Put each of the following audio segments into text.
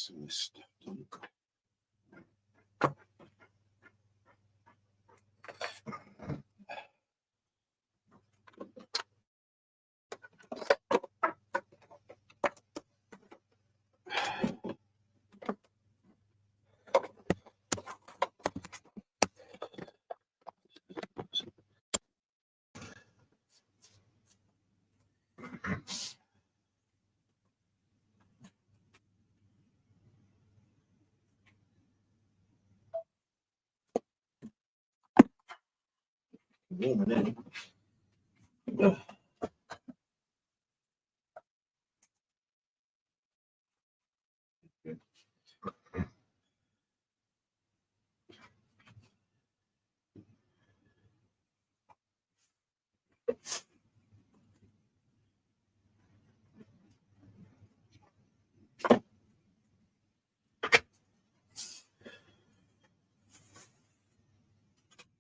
some of this stuff done. Warm it in.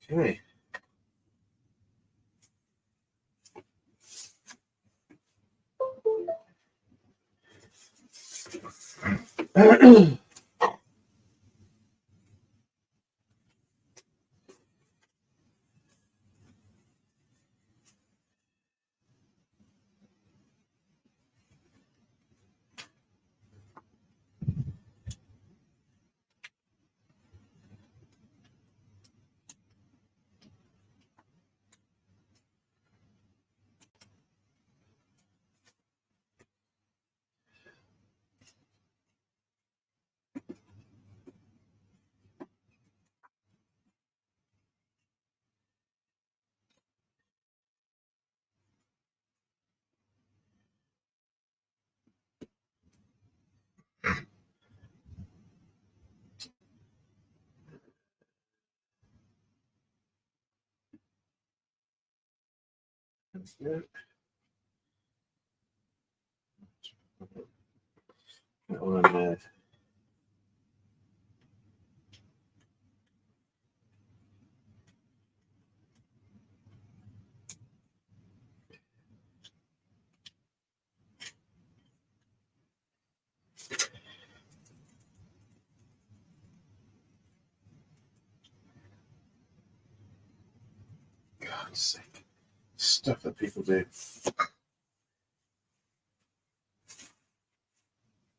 Okay. Yeah. That one there. God's sake. Stuff that people do.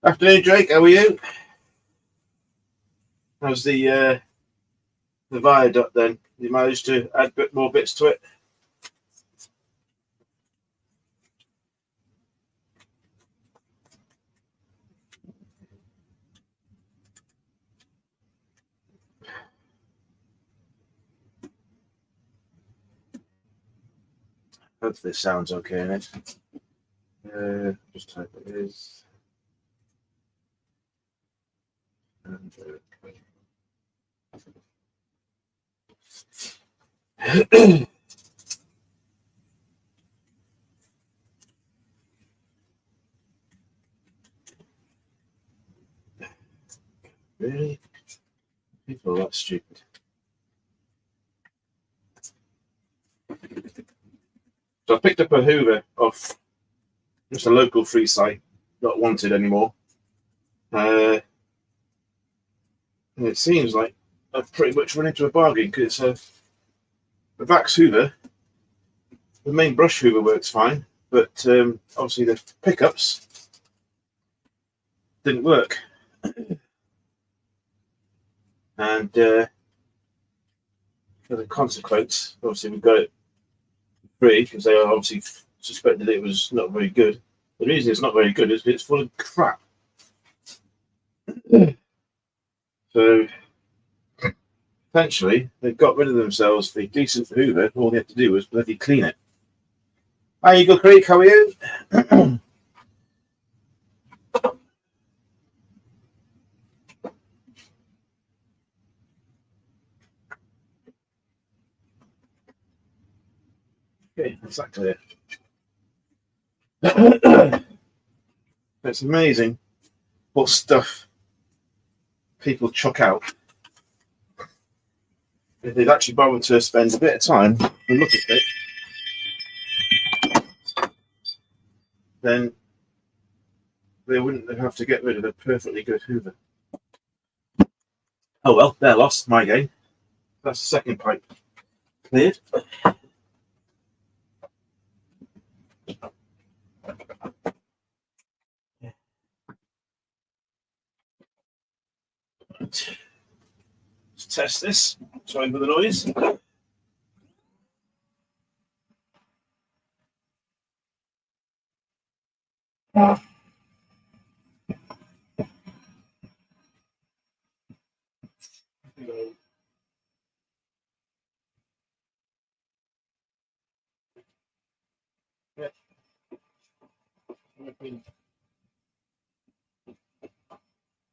Afternoon, Drake. How are you? How's the viaduct then? You managed to add a bit more bits to it? Hopefully this sounds okay in it. Just type it is. And, really? People are that stupid. So I picked up a Hoover off just a local free site, not wanted anymore. And it seems like I've pretty much run into a bargain because it's a Vax Hoover. The main brush Hoover works fine, but obviously the pickups didn't work. And as a consequence, obviously we got it free because they obviously suspected it was not very good. The reason it's not very good is it's full of crap. So essentially, they got rid of themselves the decent Hoover. All they had to do was bloody clean it. Hi, Eagle Creek. How are you? Okay, exactly. It's amazing what stuff people chuck out. If they'd actually bothered to spend a bit of time and look at it, then they wouldn't have to get rid of a perfectly good Hoover. Oh well, they're lost. My game. That's the second pipe cleared. Let's test this. Sorry for the noise. Yeah.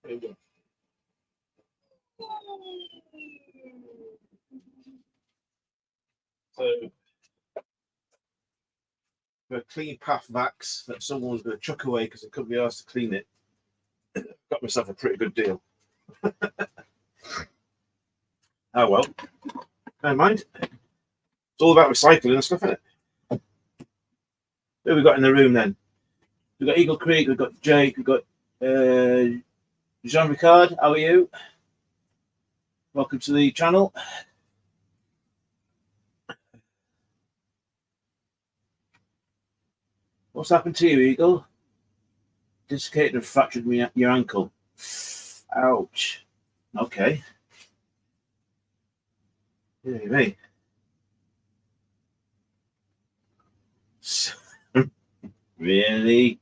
There you go. So the clean path vax that someone was going to chuck away because they couldn't be asked to clean it. Got myself a pretty good deal. Oh well, never mind. It's all about recycling and stuff, isn't it? Who have we got in the room then? We've got Eagle Creek, we've got Jake, we've got Jean Ricard. How are you? Welcome to the channel. What's happened to you, Eagle? Dislocated and fractured your ankle. Ouch. Okay. Yeah, me. Really?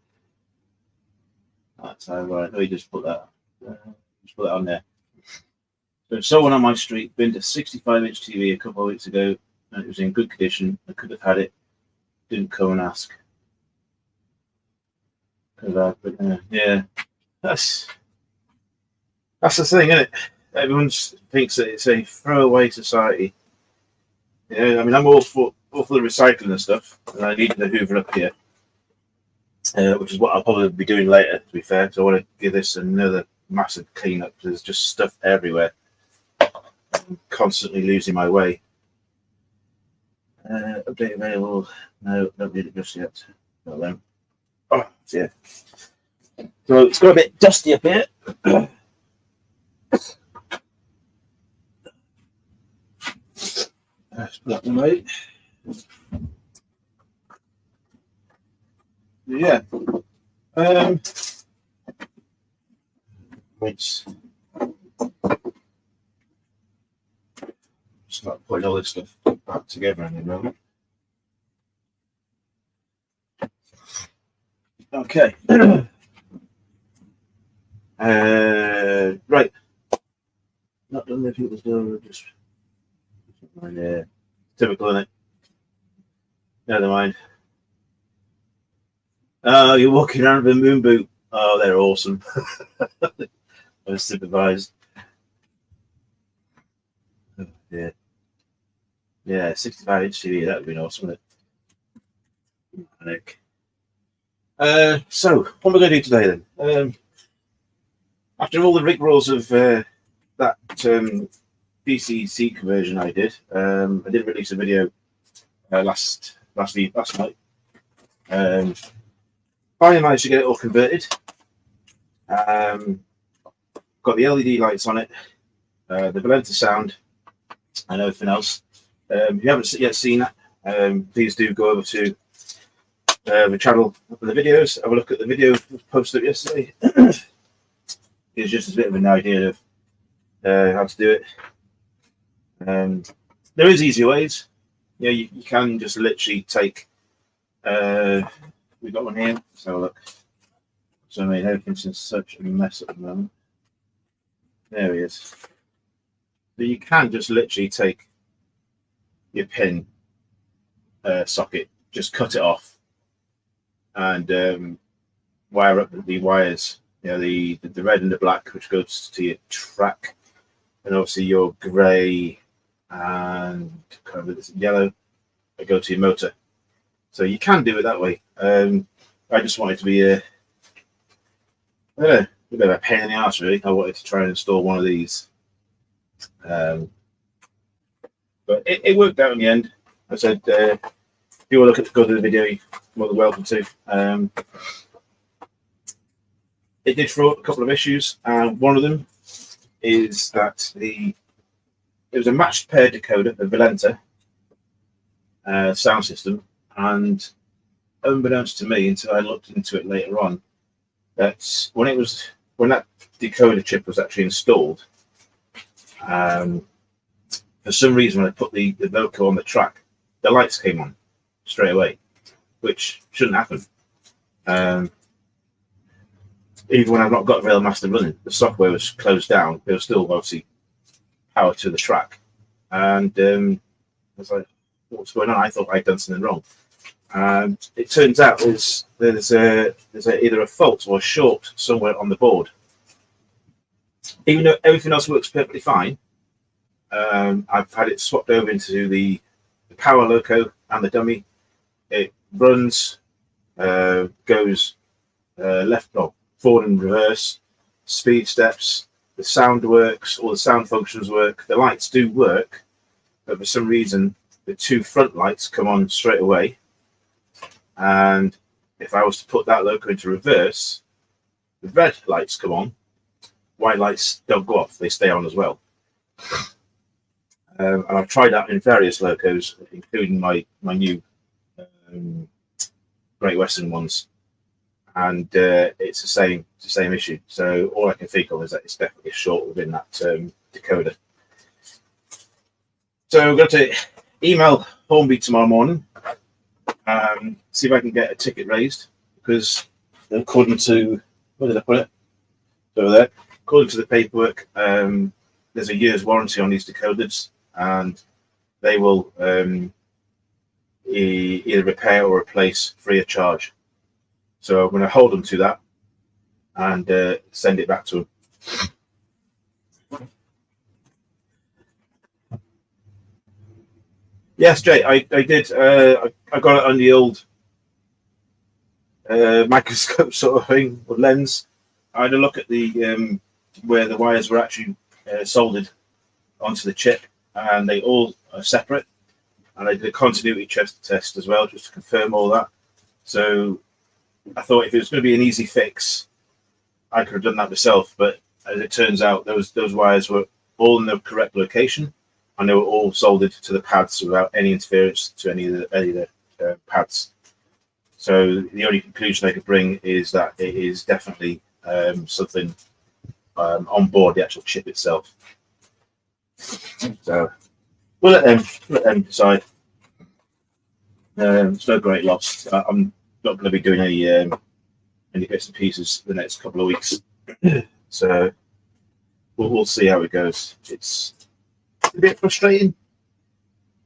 That's all right. Let me just put that on there. So someone on my street been to 65-inch TV a couple of weeks ago, and it was in good condition. I could have had it. Didn't come and ask. Yeah, that's the thing, isn't it? Everyone thinks that it's a throwaway society. Yeah, I mean, I'm all for the recycling and stuff, and I need the Hoover up here, which is what I'll probably be doing later, to be fair. So I want to give this another massive clean up. There's just stuff everywhere. I'm constantly losing my way. Update available. No, don't need it just yet. Not them. Oh, yeah. So it's got a bit dusty up here. Let's put that away. Yeah. Let's start putting all this stuff back together in a moment. Okay. Right. Not done the people's door, just typical, isn't it? Never mind. Oh, you're walking around with a moon boot. Oh, they're awesome. I supervised. Oh, yeah. Yeah, 65-inch TV, that would be awesome, wouldn't it? So, what am I going to do today then? After all the rigmaroles of that PCC conversion I did release a video last night. Finally managed to get it all converted. Got the LED lights on it, the Valenta sound, and everything else. If you haven't yet seen that, please do go over to the channel for the videos. Have a look at the video posted yesterday. It's just a bit of an idea of how to do it. There is easier ways. Yeah, you can just literally take. We've got one here. So look. So I mean, everything's in such a mess at the moment. There he is. So you can just literally take your pin socket, just cut it off, and wire up the wires. You know, the red and the black, which goes to your track, and obviously your grey and kind of this yellow that go to your motor. So you can do it that way. I just wanted to be a bit of a pain in the arse, really. I wanted to try and install one of these, but it worked out in the end. I said, if you want to go to the video, you're more than welcome to. it did throw up a couple of issues, and one of them is that it was a matched pair decoder, a Valenta sound system, and unbeknownst to me, until I looked into it later on, that when that decoder chip was actually installed, for some reason when I put the loco on the track, the lights came on straight away, which shouldn't happen. Even when I've not got Railmaster running, the software was closed down. There was still obviously power to the track, and I was like, "What's going on?" I thought I'd done something wrong, and it turns out there's either a fault or a short somewhere on the board. Even though everything else works perfectly fine, I've had it swapped over into the power loco and the dummy. It runs, goes left, forward and reverse, speed steps, the sound works, all the sound functions work, the lights do work, but for some reason the two front lights come on straight away, and if I was to put that loco into reverse, the red lights come on, white lights don't go off, they stay on as well. And I've tried that in various locos, including my new Great Western ones, and it's the same issue. So all I can think of is that it's definitely a short within that decoder. So I'm going to email Hornby tomorrow morning, see if I can get a ticket raised, because according to, where did I put it? Over there. According to the paperwork, there's a year's warranty on these decoders, and they will either repair or replace free of charge. So I'm going to hold them to that and send it back to them. Yes, Jay, I did. I got it on the old microscope sort of thing, or lens. I had a look at the where the wires were actually soldered onto the chip, and they all are separate. And I did a continuity test as well, just to confirm all that. So I thought if it was going to be an easy fix, I could have done that myself. But as it turns out, those wires were all in the correct location, and they were all soldered to the pads without any interference to any of the pads. So the only conclusion I could bring is that it is definitely something on board the actual chip itself. So we'll let them decide. It's no great loss. I'm not going to be doing any bits and pieces the next couple of weeks, so we'll see how it goes. It's a bit frustrating,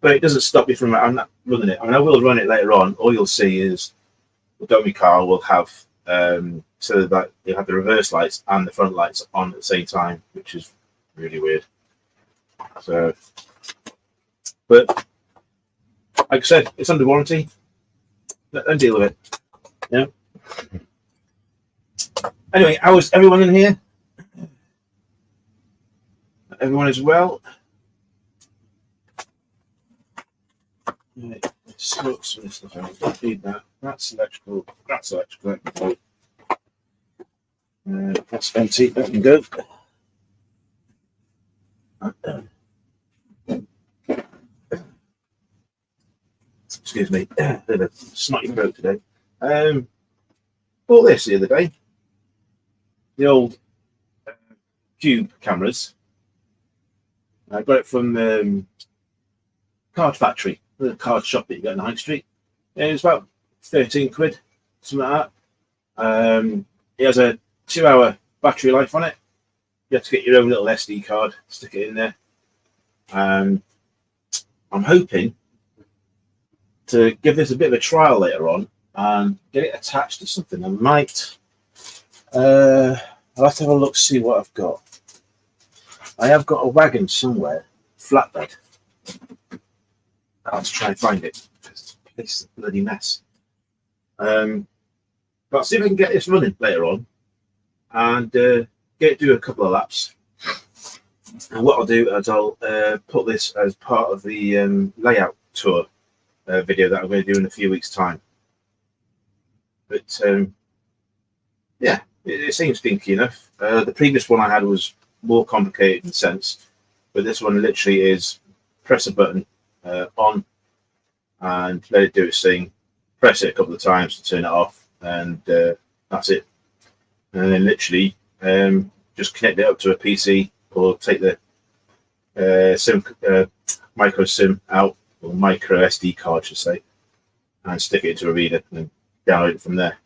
but it doesn't stop me from. I'm not running it. I mean, I will run it later on. All you'll see is the dummy car will have so that you have the reverse lights and the front lights on at the same time, which is really weird. So, but like I said, it's under warranty. Let them deal with it. Yeah. Anyway, how is everyone in here? Everyone is well. Right. Smoke some of this stuff out. Don't need that. That's electrical. That's electrical. That's empty. That can go. Excuse me. A bit of a snotty throat today. Bought this the other day. The old Cube cameras. I got it from Card Factory, the card shop that you get in the high street. Yeah, it was about 13 quid, something like that. It has a 2-hour battery life on it. You have to get your own little SD card, stick it in there. I'm hoping to give this a bit of a trial later on and get it attached to something. I might. I'll have to have a look, see what I've got. I have got a wagon somewhere, flatbed. I'll have to try and find it. This is a bloody mess. But I'll see if I can get this running later on and do a couple of laps. And what I'll do is I'll put this as part of the layout tour video that I'm going to do in a few weeks' time. But yeah, it seems stinky enough. The previous one I had was more complicated in sense, but this one literally is press a button on and let it do its thing. Press it a couple of times to turn it off, and that's it. And then literally just connect it up to a PC or take the micro SIM out, or micro SD card, I should say, and stick it into a reader and download it from there.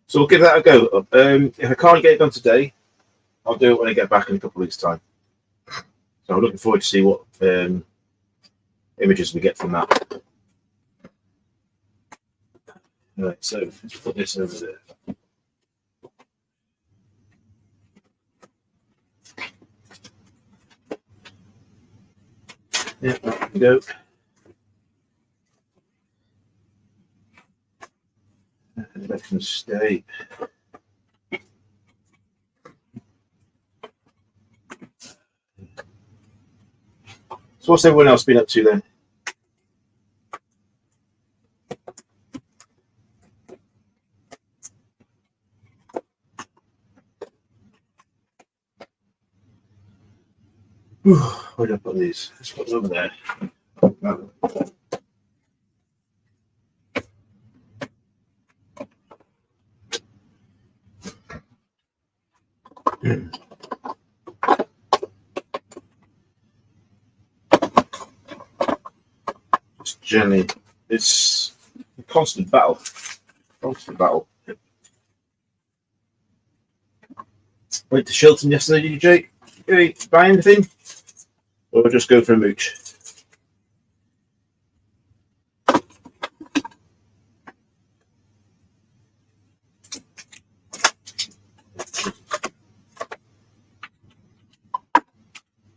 So we'll give that a go. If I can't get it done today, I'll do it when I get back in a couple of weeks' time. So I'm looking forward to see what images we get from that. Right, so let's put this over there. Yeah, there we go. That can stay. So what's everyone else been up to then? Where did I put these? Let's put them over there. Just generally, it's a constant battle. Constant battle. Went to Shilton yesterday, did you, Jake? Did you buy anything? Or just go for a mooch?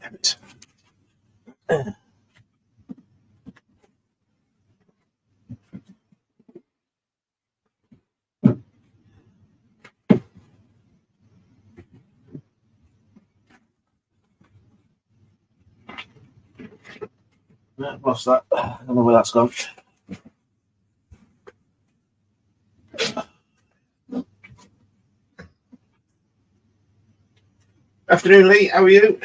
Damn it. What's that? I don't know where that's gone. Afternoon, Lee. How are you?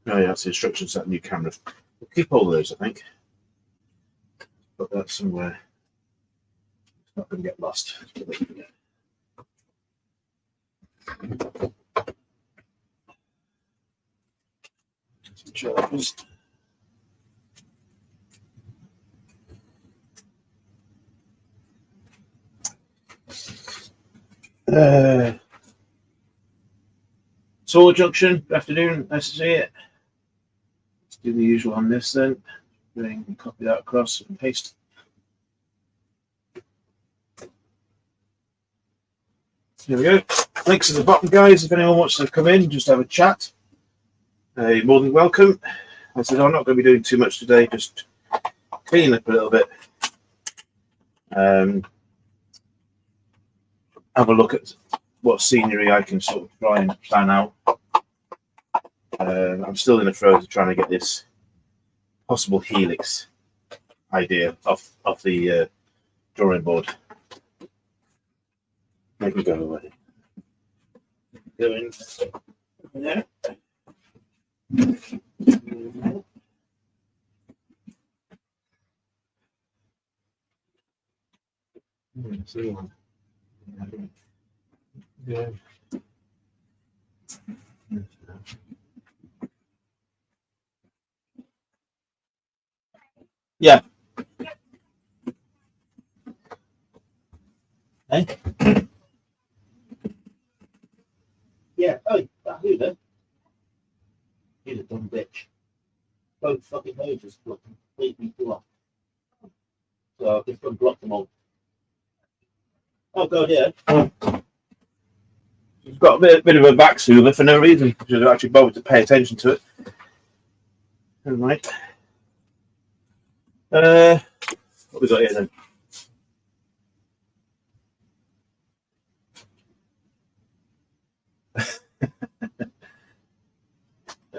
Oh, yeah, that's the instructions set new camera. We'll keep all of those, I think. Put that somewhere. It's not going to get lost. Some chargers. Sword Junction, good afternoon, nice to see you. Let's do the usual on this then. Then copy that across and paste. Here we go. Links at the bottom, guys. If anyone wants to come in, just have a chat, you're more than welcome. I said I'm not going to be doing too much today, just clean up a little bit. Have a look at what scenery I can sort of try and plan out. I'm still in the throes of trying to get this possible helix idea off the drawing board. Make me go away. Go in there. Yeah. Hey? Yeah. Oh, that who then? He's a dumb bitch. Both fucking hoses were completely blocked. So I've just unblocked them all. Oh, God, yeah. You've got a bit of a back soother for no reason, because you actually bothered to pay attention to it. All right. What we got here then?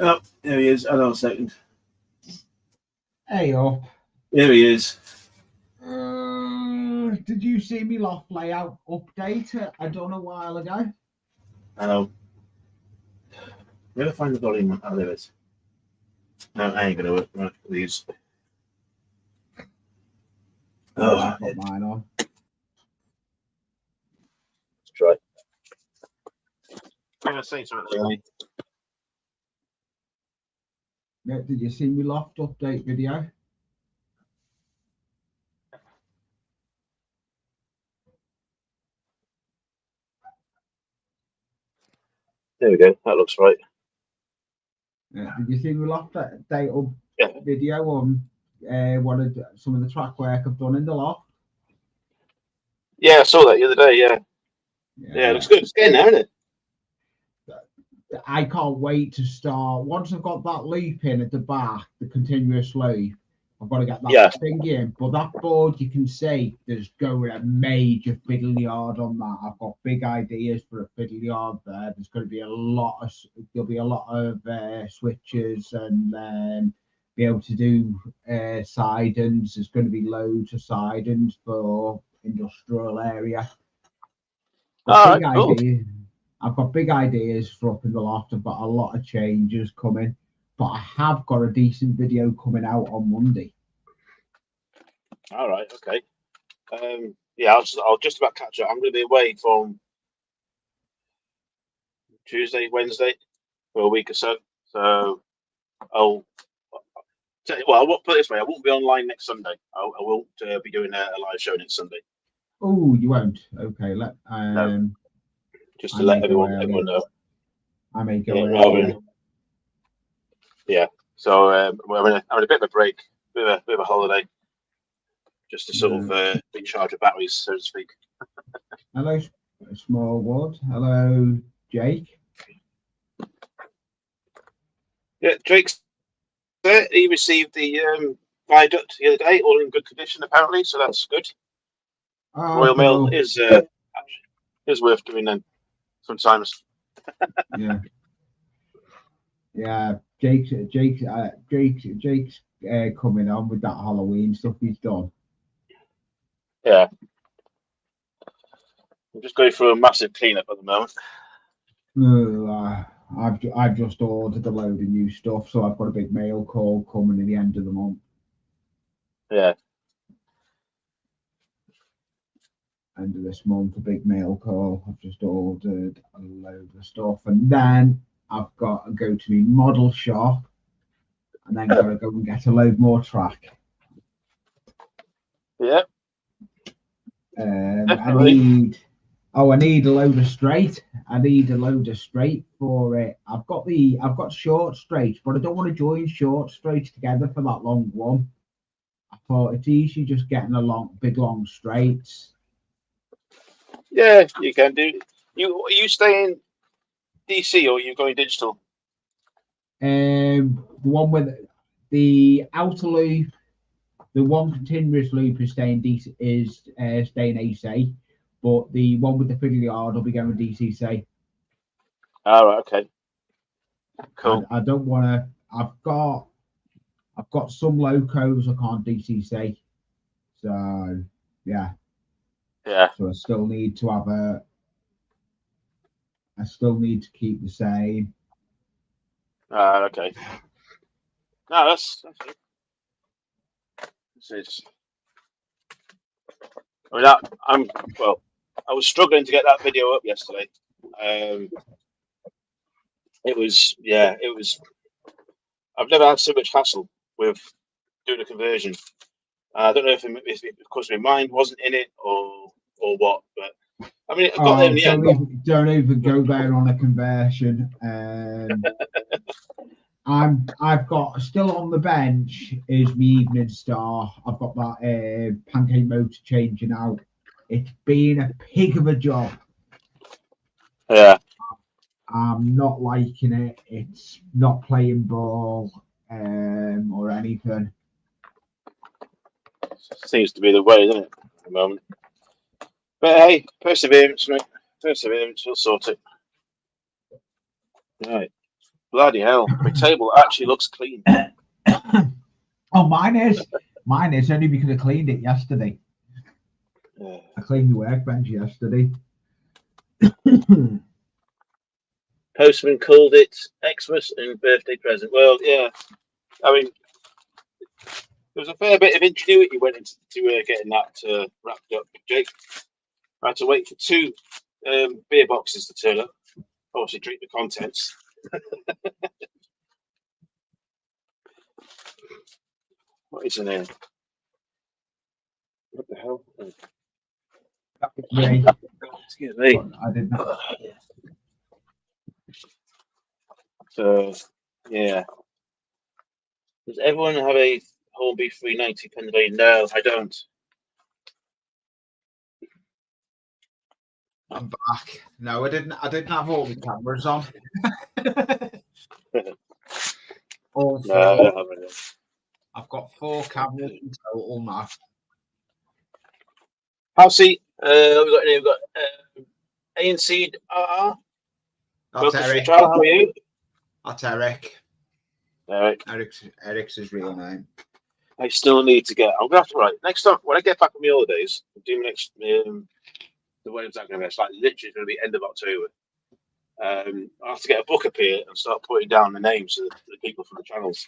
Oh, there he is. Hold on a second. Hey, y'all. There he is. did you see me loft layout update I done a while ago? I know. Never find the volume. Oh, there it is. No, I ain't gonna work. Right, these. Oh, I've got mine on. Let's try. I'm gonna say something. Yeah, did you see me loft update video? There we go. That looks right. Yeah, did you see me loft update video on some of the track work I've done in the loft? Yeah, I saw that the other day. Yeah, it looks good. It's getting there, isn't it? I can't wait to start. Once I've got that loop in at the back, the continuous loop, I've got to get that thing in. But that board, you can see there's going a major fiddle yard on that. I've got big ideas for a fiddle yard there. There's going to be there'll be a lot of switches and be able to do sidings. There's going to be loads of sidings for industrial area. All right, cool. I've got big ideas for up in the loft. I've got a lot of changes coming, but I have got a decent video coming out on Monday. All right, okay. Yeah, I'll just about catch up. I'm going to be away from Tuesday, Wednesday for a week or so. So I'll tell you, well, I won't put it this way. I won't be online next Sunday. I won't be doing a live show next Sunday. Oh, you won't? Okay, no. Just to let everyone know. I may go early. Yeah. So we're having a bit of a break, bit of a holiday, just to sort of recharge the batteries, so to speak. Hello, Smallwood. Hello, Jake. Yeah, Jake's there. He received the viaduct the other day, all in good condition apparently, so that's good. Royal Mail is worth doing then sometimes. Yeah. Jake's coming on with that Halloween stuff he's done. Yeah. I'm just going through a massive cleanup at the moment. I've just ordered a load of new stuff, so I've got a big mail call coming at the end of the month. Yeah. End of this month, a big mail call. I've just ordered a load of stuff, and then I've got to go to my model shop, and then got to go and get a load more track. Yeah. I need a load of straight. I need a load of straight for it. I've got short straights, but I don't want to join short straights together for that long one. I thought it's easy just getting big long straights. Yeah, you can do. Are you staying DC or are you going digital? The one with the outer loop, the one continuous loop is staying DC, staying AC, but the one with the fiddle yard will be going DCC. All right, okay, cool. I don't want to. I've got some locos I can't DCC, so yeah. So I still need to have I still need to keep the same. Okay. No, that's it. I mean, I was struggling to get that video up yesterday. It was. I've never had so much hassle with doing a conversion. I don't know if because my mind wasn't in it or what, but I mean, I got there in the end. Don't even go there on a conversion. I've got still on the bench is my Evening Star. I've got that pancake motor changing out. It's been a pig of a job. Yeah. I'm not liking it. It's not playing ball or anything. Seems to be the way, doesn't it, at the moment? But hey, perseverance, mate. Perseverance, we'll sort it. Right. Bloody hell. My table actually looks clean. Oh, mine is only because I cleaned it yesterday. I cleaned the workbench yesterday. Postman called it Xmas and birthday present. Well, yeah. I mean, there was a fair bit of ingenuity went into getting that wrapped up. Jake, I had to wait for 2 beer boxes to turn up. Obviously, drink the contents. What is in there? What the hell? Me. Excuse me. I did not. So, yeah. Does everyone have a whole beef 390 Pennsylvania? No, I don't. I'm back. No, I didn't have all the cameras on. All No, I four. don't have any. I've got 4 cameras in total now. How's he? We've got ANC. That's Welcome to the Eric. trial. How are you? That's Eric. Eric. Eric's his real name. I still need to get. I'm gonna have to write next time when I get back from my holidays. Do my next. The when's that going to be? It's like literally going to be end of October. I have to get a book up here and start putting down the names of the people from the channels.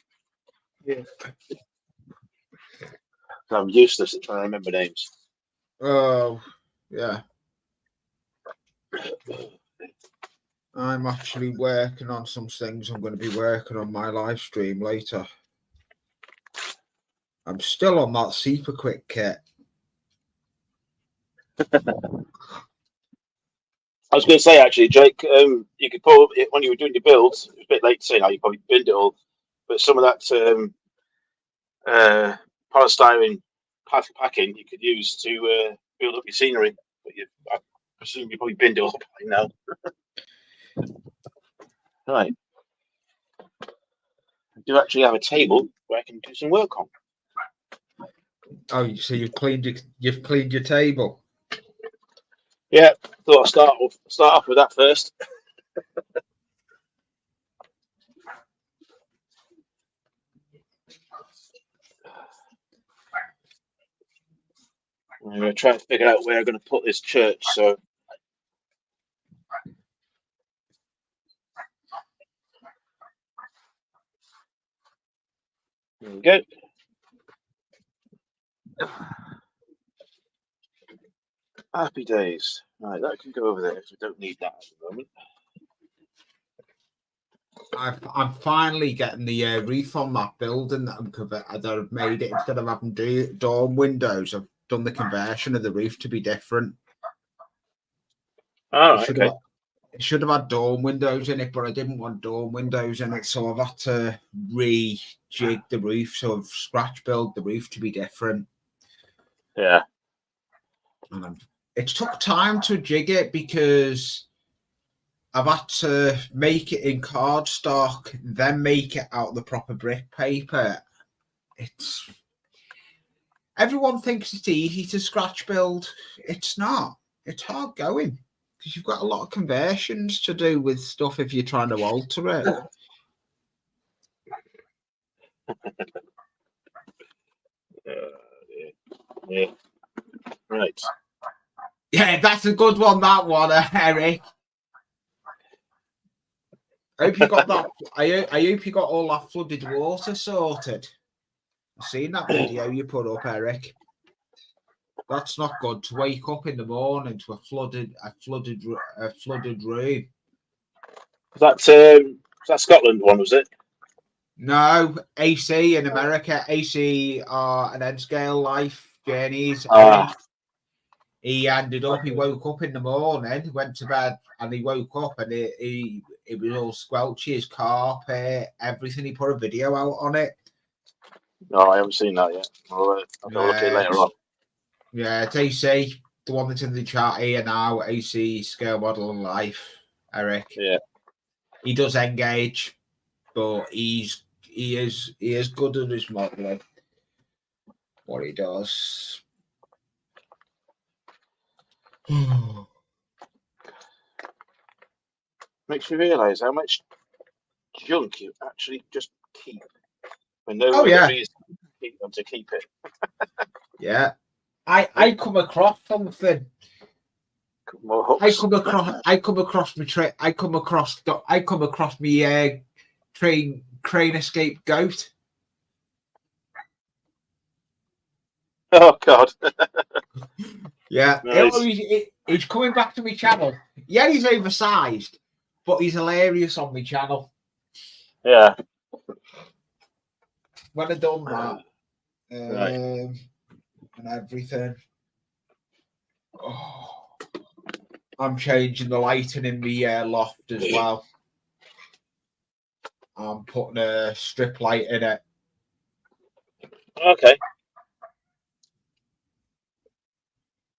Yeah. So I'm useless at trying to remember names. Oh, yeah. I'm actually working on some things. I'm going to be working on my live stream later. I'm still on that super quick kit. I was going to say actually, Jake, you could pull it when you were doing your builds. It's a bit late to say now. You probably binned it all, but some of that polystyrene packing you could use to build up your scenery. But I presume you probably binned it all by now. Right. I do actually have a table where I can do some work on. Oh, so you've cleaned your table. Yeah, thought I'd start off with that first. I'm going to try and figure out where I'm going to put this church. So, there we go. Happy days. Right, that can go over there because we don't need that at the moment. I'm finally getting the wreath on that building that I've made it. Instead of having dorm windows, I've done the conversion of the roof to be different. Oh, okay. It should have had dorm windows in it, but I didn't want dorm windows in it, so I've had to rejig the roof. So I've scratch built the roof to be different. Yeah. And it took time to jig it because I've had to make it in cardstock, then make it out of the proper brick paper. Everyone thinks it's easy to scratch build. It's not. It's hard going because you've got a lot of conversions to do with stuff if you're trying to alter it. Yeah. Right. Yeah, that's a good one, that one, Eric. I hope you got that. I hope you got all that flooded water sorted. I've seen that video you put up, Eric. That's not good to wake up in the morning to a flooded room. Was that Scotland one, was it? No, AC in America. AC are an end scale life journeys. He ended up. He woke up in the morning, went to bed, and he woke up and it was all squelchy. His carpet, everything. He put a video out on it. No, I haven't seen that yet. I'll go look at it later on. Yeah, it's AC, the one that's in the chat here now. AC scale model and life, Eric. Yeah, he does engage, but he is good at his modeling. What he does. Makes you realise how much junk you actually just keep. When no Oh, yeah. reason to keep it. Yeah. I come across something. More hooks. I come across me crane escape goat. Oh God. Yeah, Nice. he's coming back to my channel. Yeah, he's oversized, but he's hilarious on my channel. Yeah. When I done that, Right. and everything. Oh, I'm changing the lighting in my loft as well. I'm putting a strip light in it. Okay.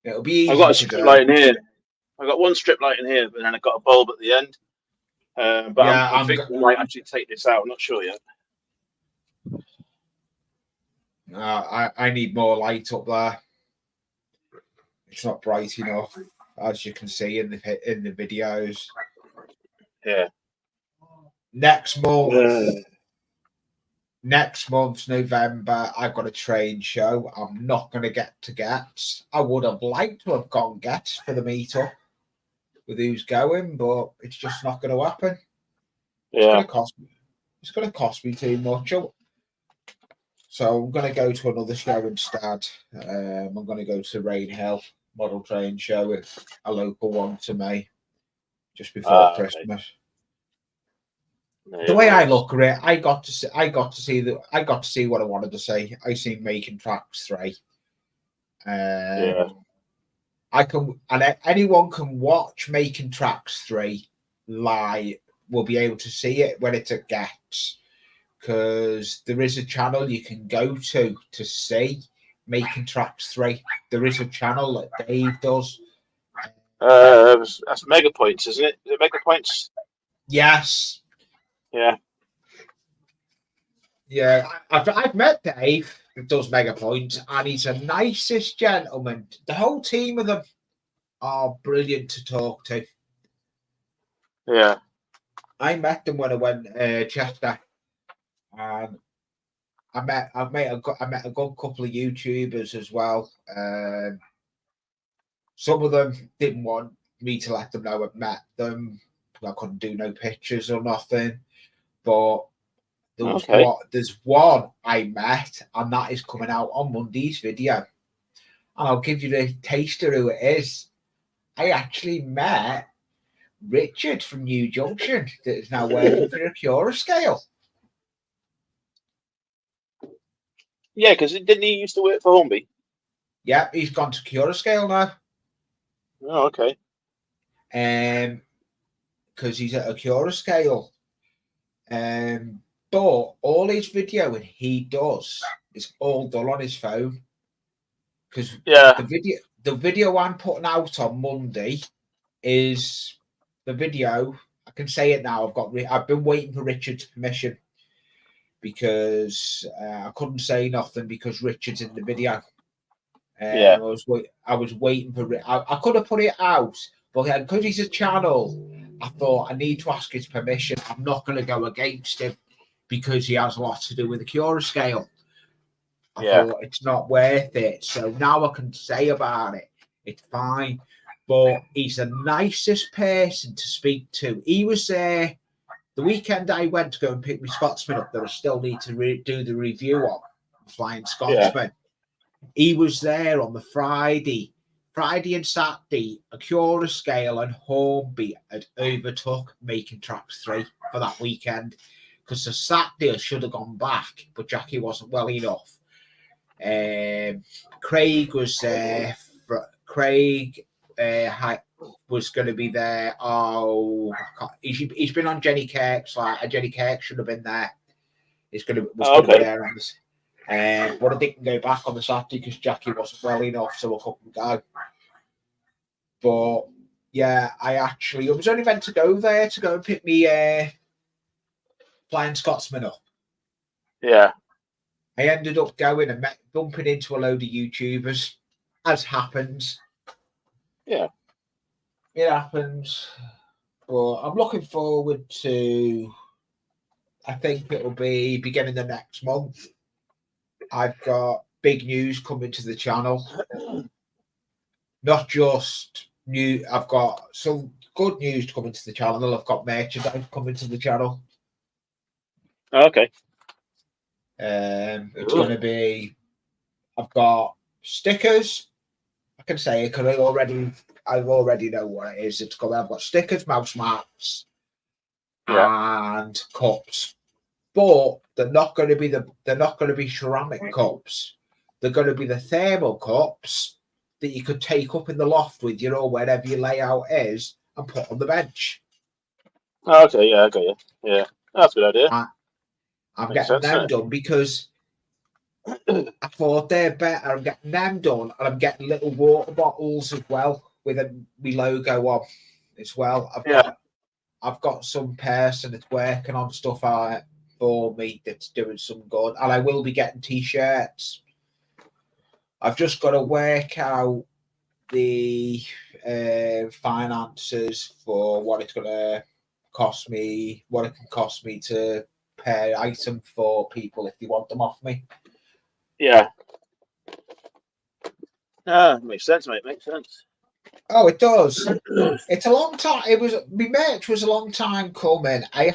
It'll be easy I've got a to strip do. light in here. I've got one strip light in here, but then I've got a bulb at the end. But Yeah, I'm thinking I might actually take this out. I'm not sure yet. I need more light up there. It's not bright enough, as you can see in the videos. Yeah. Next month, November, I've got a train show. I'm not going to get to Gets. I would have liked to have gone Gets for the meetup with who's going, but it's just not going to happen. It's going to cost me. It's going to cost me too much. So I'm going to go to another show instead. I'm going to go to Rainhill Model Train Show, a local one to me, just before Christmas. Okay. The way I look at it, I got to see what I wanted to see. I seen Making Tracks 3. Anyone can watch Making Tracks 3 live. Will be able to see it when it's at Gets, because there is a channel you can go to see Making Tracks 3. There is a channel that Dave does. That's Mega Points, isn't it? Is it Mega Points? Yes. Yeah. Yeah, I've met Dave, who does Mega Points, and he's the nicest gentleman. The whole team of them are brilliant to talk to. Yeah. I met them when I went Chester, and I met a good couple of YouTubers as well. Some of them didn't want me to let them know I'd met them. I couldn't do no pictures or nothing, but there's one I met, and that is coming out on Monday's video. And I'll give you the taster who it is. I actually met Richard from New Junction that is now working for a Cura Scale. Yeah, because didn't he used to work for Hornby? Yeah, he's gone to Cura Scale now. Oh, okay. Because he's at a Cura Scale. But all his videoing he does is all done on his phone. Because the video I'm putting out on Monday is the video. I can say it now. I've been waiting for Richard's permission, because I couldn't say nothing because Richard's in the video. I was waiting for. I could have put it out, but because he's a channel, I thought I need to ask his permission. I'm not going to go against him because he has a lot to do with the Cura Scale. I thought it's not worth it. So now I can say about it. It's fine. But he's the nicest person to speak to. He was there the weekend I went to go and pick my Scotsman up that I still need to do the review on, Flying Scotsman. He was there on the Friday and Saturday. A Cura Scale and Hornby had overtook Making Tracks 3 for that weekend, because the Saturday I should have gone back, but Jackie wasn't well enough. Craig was there. Craig was going to be there. He's been on Jenny Kirk's. Jenny Kirk should have been there. Was going to be there on this. But I didn't go back on the Saturday because Jackie wasn't well enough, so I couldn't go. But yeah, I was only meant to go there to go and pick me Flying Scotsman up. Yeah. I ended up going and bumping into a load of YouTubers, as happens. Yeah. It happens. But I'm looking forward to, I think it'll be beginning the next month. I've got big news coming to the channel. Not just new. I've got some good news coming to the channel. I've got merchandise coming to the channel. Okay. It's going to be. I've got stickers. I can say it because I already know what it is. It's coming. I've got stickers, mouse marks, and cups. But they're not going to be ceramic cups. They're going to be the thermal cups that you could take up in the loft with you, or wherever your layout is, and put on the bench. Oh, okay, yeah, okay, yeah. That's a good idea. I'm Makes getting sense, them done because I thought they're better. I'm getting them done, and I'm getting little water bottles as well with my logo on as well. I've got some person that's working on stuff out for me that's doing some good, and I will be getting t-shirts. I've just got to work out the finances for what it's going to cost me, what it can cost me to per item for people if they want them off me. Yeah. Makes sense, mate. Makes sense. Oh, it does. It's a long time. My merch was a long time coming. I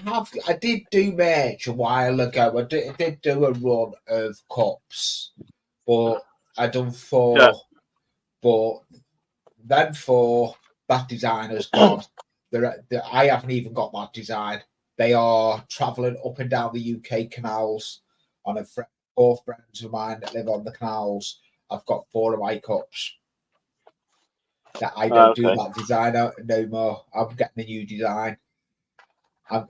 did do merch a while ago. I did do a run of cups, but I done four. Yeah. But then that designer's gone. I haven't even got that design. They are travelling up and down the UK canals on four friends of mine that live on the canals. I've got 4 of my cups. That I don't do that designer no more. I'm getting a new design. The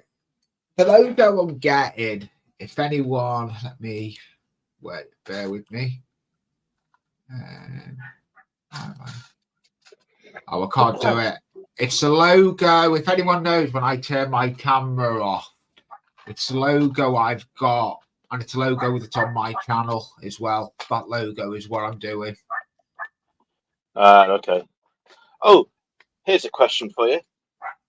logo I'm getting, if anyone, bear with me. I can't do it. It's the logo. If anyone knows, when I turn my camera off, it's the logo I've got, and it's a logo that's on my channel as well. That logo is what I'm doing. Okay. Oh, here's a question for you.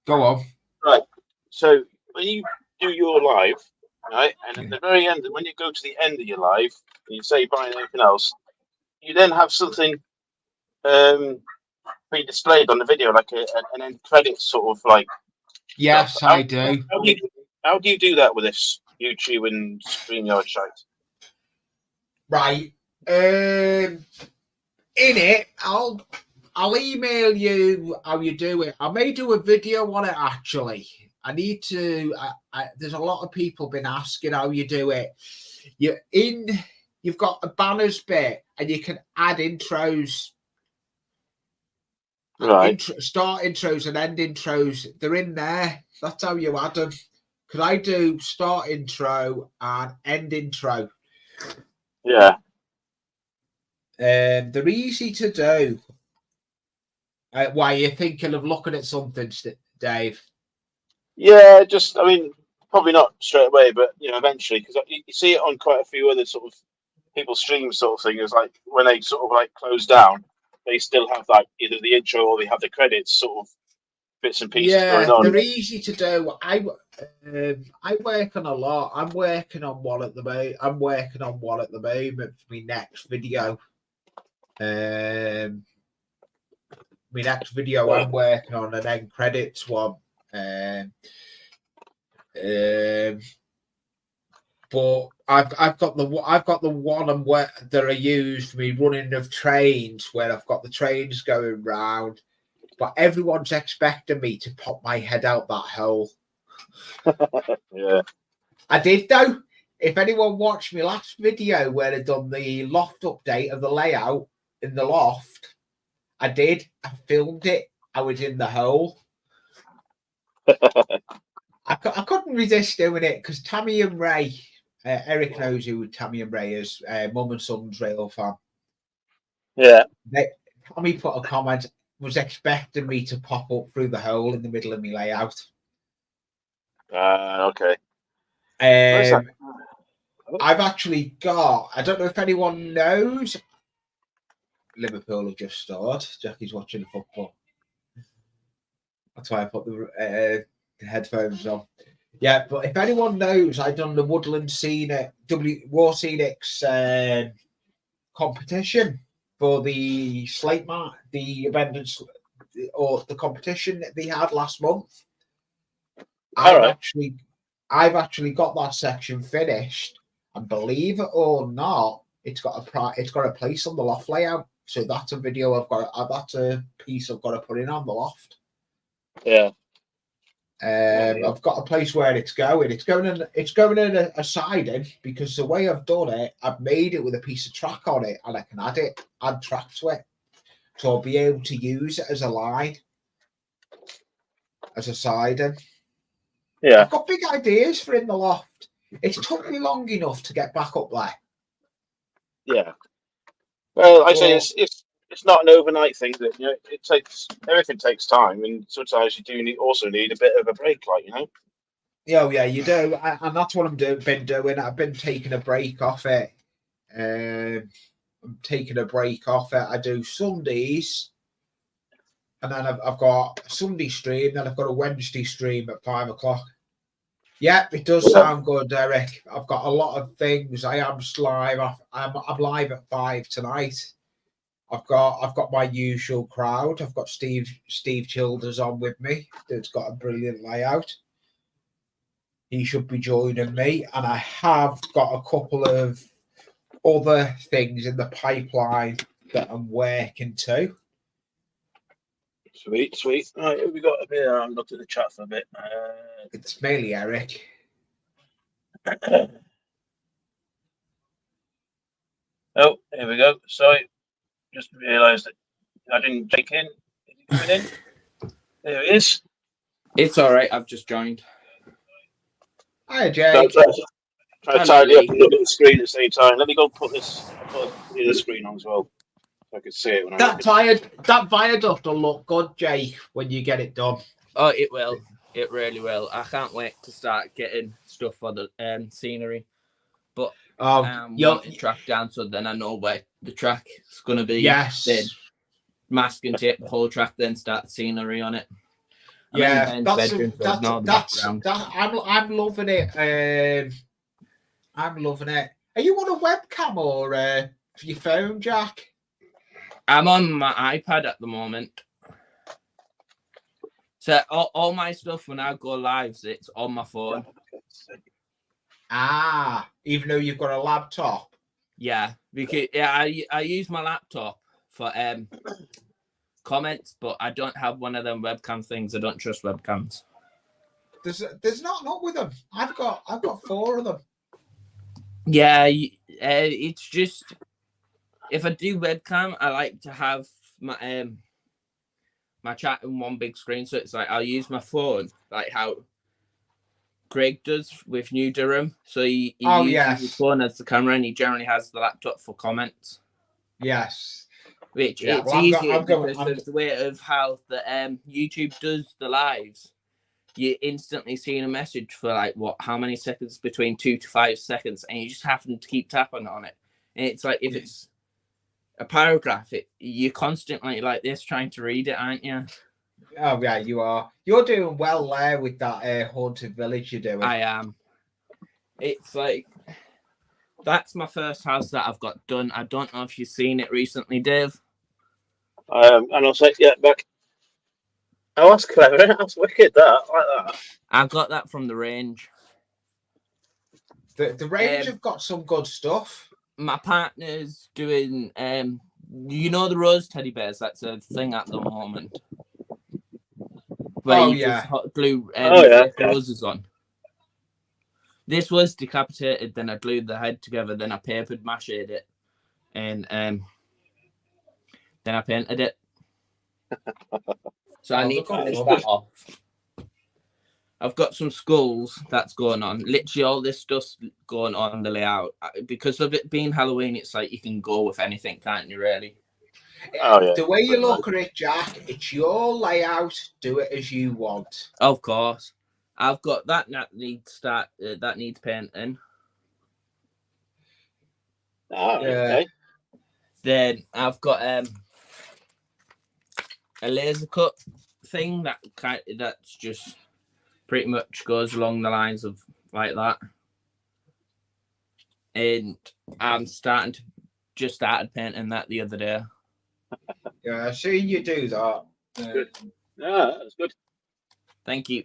Go on. Right. So when you do your live, right, and at the very end, when you go to the end of your live, and you say buying anything else, you then have something be displayed on the video, like an end credits sort of like. Yes, stuff. I do. How do you do that with this YouTube and StreamYard shite? Right. In it, I'll email you how you do it. I may do a video on it actually. I need to. There's a lot of people been asking how you do it. You've got a banners bit, and you can add intros. Right. Start intros and end intros. They're in there. That's how you add them. Because I do start intro and end intro. Yeah. They're easy to do. Why, you're thinking of looking at something, Dave? Yeah, I mean, probably not straight away, but eventually, because you see it on quite a few other sort of people stream sort of things. Like when they sort of like close down, they still have like either the intro or they have the credits sort of bits and pieces going on. They're easy to do. I work on a lot. I'm working on one at the moment. For my next video. My next video I'm working on an end credits one. But I've got the one that I use for me running of trains, where I've got the trains going round, but everyone's expecting me to pop my head out that hole. Yeah, I did though. If anyone watched my last video where I done the loft update of the layout in the loft, I did. I filmed it. I was in the hole. I couldn't resist doing it because Tammy and Ray, Eric knows who Tammy and Ray is, Mum and Son's real fan. Yeah. Tommy put a comment, was expecting me to pop up through the hole in the middle of my layout. Okay. I've actually got, I don't know if anyone knows, Liverpool have just scored. Jackie's watching the football. That's why I put the headphones on. Yeah, but if anyone knows, I've done the Woodland Scenic, War Scenics competition for the slate mat, the event or the competition that they had last month. I've actually got that section finished, and believe it or not, it's got a place on the loft layout. So that's a video that's a piece I've got to put in on the loft. Yeah. I've got a place where it's going. It's going in a siding, because the way I've done it, I've made it with a piece of track on it, and I can add track to it, so I'll be able to use it as a line, as a siding. Yeah. I've got big ideas for in the loft. It's took me long enough to get back up there. Yeah. Well, I say it's not an overnight thing. That everything takes time, and sometimes you do also need a bit of a break, Yeah, you do, and that's what been doing. I've been taking a break off it. I'm taking a break off it. I do Sundays, and then I've got a Sunday stream, then I've got a Wednesday stream at 5 o'clock. Yeah, it does sound good, Eric. I've got a lot of things. I am live. I'm live at 5 tonight. I've got my usual crowd. I've got Steve Childers on with me. That's got a brilliant layout. He should be joining me, and I have got a couple of other things in the pipeline that I'm working to. Sweet. Right, who we got up here? I'm looking at the chat for a bit. It's mainly Eric. Oh, here we go. Sorry, just realised that I didn't check in. Is he coming in? There he is. It's all right. I've just joined. Hi, Jake. Try to tidy up and look at the screen at the same time. Let me go put the other screen on as well, so I can see it when That viaduct will look good, Jake, when you get it done. Oh, it will. It really will. I can't wait to start getting stuff for the scenery. But want to track down, so then I know where the track is going to be. Yes. Then mask and tape the whole track, then start the scenery on it. I'm I'm loving it. I'm loving it. Are you on a webcam or your phone, Jack? I'm on my iPad at the moment. So all my stuff when I go live, it's on my phone. Even though you've got a laptop. Yeah, because I use my laptop for comments, but I don't have one of them webcam things. I don't trust webcams. There's not with them. I've got 4 of them. Yeah, it's just if I do webcam, I like to have my my chat in one big screen. So it's like I'll use my phone, like how Greg does with New Durham. So he uses his phone as the camera, and he generally has the laptop for comments. Yes. Which it's easier because of the way of how the YouTube does the lives. You instantly seeing a message for like how many seconds, between 2 to 5 seconds, and you just have to keep tapping on it. And it's like if it's a paragraph, you're constantly like this trying to read it, aren't you? Oh yeah, you are. You're doing well there with that haunted village you're doing. I am. It's like that's my first house that I've got done. I don't know if you've seen it recently, Dave. And I'll say, yeah, back. Oh, that's clever. That's wicked. That I like that. I got that from the range. The range have got some good stuff. My partner's doing the rose teddy bears. That's a thing at the moment. Where just hot glue roses on. This was decapitated. Then I glued the head together. Then I papered, mashed it, and then I painted it. So I need to finish that off. I've got some skulls that's going on. Literally all this stuff's going on the layout. Because of it being Halloween, it's like you can go with anything, can't you, really? Oh, yeah. The way you look at it, Jack, it's your layout. Do it as you want. Of course. I've got that needs painting. Okay. Then I've got a laser cut thing that's just pretty much goes along the lines of like that. And I'm starting to just started painting that the other day. Yeah, I've seen you do that. Good. Yeah, that's good. Thank you.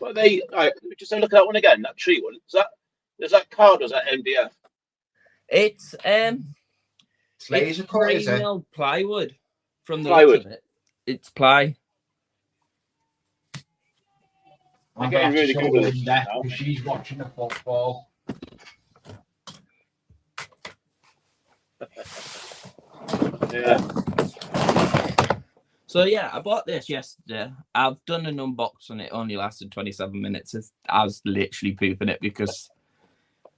Well, just have a look at that one again. That tree one. Is that card or is that MDF? It's Laser cut, is it? pre-milled plywood. From the Plywood. looks of it, it's ply. I'm getting really good with it now. because she's watching the football. Yeah. So yeah, I bought this yesterday. I've done an unboxing. It only lasted 27 minutes. I was literally pooping it because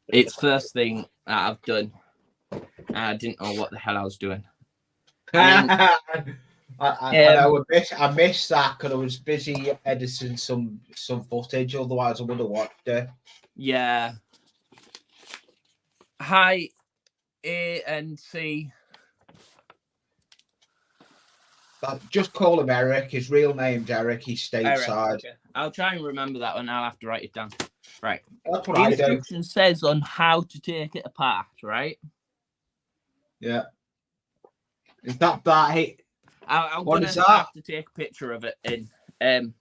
it's first thing that I've done. I didn't know what the hell I was doing. I missed that because I was busy editing some footage. Otherwise, I would have watched it. Yeah. Hi, A and C. Just call him Eric. His real name's Eric. He's stateside. Eric, okay. I'll try and remember that one. I'll have to write it down. Right. That's what The I do. instruction says on how to take it apart, right? Yeah. Is that hey? I'm What gonna is that? have to take a picture of it and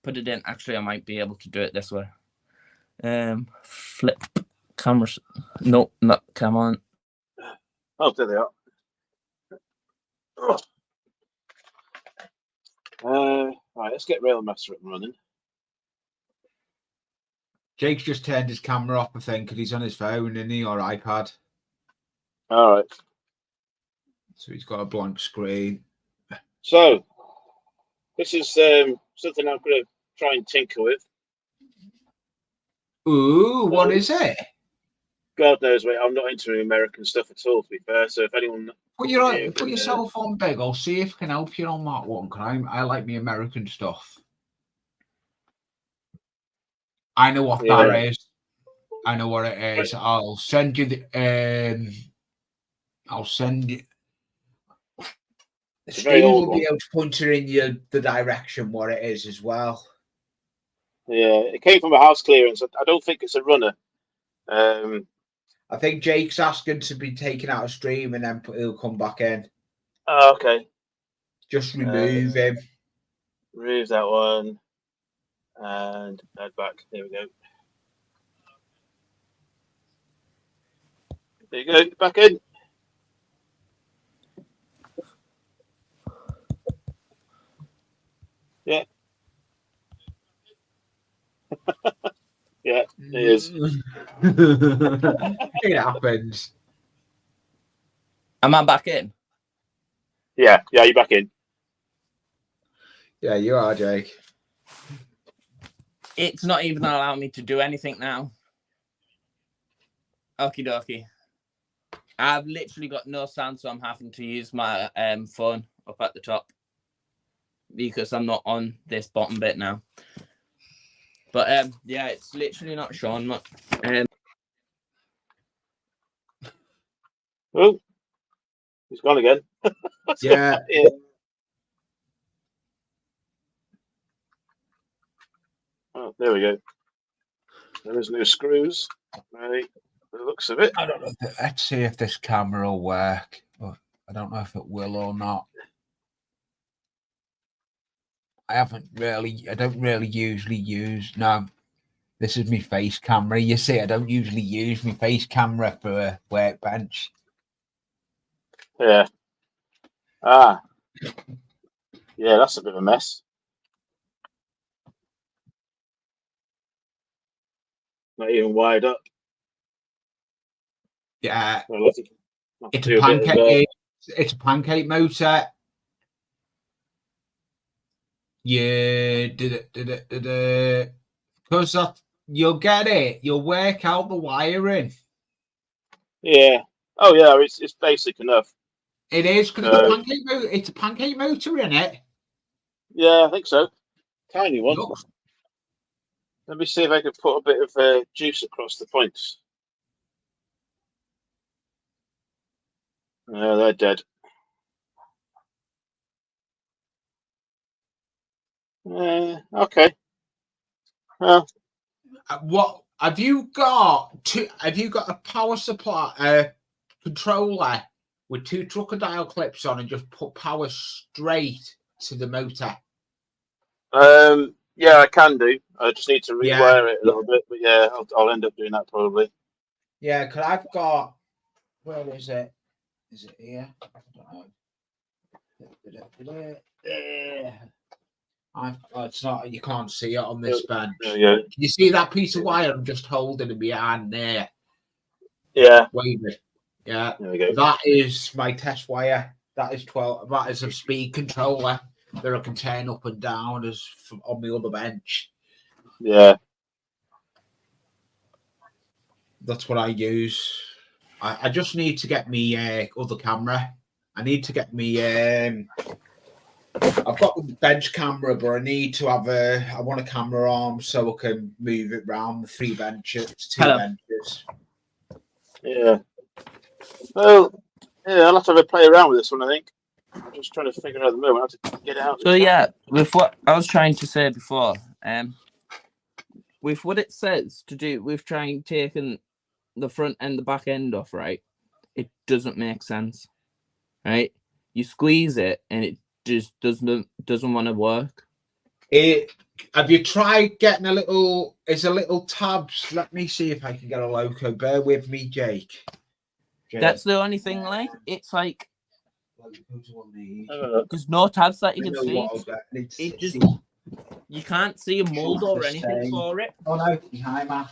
put it in. Actually, I might be able to do it this way. Flip cameras. No, not come on. Oh, there they are. Right, let's get Railmaster up and running. Jake's just turned his camera off, I think, because he's on his phone, isn't he, or iPad? All right. So he's got a blank screen. So this is something I'm going to try and tinker with. Ooh, what is it? God knows, mate. I'm not into American stuff at all, to be fair. So if anyone Put yourself on big. I'll see if I can help you on that one. Cause I like me American stuff. I know what that is. I know what it is. Right. I'll send you the. I'll send you. Steve will be able to point her in the direction what it is as well. Yeah, it came from a house clearance. I don't think it's a runner. I think Jake's asking to be taken out of stream and then he'll come back in. Oh, okay. Just remove him. Remove that one. And add back. There we go. There you go. Back in. Yeah. Yeah, it is. It happens. Am I back in? Yeah, you're back in. Yeah, you are, Jake. It's not even allowing me to do anything now. Okie dokie. I've literally got no sound, so I'm having to use my phone up at the top because I'm not on this bottom bit now. But yeah, it's literally not showing much. Oh, he's gone again. Yeah. Oh, there we go. There's no screws. Right, the looks of it. I don't know. Let's see if this camera will work. But I don't know if it will or not. I don't really usually use. No, this is my face camera. You see, I don't usually use my face camera for a workbench. Yeah. Ah. Yeah, that's a bit of a mess. Not even wired up. Yeah. Well, it's a pancake. It's a pancake motor. Yeah, because you'll get it. You'll work out the wiring. Yeah. Oh yeah, it's basic enough. It is because it's a pancake motor in it. Yeah, I think so. Tiny one. Look. Let me see if I can put a bit of juice across the points. No, they're dead. Okay. Well, What have you got? Have you got a power supply? controller with 2 crocodile clips on and just put power straight to the motor? Yeah, I can do. I just need to rewire Yeah. it a little bit, but yeah, I'll end up doing that probably. Yeah, because I've got. Where is it? Is it here? I don't know. It's not. You can't see it on this bench. There we go. Can you see that piece of wire I'm just holding in my hand there? Yeah. Waving. Yeah. There we go. That is my test wire. That is 12. That is a speed controller that I can turn up and down as on the other bench. Yeah. That's what I use. I just need to get me other camera. I need to get me. I've got the bench camera, but I need to have I want a camera arm so I can move it around the 3 benches, 2 benches. Yeah. Well, yeah, I'll have to have a play around with this one, I think. I'm just trying to figure out the moment how to get it out. So yeah, with what I was trying to say before, with what it says to do with trying taking the front and the back end off, right? It doesn't make sense, right? You squeeze it and it just doesn't want to work. Have you tried getting a little? It's a little tabs. Let me see if I can get a loco. Bear with me, Jake. That's the only thing. Like it's like there's no tabs that you can see. It just you can't see a mold or anything for it. Oh no, behind man.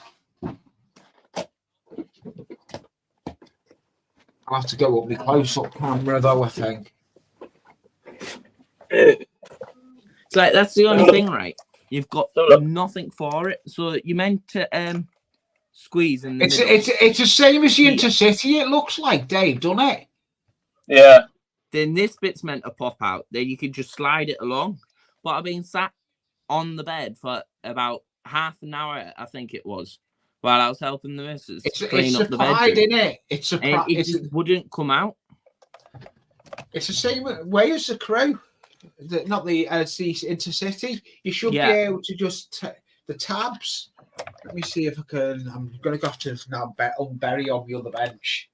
I'll have to go up the close-up camera though, I think. It's like that's the only thing, right? You've got nothing for it, so you meant to squeeze in the middle. It's the same as the Intercity. It looks like, Dave, doesn't it? Yeah. Then this bit's meant to pop out. Then you can just slide it along. But I've been sat on the bed for about half an hour, I think it was, while I was helping the missus clean up the bedroom. Isn't it? It's a and it just wouldn't come out. It's the same way as the Crow, not the Intercity. You should be able to just the tabs. Let me see if I can. I'm going to go to now unbury on the other bench.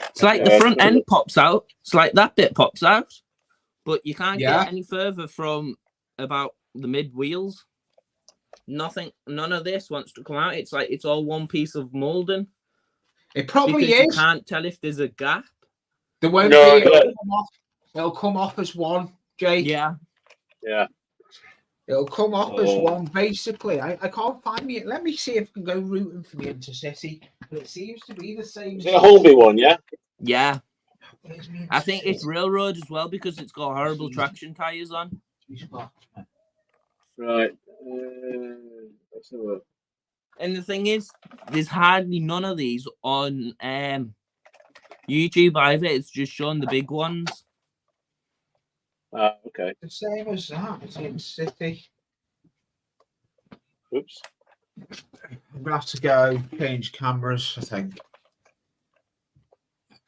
It's like the front end pops out. It's like that bit pops out, but you can't get any further from about the mid wheels. Nothing. None of this wants to come out. It's like it's all one piece of molding. It probably because is. You can't tell if there's a gap. There won't be. It'll come off as one, Jake. Yeah. Yeah. It'll come off as one, basically. I can't find it. Let me see if I can go rooting for the Intercity. But it seems to be the same. Is it a Holby one, yeah? Yeah. I think it's railroad as well because it's got horrible traction tyres on. Right. Let's have a look. And the thing is, there's hardly none of these on YouTube either. It's just showing the big ones. Okay. The same as that. It's in City. Oops. I'm gonna have to go change cameras, I think.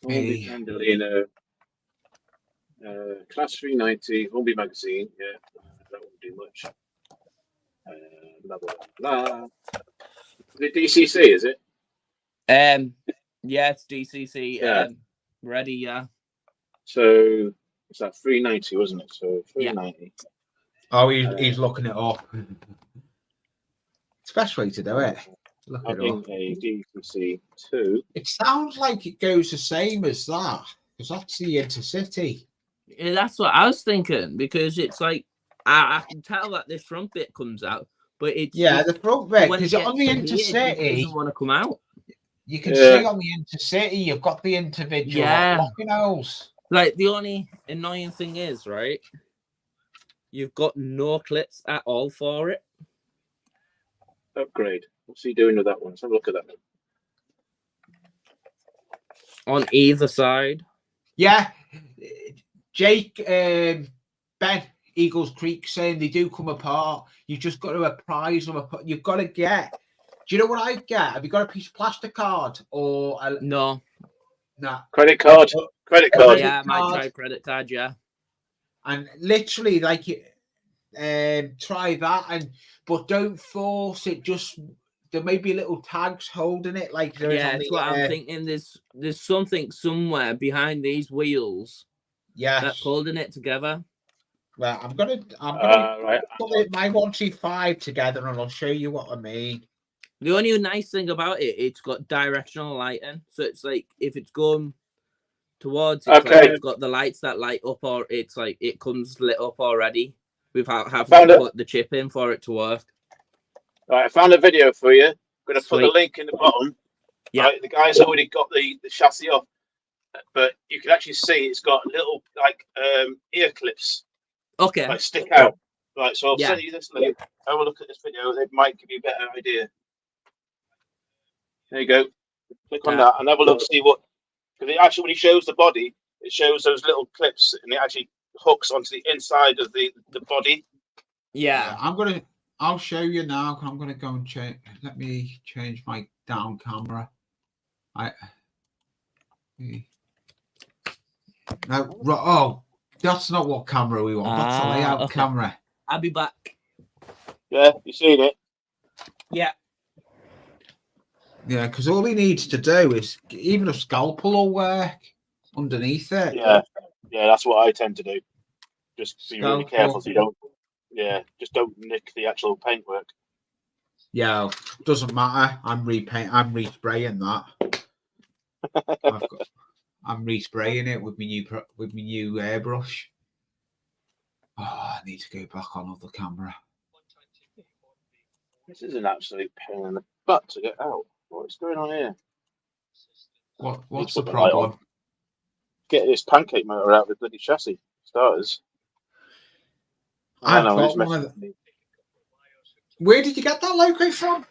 Holby Mandolino. Class 390, Holby magazine. Yeah, that won't do much. Blah, blah, blah. Is it DCC, is it? Yeah, it's DCC. Yeah. Ready, yeah. So it's that 390, wasn't it? So 390. Yeah. Oh, he's looking it up. It's the best way to do it. Look I think a DCC 2. It sounds like it goes the same as that, because that's the Intercity. Yeah, that's what I was thinking, because it's like I can tell that this front bit comes out, but it's the front bit, because on the Intercity it doesn't want to come out. You can see on the Intercity you've got the individual locking holes. Like the only annoying thing is, right? You've got no clips at all for it. Upgrade. What's he doing with that one? Let's have a look at that one. On either side. Yeah. Jake, Ben, Eagles Creek saying they do come apart. You've just got to apprise them. You've got to get. Do you know what I get? Have you got a piece of plastic card or no? Nah. Credit card. Credit card. Yeah, I might try credit card. Yeah. And literally, like, try that, but don't force it. Just there may be little tags holding it, like there is Yeah, on that's the. what I'm thinking. There's something somewhere behind these wheels that's Yes. holding it together. Well, I'm gonna Right. put my 125 together, and I'll show you what I mean. The only nice thing about it, it's got directional lighting, so it's like if it's going towards, it's like it's got the lights that light up, or it's like it comes lit up already without having to put the chip in for it to work. Right, I found a video for you. I'm going to put the Sweet. link in the bottom. Yeah. Right, the guy's already got the chassis off, but you can actually see it's got little like ear clips, Okay. like stick out. Right, so I'll Yeah. send you this link. Have a look at this video. It might give you a better idea. There you go. Click on that and have a look. See what, because it actually when he shows the body, it shows those little clips and it actually hooks onto the inside of the body. Yeah. I'll show you now. I'm gonna go and change. Let me change my down camera. No, oh, that's not what camera we want. That's a layout camera. I'll be back. Yeah, you seen it? Yeah. Yeah, because all he needs to do is even a scalpel will work underneath it. Yeah, that's what I tend to do. Just be really careful so you don't. Yeah, just don't nick the actual paintwork. Yeah, doesn't matter. I'm respraying that. I'm respraying it with my new airbrush. Oh, I need to go back on the camera. This is an absolute pain in the butt to get out. What's going on here? What's the problem? Get this pancake motor out of the bloody chassis. Starters. I've got one of them. Where did you get that logo from?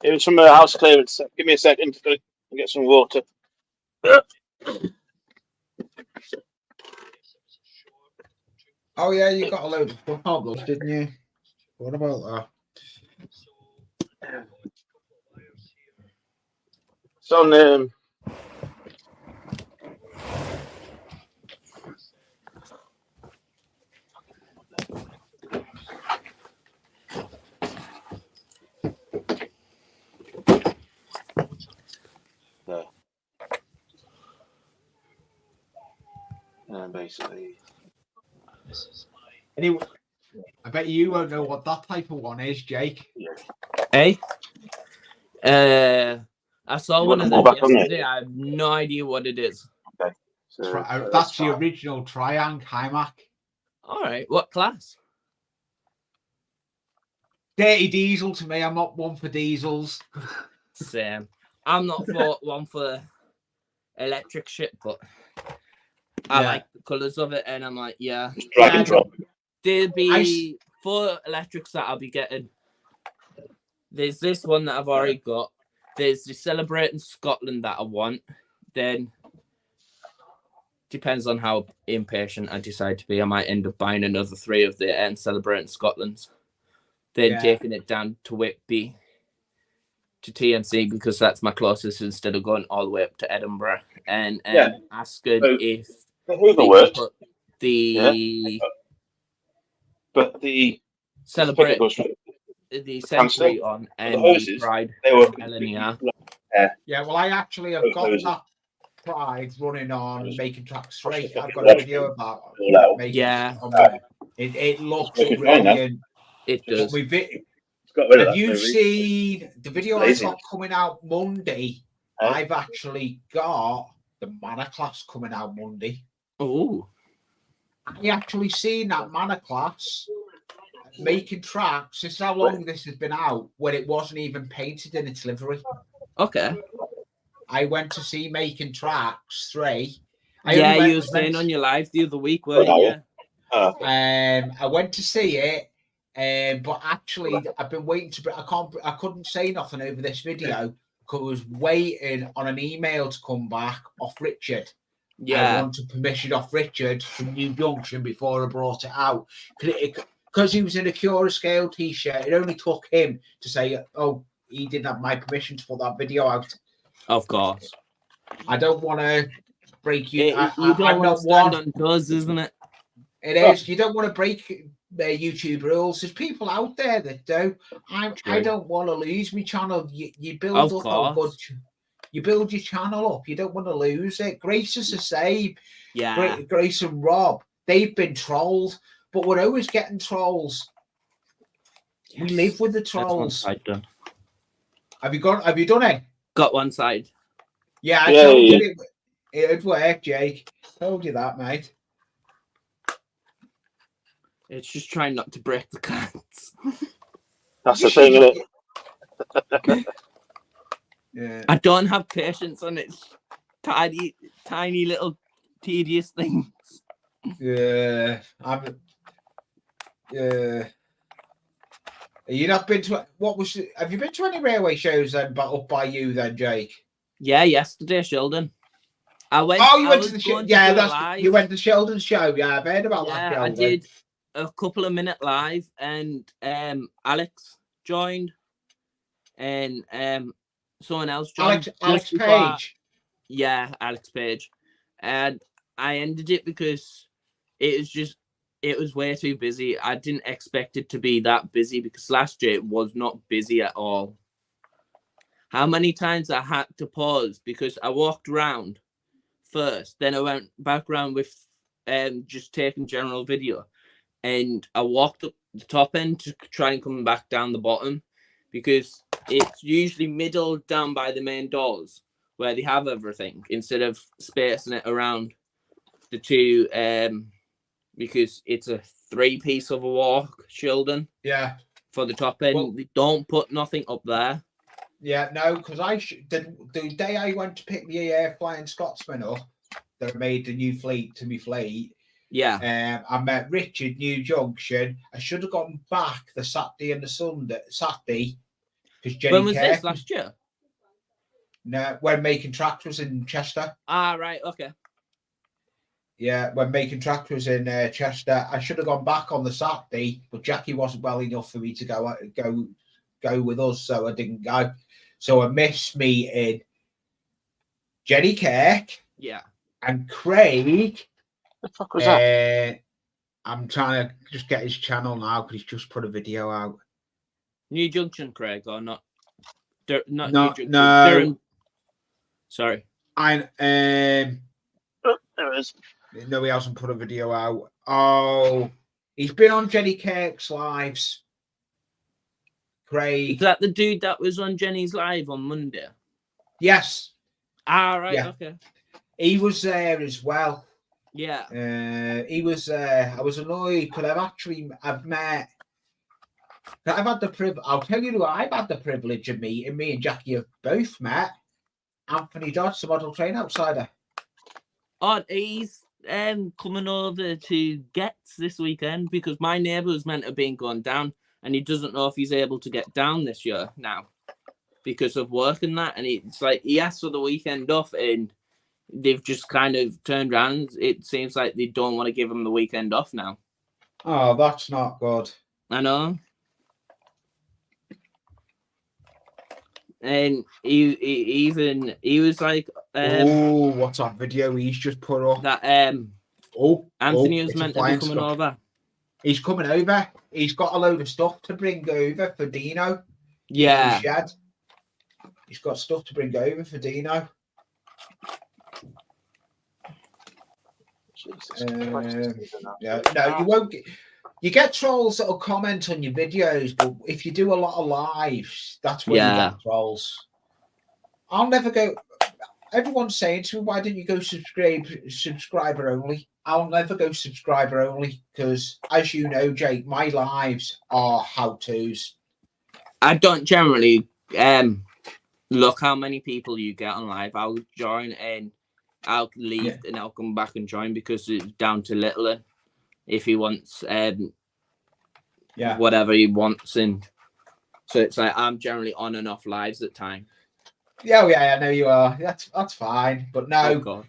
It was from a house clearance. Give me a second to get some water. Oh yeah, you got a load of stuff out those, didn't you? What about that? It's on there. And basically. Anyway, I bet you won't know what that type of one is, Jake. Hey? I saw one of them yesterday. I have no idea what it is. Okay. So, that's the original Triang Hymac. All right. What class? Dirty diesel to me. I'm not one for diesels. Same. I'm not one for electric shit, but I like the colours of it, and I'm like, yeah. Drag and drop. There'll be 4 electrics that I'll be getting. There's this one that I've already got. There's the Celebrating Scotland that I want. Then depends on how impatient I decide to be. I might end up buying another 3 of the Celebrating Scotlands. Then taking it down to Whitby to TNC because that's my closest instead of going all the way up to Edinburgh and asking if Hoover put the but the Celebrate the Century on and the Pride LNER. Yeah, well, I actually have got that Pride running on Making Tracks Straight. I've got a video of that. It looks brilliant. It does. Have you seen the video I've got coming out Monday? I've actually got the Manor Class coming out Monday. Oh. I actually seen that Manor Class Making Tracks. This is how long this has been out when it wasn't even painted in its livery. Okay. I went to see Making Tracks 3. You were saying on your live the other week, weren't you? I went to see it, but actually I've been waiting I couldn't say nothing over this video because I was waiting on an email to come back off Richard. I wanted permission off Richard from New Junction before I brought it out. Because he was in a Cura Scale t-shirt, it only took him to say, oh, he didn't have my permission to put that video out. Of course. I don't want to break you. You don't want to stand on toes, isn't it? It is. You don't want to break YouTube rules. There's people out there that do. I True. don't want to lose my channel. You build Of up a good. course. You build your channel up. You don't want to lose it. Grace is the same. Yeah. Grace and Rob, they've been trolled, but we're always getting trolls. Yes. We live with the That's one trolls. side done. Have you done it? Got one side. Yeah, I Yeah, told yeah. you it'd work, Jake. Told you that, mate. It's just trying not to break the cards. That's the thing, isn't it? Yeah. I don't have patience on its tiny little tedious things. Yeah. Yeah. You not been to have you been to any railway shows then up by you then, Jake? Yeah, yesterday, Sheldon. I went. Oh, you I went was to the show. going to Yeah, do a that's live. you went to Sheldon's show. Yeah, I've heard about that. Yeah, I Sheldon. did a couple of minute live, and Alex joined, and someone else joined. Alex just before Page. Yeah, Alex Page, and I ended it because it was way too busy. I didn't expect it to be that busy because last year it was not busy at all. How many times I had to pause because I walked around first, then I went back around with just taking general video, and I walked up the top end to try and come back down the bottom because it's usually middle down by the main doors where they have everything instead of spacing it around the two because it's a 3-piece of a walk, Sheldon. Yeah. For the top end, Well, they don't put nothing up there. Yeah, no, because the day I went to pick the Flying Scotsman up, that made the new fleet to me fleet. Yeah. I met Richard New Junction. I should have gone back the Saturday and the Saturday because Jenny When was Kirk this? Last year? No, when Making Tracks was in Chester. Ah, right. Okay. Yeah, when Making Tracks was in Chester, I should have gone back on the Saturday, but Jackie wasn't well enough for me to go with us, so I didn't go. So I missed meeting Jenny Kirk. Yeah. And Craig. The fuck was that? I'm trying to just get his channel now because he's just put a video out. New Junction, Craig, or not? Not No, New Junction. no. Durham. Sorry. There it is. No, he hasn't put a video out. Oh, he's been on Jenny Kirk's lives. Craig. Is that the dude that was on Jenny's live on Monday? Yes. Ah, right. Yeah. Okay. He was there as well. Yeah. He was there. I was annoyed because I've met. I've had the privilege. I'll tell you who I've had the privilege of meeting. Me and Jackie have both met. Anthony Dodds, the model train outsider. Oh, he's coming over to Getz this weekend because my neighbour was meant to be going down, and he doesn't know if he's able to get down this year now because of work and that. And it's like he asked for the weekend off, and they've just kind of turned around. It seems like they don't want to give him the weekend off now. Oh, that's not good. I know. And he was like, oh, what's that video he's just put up? That Anthony was it's meant to be coming over. He's coming over. He's got a load of stuff to bring over for Dino. Yeah. Shed. He's got stuff to bring over for Dino. Yeah, no, you won't get. You get trolls that'll comment on your videos, but if you do a lot of lives, that's when you get trolls. I'll never go. Everyone's saying to me, "Why don't you go subscriber only?" I'll never go subscriber only because, as you know, Jake, my lives are how-tos. I don't generally look how many people you get on live. I'll join and I'll leave and I'll come back and join because it's down to Little if he wants whatever he wants, and so it's like I'm generally on and off lives at time. Yeah, I know you are. That's fine, but no,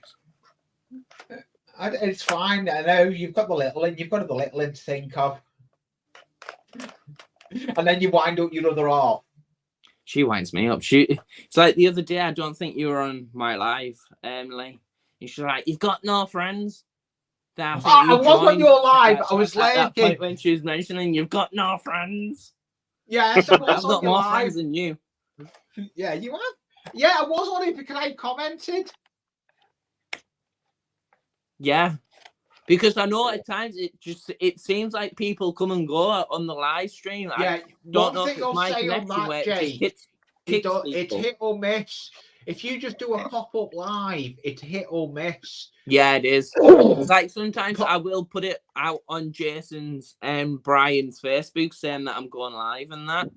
it's fine. I know you've got the little and you've got the little to think of, and then you wind up your other half. She winds me up. It's like the other day. I don't think you were on my live, Emily. And she's like, "You've got no friends." I was on your live. I was at that lurking. point when she was mentioning you've got no friends. Yes, I was I've on got your more live. friends than you. Yeah, you have. Yeah, I was on it because I commented. Yeah, because I know at times it seems like people come and go on the live stream. Yeah, I don't one know thing if it's I'll my say on connection where that, it just Jay, kicks it's people. hit or miss. If you just do a pop-up live, it's hit or miss. Yeah, it is. It's like sometimes I will put it out on Jason's and Brian's Facebook saying that I'm going live and that.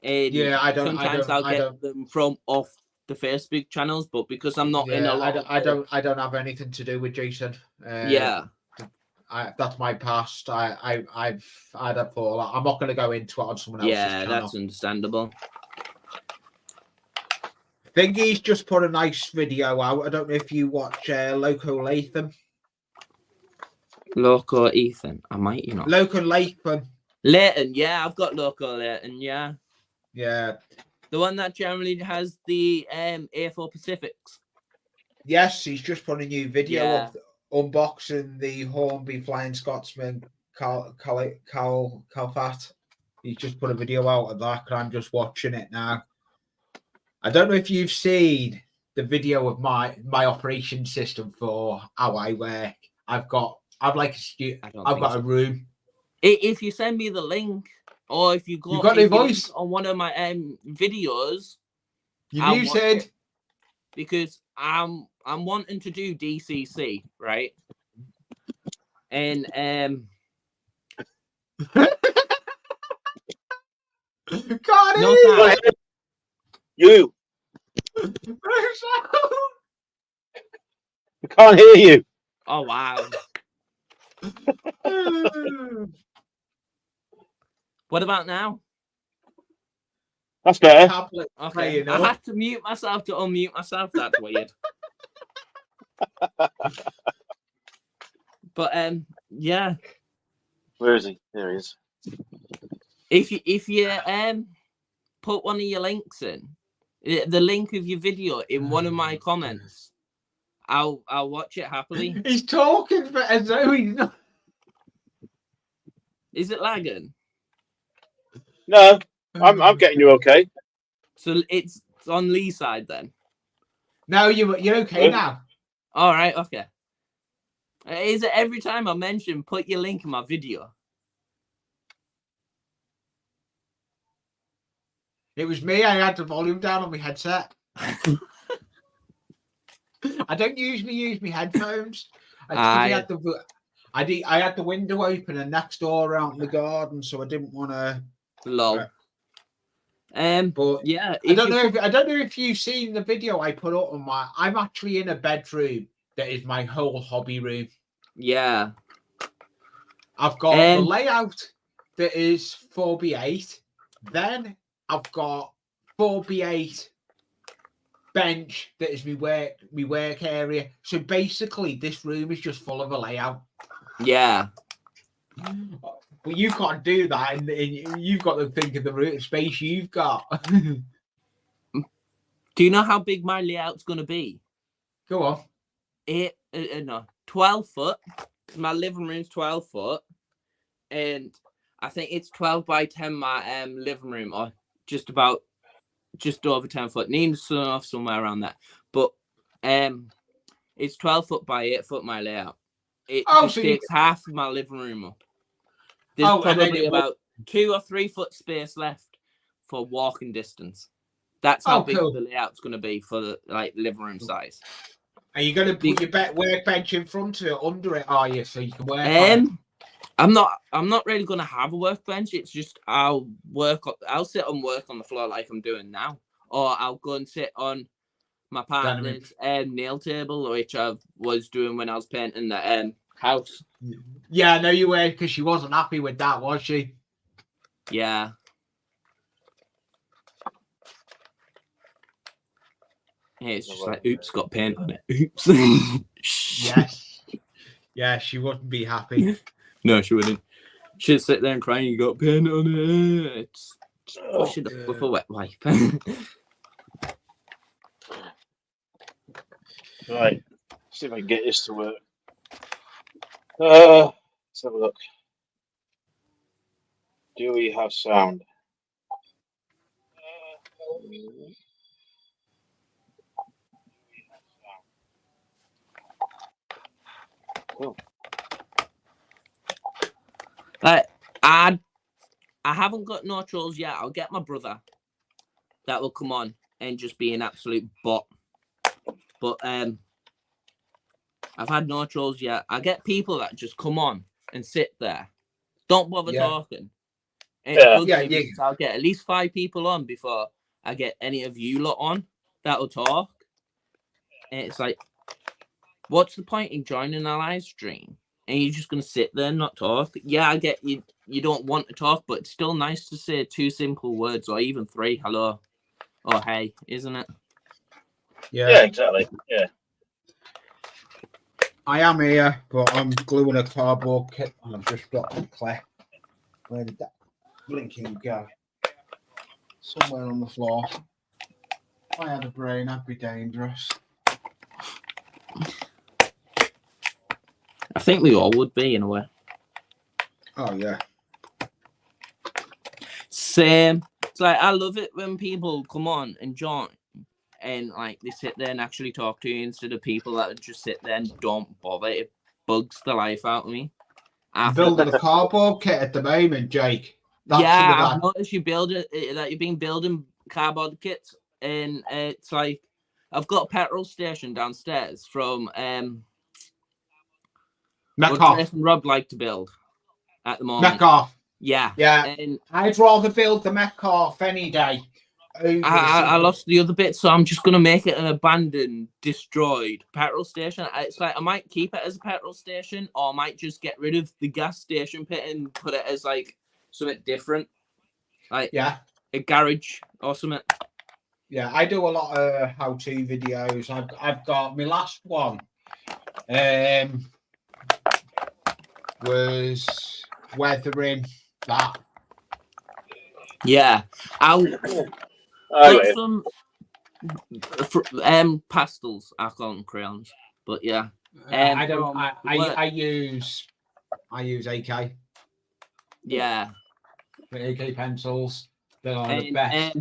And Yeah, sometimes I'll get them from off the Facebook channels, but because I'm not in a lot I don't have anything to do with Jason. Yeah. That's my past. I've had a thought. I'm not going to go into it on someone else's channel. Yeah, that's understandable. Thingy's just put a nice video out. I don't know if you watch Loco Latham. Loco Ethan, I might, you know. Loco Latham. Leighton, yeah, I've got Loco Leighton, yeah. Yeah. The one that generally has the A4 Pacifics. Yes, he's just put a new video Yeah. of unboxing the Hornby Flying Scotsman Calfat. He's just put a video out of that, and I'm just watching it now. I don't know if you've seen the video of my operation system for how I work. I've got a room. If you send me the link, or if you go, you've got a voice on one of my videos, you muted because I'm wanting to do DCC, right? And got no, it. You. I can't hear you. Oh wow. What about now? That's better. Okay. I had to mute myself to unmute myself. That's weird. But yeah. Where is he? There he is. If you put one of your links in, the link of your video in one of my comments, I'll watch it happily. He's talking for as though he's not. Is it lagging? No, I'm getting you okay. So it's on Lee's side then. No, you're okay now. All right, okay. Is it every time I mention put your link in my video? It was me. I had the volume down on my headset. I don't usually use my headphones. I had the window open and next door out in the garden, so I didn't want to. Lol. But yeah, I don't know if you've seen the video I put up on my. I'm actually in a bedroom that is my whole hobby room. Yeah. I've got the layout that is 4x8. Then I've got 4x8 bench that is my work area. So basically, this room is just full of a layout. Yeah. But you can't do that, and you've got to think of the space you've got. Do you know how big my layout's going to be? Go on. 12 foot. My living room's 12 foot, and I think it's 12 by 10. My living room, or just over 10 foot. Needs off somewhere around that, but it's 12 foot by 8 foot. My layout. It takes half of my living room up. There's probably about 2 or 3 foot space left for walking distance. That's how big the layout's going to be for the living room size. Are you going to put your workbench in front of it, under it? Are you so you can work? On it? I'm not really going to have a workbench. It's just I'll sit and work on the floor like I'm doing now, or I'll go and sit on my partner's nail table, which I was doing when I was painting the house. Yeah, I know you were, because she wasn't happy with that, was she? Yeah. It's just like, oops, got paint on it. Oops. Yes. Yeah, she wouldn't be happy. No, she wouldn't. She'd sit there and cry, you got paint on it. Just wash it up with a wet wipe. Right. See if I can get this to work. Let's have a look. Do we have sound? Cool. I haven't got no trolls yet. I'll get my brother. That will come on and just be an absolute bot. But I've had no trolls yet. I get people that just come on and sit there, don't bother talking. I'll get at least 5 people on before I get any of you lot on that'll talk. And it's like, what's the point in joining a live stream and you're just gonna sit there and not talk? Yeah, I get you. You don't want to talk, but it's still nice to say 2 simple words or even 3. Hello or hey, isn't it? Yeah, exactly. Yeah. I am here, but I'm gluing a cardboard kit and I've just got the clip. Where did that blinking go? Somewhere on the floor. If I had a brain, I'd be dangerous. I think we all would be in a way. Oh, yeah. Same. It's like, I love it when people come on and join and like they sit there and actually talk to you instead of people that just sit there and don't bother. It bugs the life out of me. I'm building a cardboard kit at the moment, Jake. I've noticed you that you've been building cardboard kits, and it's like I've got a petrol station downstairs from what Jeff and Rob like to build at the moment. Metcalf. Yeah. And I'd rather build the Metcalf any day. I lost the other bit, so I'm just going to make it an abandoned, destroyed petrol station. It's like I might keep it as a petrol station, or I might just get rid of the gas station pit and put it as like something different, like a garage or something. Yeah, I do a lot of how-to videos. I've got my last one was weathering that. Yeah, I'll got some pastels. I call them crayons, but yeah. I don't. I use AK. Yeah, AK pencils. They're the best.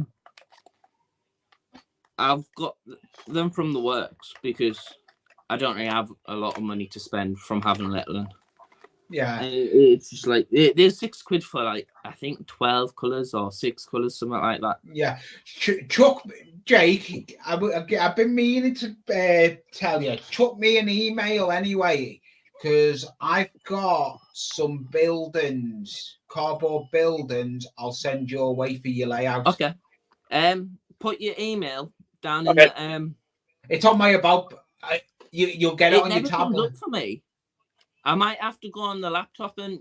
I've got them from the works because I don't really have a lot of money to spend from having little. Yeah, it's just like there's £6 for like I think 12 colours or 6 colours, something like that. Yeah, Chuck, Jake, I've been meaning to tell you, chuck me an email anyway, because I've got some buildings, cardboard buildings. I'll send your way for your layout. Okay. Put your email down in the It's on my about. You'll get it on your tablet. It never comes up for me. I might have to go on the laptop and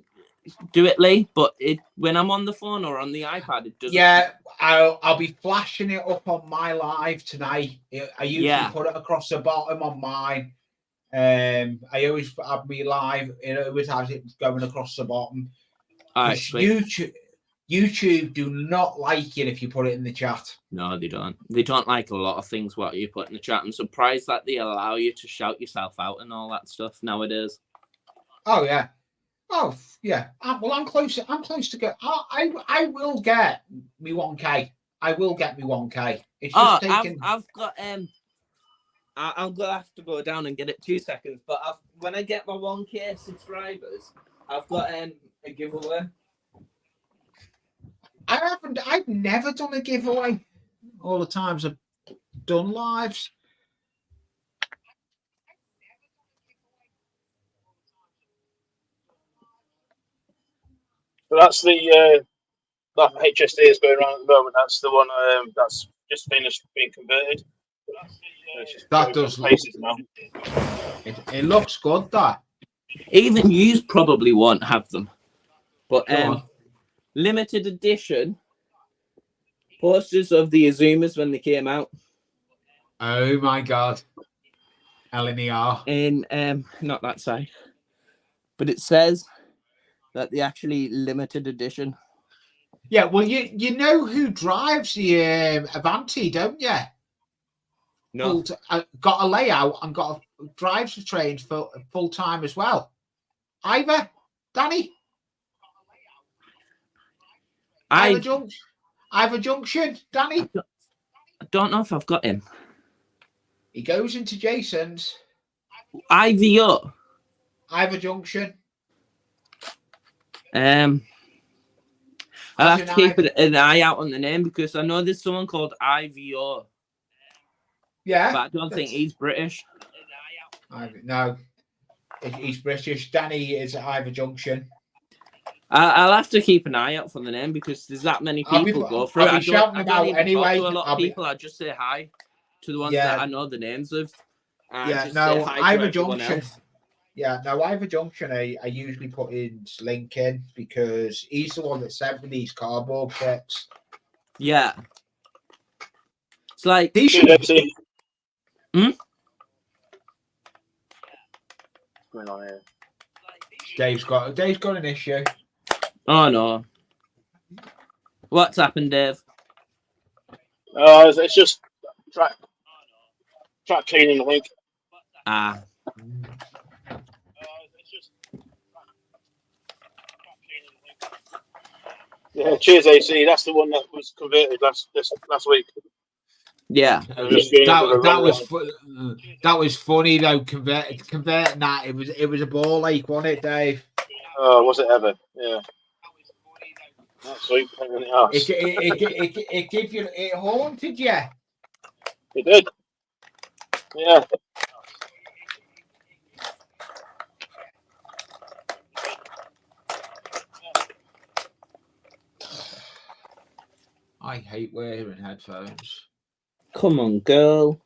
do it, Lee. But when I'm on the phone or on the iPad, it doesn't. Yeah, I'll be flashing it up on my live tonight. I usually put it across the bottom on mine. I always have me live. It always has it going across the bottom. All right, YouTube do not like it if you put it in the chat. No, they don't. They don't like a lot of things what you put in the chat. I'm surprised that they allow you to shout yourself out and all that stuff nowadays. Oh yeah. Oh yeah. Well, I'm close. I'm close to go. I will get me 1K. I will get me 1K. It's just taking. I've got I'm gonna have to go down and get it 2 seconds. But when I get my 1K subscribers, I've got a giveaway. I've never done a giveaway. All the times I've done lives. So that's the that HSD is going around at the moment. That's the one that's just finished being converted. That does look. Now. It looks good. That even you probably won't have them, but limited edition posters of the Azumas when they came out. Oh my god, LNER. And not that side, but it says that they actually limited edition. Yeah, well, you know who drives the Avanti, don't you? No, got a layout and drives the trains full time as well. Ivor, Danny. Ivor Junction, Danny. I don't know if I've got him. He goes into Jason's. IVO. Ivor Junction. I'll have to keep an eye out on the name because I know there's someone called IVO. Yeah. But I don't think he's British. No, he's British. Danny is at Ivor Junction. I'll have to keep an eye out for the name because there's that many people go through it. I don't even talk to a lot of people. I just say hi to the ones that I know the names of. Ivor Junction. Yeah, no, Ivor Junction, I usually put in link in because he's the one that sent me these cardboard kits. Yeah. It's like... What's going on here? Dave's got an issue. Oh, no. What's happened, Dave? It's just track cleaning, I think. Ah. Yeah, cheers, AC. That's the one that was converted last week. Yeah, that was funny though. Converting that, it was a ball ache, wasn't it, Dave? Oh, was it ever? Yeah. That's sweet. It haunted you. It did. Yeah. I hate wearing headphones. Come on, girl.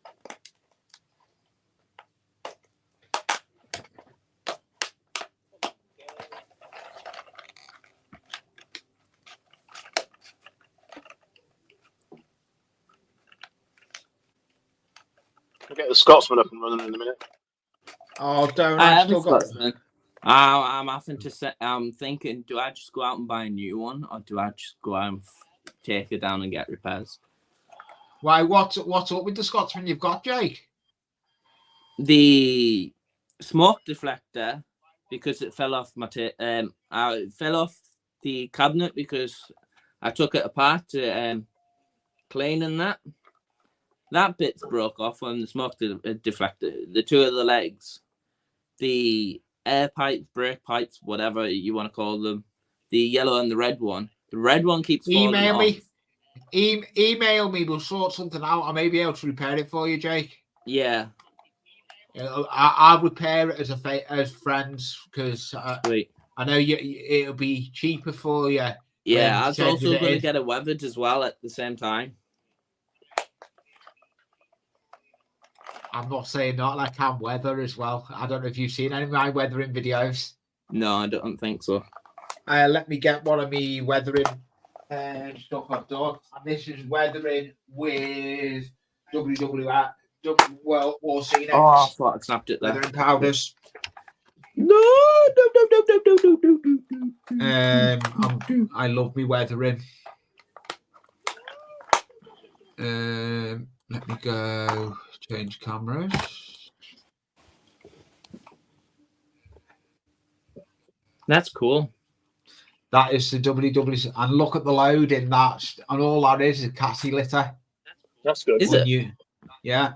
We'll get the Scotsman up and running in a minute. Oh, don't I have a Scotsman. I'm having to say, I'm thinking, do I just go out and buy a new one, or do I just go out and take it down and get repairs? Why? What's up with the Scotsman you've got, Jake? The smoke deflector, because it fell off my it fell off the cabinet because I took it apart to clean and that. That bit's broke off on the smoke deflector. The two of the legs, the air pipes, brake pipes, whatever you want to call them, the yellow and the red one. The red one keeps falling off. Email me. We'll sort something out. I may be able to repair it for you, Jake. Yeah. I'll repair it as friends because I know it'll be cheaper for you. Yeah, I was also going to get it weathered as well at the same time. I'm not saying not like I'm weather as well. I don't know if you've seen any of my weathering videos. No, I don't think so. Let me get one of me weathering stuff I've done. And this is weathering with WWF. Well, Warcene. Oh, I thought I snapped it there. Weathering powders. No. I love me weathering. Let me go change cameras. That's cool. That is the WWC. And look at the load in that. And all that is Cassie litter. That's good. Is it? Yeah.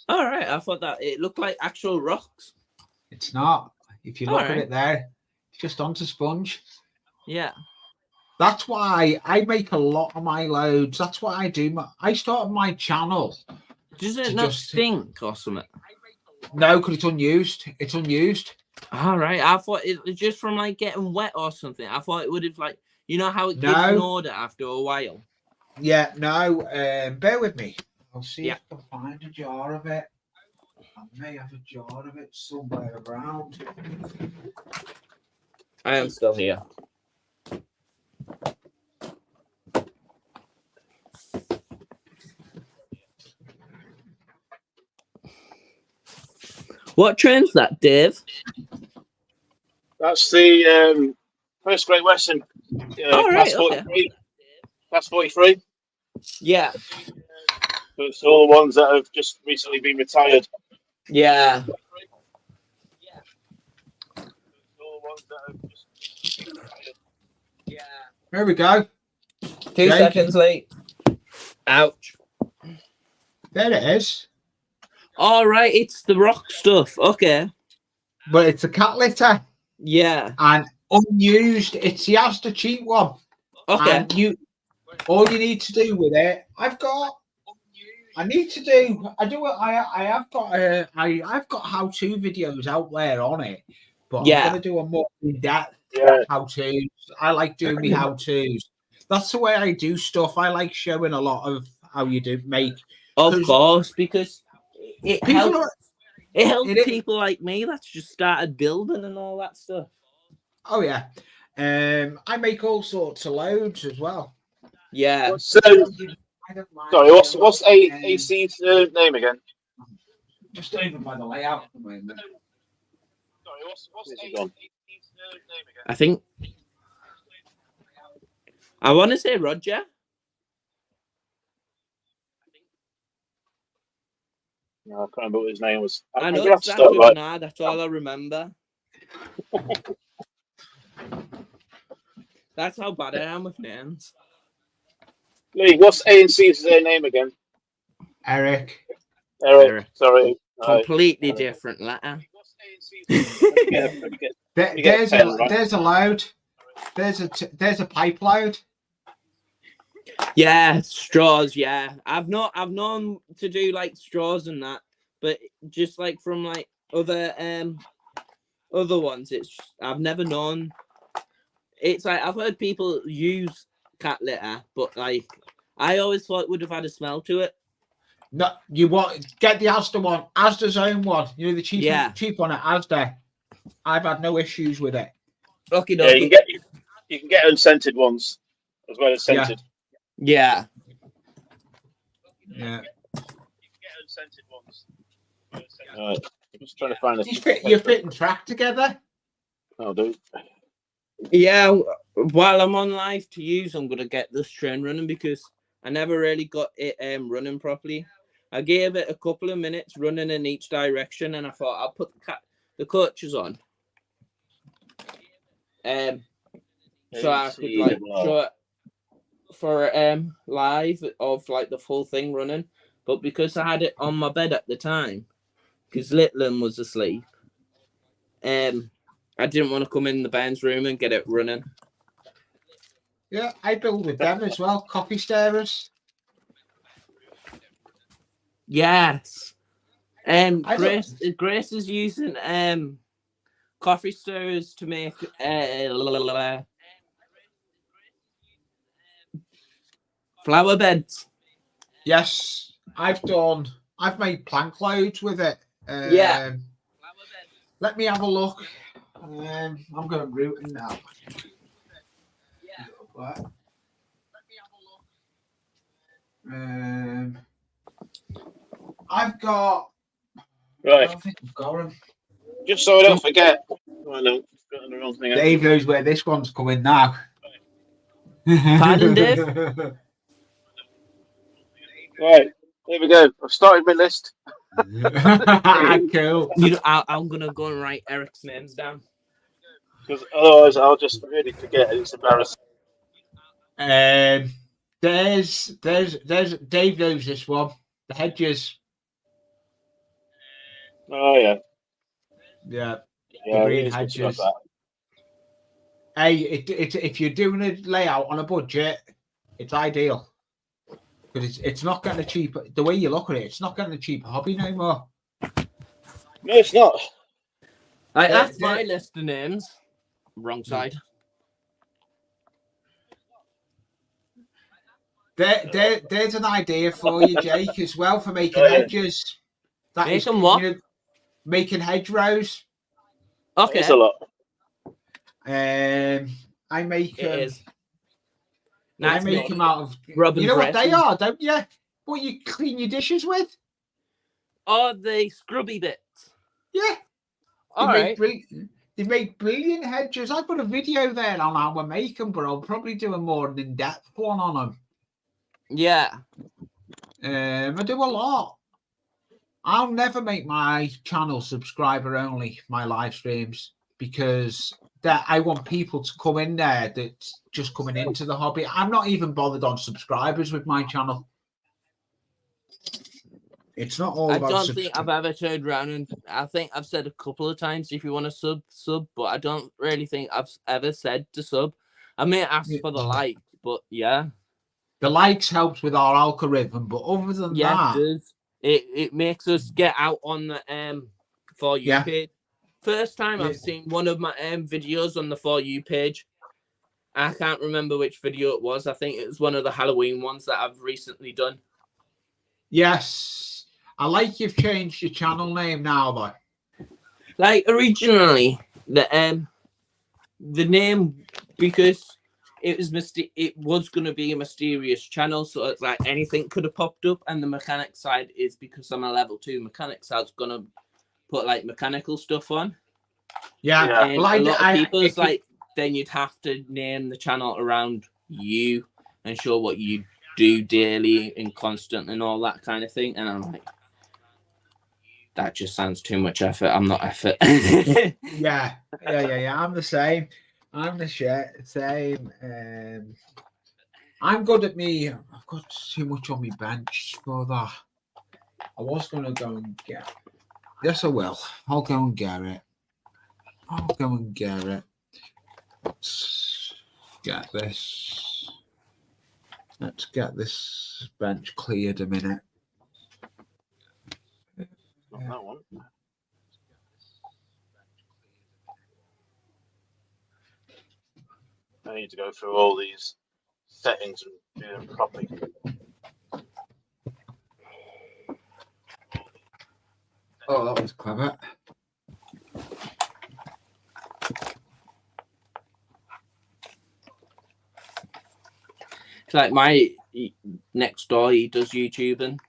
All right. I thought that it looked like actual rocks. It's not. If you look at it there, it's just onto sponge. Yeah. That's why I make a lot of my loads. That's what I do. I started my channel. Does it not stink or something? No, because it's unused. It's unused. All right. I thought it was just from like getting wet or something. I thought it would have like, you know how it gives an odor after a while. Yeah, no. Bear with me. I'll see if I can find a jar of it. I may have a jar of it somewhere around. I am still here. What train's that, Dave? That's the First Great Western. Class 43. Okay. Class 43. Yeah. So it's all the ones that have just recently been retired. Yeah. ones that are just. Yeah. There we go. 2 seconds late. Ouch. There it is. All right, it's the rock stuff. Okay. But it's a cat litter Yeah. and unused. It's the Asda cheap one. Okay. And all you need to do with it, I've got how-to videos out there on it, but Yeah. I'm gonna do a more in-depth how-tos. I like doing the how-tos. That's the way I do stuff. I like showing a lot of how you do make. Of course, because it helps. It helps people like me that's just started building and all that stuff. Oh yeah. I make all sorts of loads as well. Yeah. Sorry, what's AC's name again? Just over by the layout at the moment. Sorry, what's AC's name again? I think I want to say Roger. No, I can't remember what his name was. I know it's that with an R, that's all I remember. That's how bad I am with names. Lee, what's AC's name again? Eric. Sorry. Completely different letter. There's a load. There's a pipe load. Yeah, straws. Yeah, I've known to do like straws and that, but just like from like other ones, I've never known. It's like I've heard people use cat litter, but like I always thought it would have had a smell to it. No, get the Asda one, Asda's own one. You know the cheap one at Asda. I've had no issues with it. Okay, yeah, you can get unscented ones as well as scented. Yeah. Yeah. You can get unscented ones. I'm just trying to find this. You're fitting track together. I'll do. Yeah, while I'm on live to use, I'm gonna get this train running because I never really got it running properly. I gave it a couple of minutes running in each direction, and I thought I'll put the coaches on, so I could like show it for live of like the full thing running. But because I had it on my bed at the time, because Littlen was asleep, I didn't want to come in the band's room and get it running. Yeah, I build with them as well. Coffee stirrers. Yes. Grace is using coffee stirrers to make flower beds. Yes, I've made plank loads with it. Yeah. Let me have a look. I'm going to root it now. Yeah. Let me have a look. I've got. Right. I don't think I've got them. Just so I don't forget. Oh, no, got the wrong thing. Dave knows where this one's coming now. Pardon, Dave? Right, here we go. I've started my list. Cool. I'm gonna go and write Eric's names down Because otherwise, I'll just really forget. It's embarrassing. There's Dave knows this one. The hedges. Oh yeah. Yeah. Yeah, green hedges. Hey, if you're doing a layout on a budget, it's ideal. Because it's not getting a cheap. The way you look at it, it's not getting a cheap hobby no more. No, it's not. That's my list of names. Wrong side. There's an idea for you, Jake, as well for making hedges. Making what? You know, making hedgerows. Okay. It's a lot. I make I make them out of. Robin, you know what they are, don't you? What you clean your dishes with? Oh, the scrubby bits. Yeah. They make brilliant hedges. I've got a video there on how we make them, but I'll probably do a more in-depth one on them. Yeah. I do a lot. I'll never make my channel subscriber only, my live streams, because that I want people to come in there that's just coming into the hobby. I'm not even bothered on subscribers with my channel. It's not all I about don't think I've ever turned around, and I think I've said a couple of times if you want to sub, but I don't really think I've ever said to sub. I may ask for the likes, but yeah. The likes helps with our algorithm, but other than that, it does. It makes us get out on the For You page. First time I've seen one of my videos on the For You page. I can't remember which video it was. I think it was one of the Halloween ones that I've recently done. Yes. I like you've changed your channel name now, though. Like originally, the name, because it was going to be a mysterious channel, so it's like anything could have popped up. And the mechanic side is because I'm a level 2 mechanic, so I was going to put like mechanical stuff on. Yeah. And a lot of people, it's like, then you'd have to name the channel around you and show what you do daily and constant and all that kind of thing. And I'm like, that just sounds too much effort. I'm not effort. Yeah. I'm the same. I'm the same. I'm good at me. I've got too much on my bench for that. I was going to go and get. Yes, I will. I'll go and get it. Let's get this. Let's get this bench cleared a minute. Not that one. I need to go through all these settings and do them properly. Oh, that was clever. It's like my next door, he does YouTubing,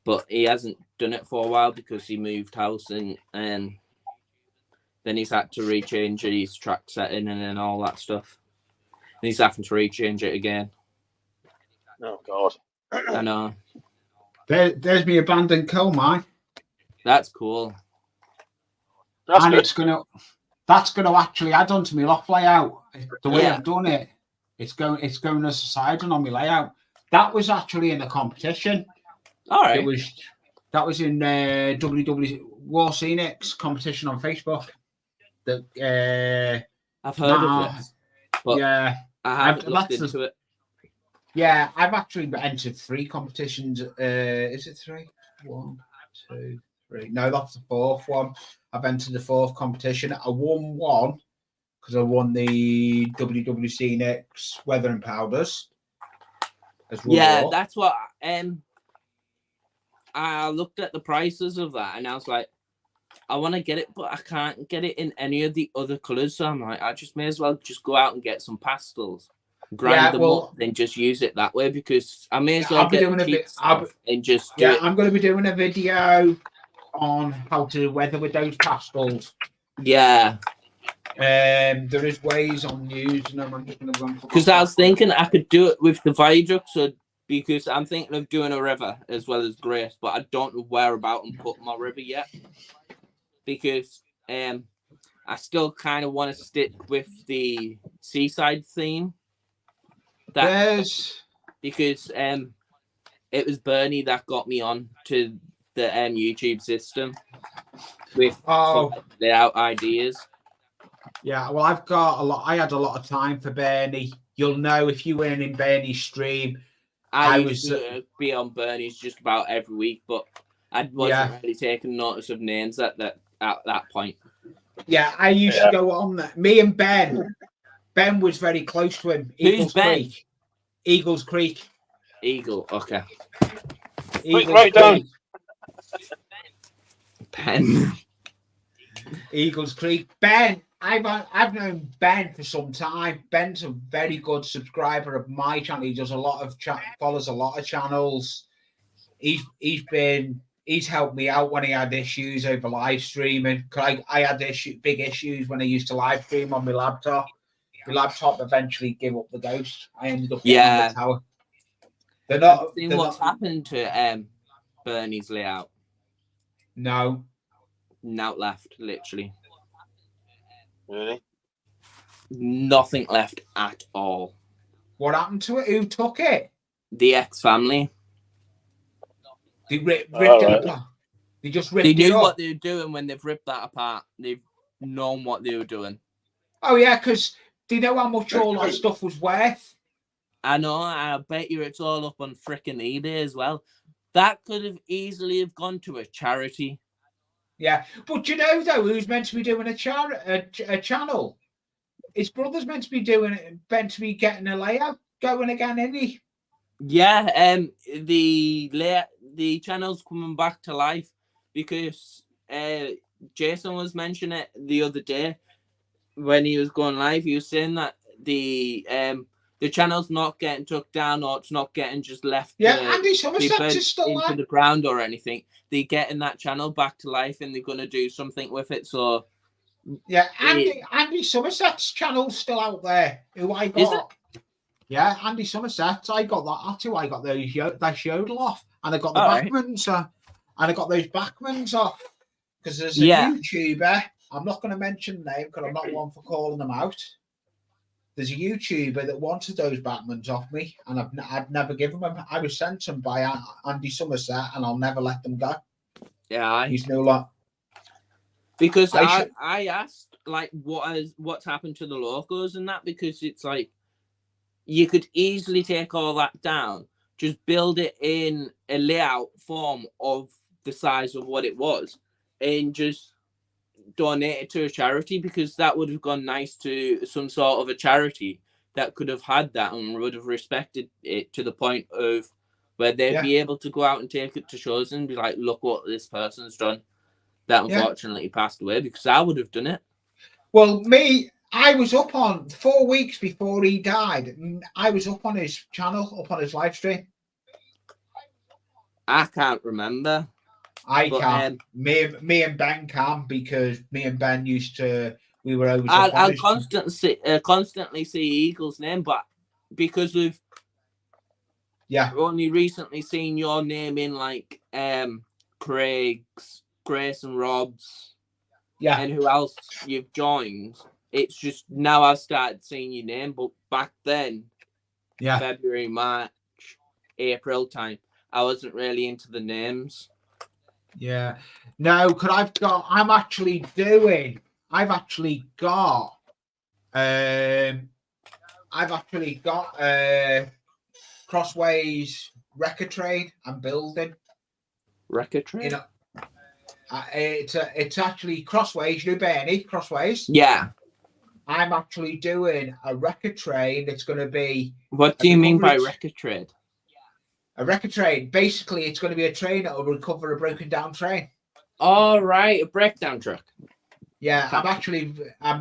but he hasn't done it for a while because he moved house and then he's had to rechange his track setting and then all that stuff. And he's having to rechange it again. Oh God! I know. There's me abandoned coal mine. That's cool. That's and good. That's gonna actually add on to my loft layout. The way I've done it, it's going as a siding on my layout. That was actually in a competition. All right. That was in WW War Scenics competition on Facebook. I've heard of this, but yeah, I haven't looked into it. Yeah, I've actually entered 3 competitions. Is it 3? 1, 2, 3. No, that's the 4th one. I've entered the 4th competition. I won one because I won the WW Scenics Weather and Powders. Yeah, that's what. I looked at the prices of that and I was like, I want to get it, but I can't get it in any of the other colours. So I'm like, I just may as well just go out and get some pastels, grind them up, then just use it that way because I may as well get cheap stuff and just do it. I'm going to be doing a video on how to weather with those pastels. Yeah. There is ways on using them. I'm just going to run because I was thinking I could do it with the viaduct, so because I'm thinking of doing a river as well as Grace, but I don't know where about and put my river yet because I still kind of want to stick with the seaside theme. Because it was Bernie that got me on to the YouTube system with layout ideas. Yeah, well, I've got a lot. I had a lot of time for Bernie. You'll know if you weren't in Bernie's stream. I used to be on Bernie's just about every week, but I wasn't really taking notice of names at that point. Yeah, I used to go on there. Me and Ben. Ben was very close to him. Who's Ben? Creek. Eagles Creek. Eagle, okay. Right down. Ben. Eagles Creek. Ben. I've known Ben for some time. Ben's a very good subscriber of my channel. He does a lot of follows a lot of channels. He's helped me out when he had issues over live streaming. Cause I had big issues when I used to live stream on my laptop. My laptop eventually gave up the ghost. I ended up getting on the tower. They're not. What's happened to Bernie's layout? No. Now left, literally. Really? Nothing left at all. What happened to it? Who took it? The ex-family. They ripped All it right. apart. They just They ripped it knew up. what they were doing when they've ripped that apart. They've known what they were doing. Oh yeah, because they know how much all that stuff was worth. I know. I bet you it's all up on frickin' eBay as well. That could have easily have gone to a charity. Yeah, but you know though, who's meant to be doing a channel? His brother's meant to be getting a layout going again, isn't he? Yeah, the channel's coming back to life because Jason was mentioning it the other day when he was going live. He was saying that the channel's not getting took down, or it's not getting just left. Yeah, Andy Somerset is still into there. the ground or anything. They're getting that channel back to life, and they're going to do something with it. So yeah, Andy Somerset's channel's still out there. Who I got? Is it? Yeah, Andy Somerset. I got that. That's who I got those that yodel off, and I got the All right. backmans, and I got those backmans off because there's a Yeah. YouTuber. I'm not going to mention the name because I'm not one for calling them out. There's a YouTuber that wanted those backmans off me, and I'd never given them. I was sent them by Andy Somerset, and I'll never let them go. Yeah, He's no lot. because I asked like what's happened to the logos and that, because it's like you could easily take all that down, just build it in a layout form of the size of what it was, and just donate it to a charity, because that would have gone nice to some sort of a charity that could have had that and would have respected it to the point of where they'd be able to go out and take it to shows and be like, look what this person's done that unfortunately passed away, because I would have done it. Well, I was up on 4 weeks before he died. I was up on his channel, up on his live stream. I can't remember. I can't. Me and Ben can, because me and Ben we were always. I'll constantly see Eagle's name, but because we've only recently seen your name in like Craig's, Grace and Rob's, and who else you've joined. It's just now I've started seeing your name, but back then, February, March, April time, I wasn't really into the names. Yeah, no, because I've actually got Crossways record trade I'm building. Record trade? It's actually Crossways, you know Bernie, Crossways? Yeah. I'm actually doing a record train. It's going to be... What do you mean by record trade? A record train. Basically, it's going to be a train that will recover a broken down train. All right, a breakdown truck. Yeah, I'm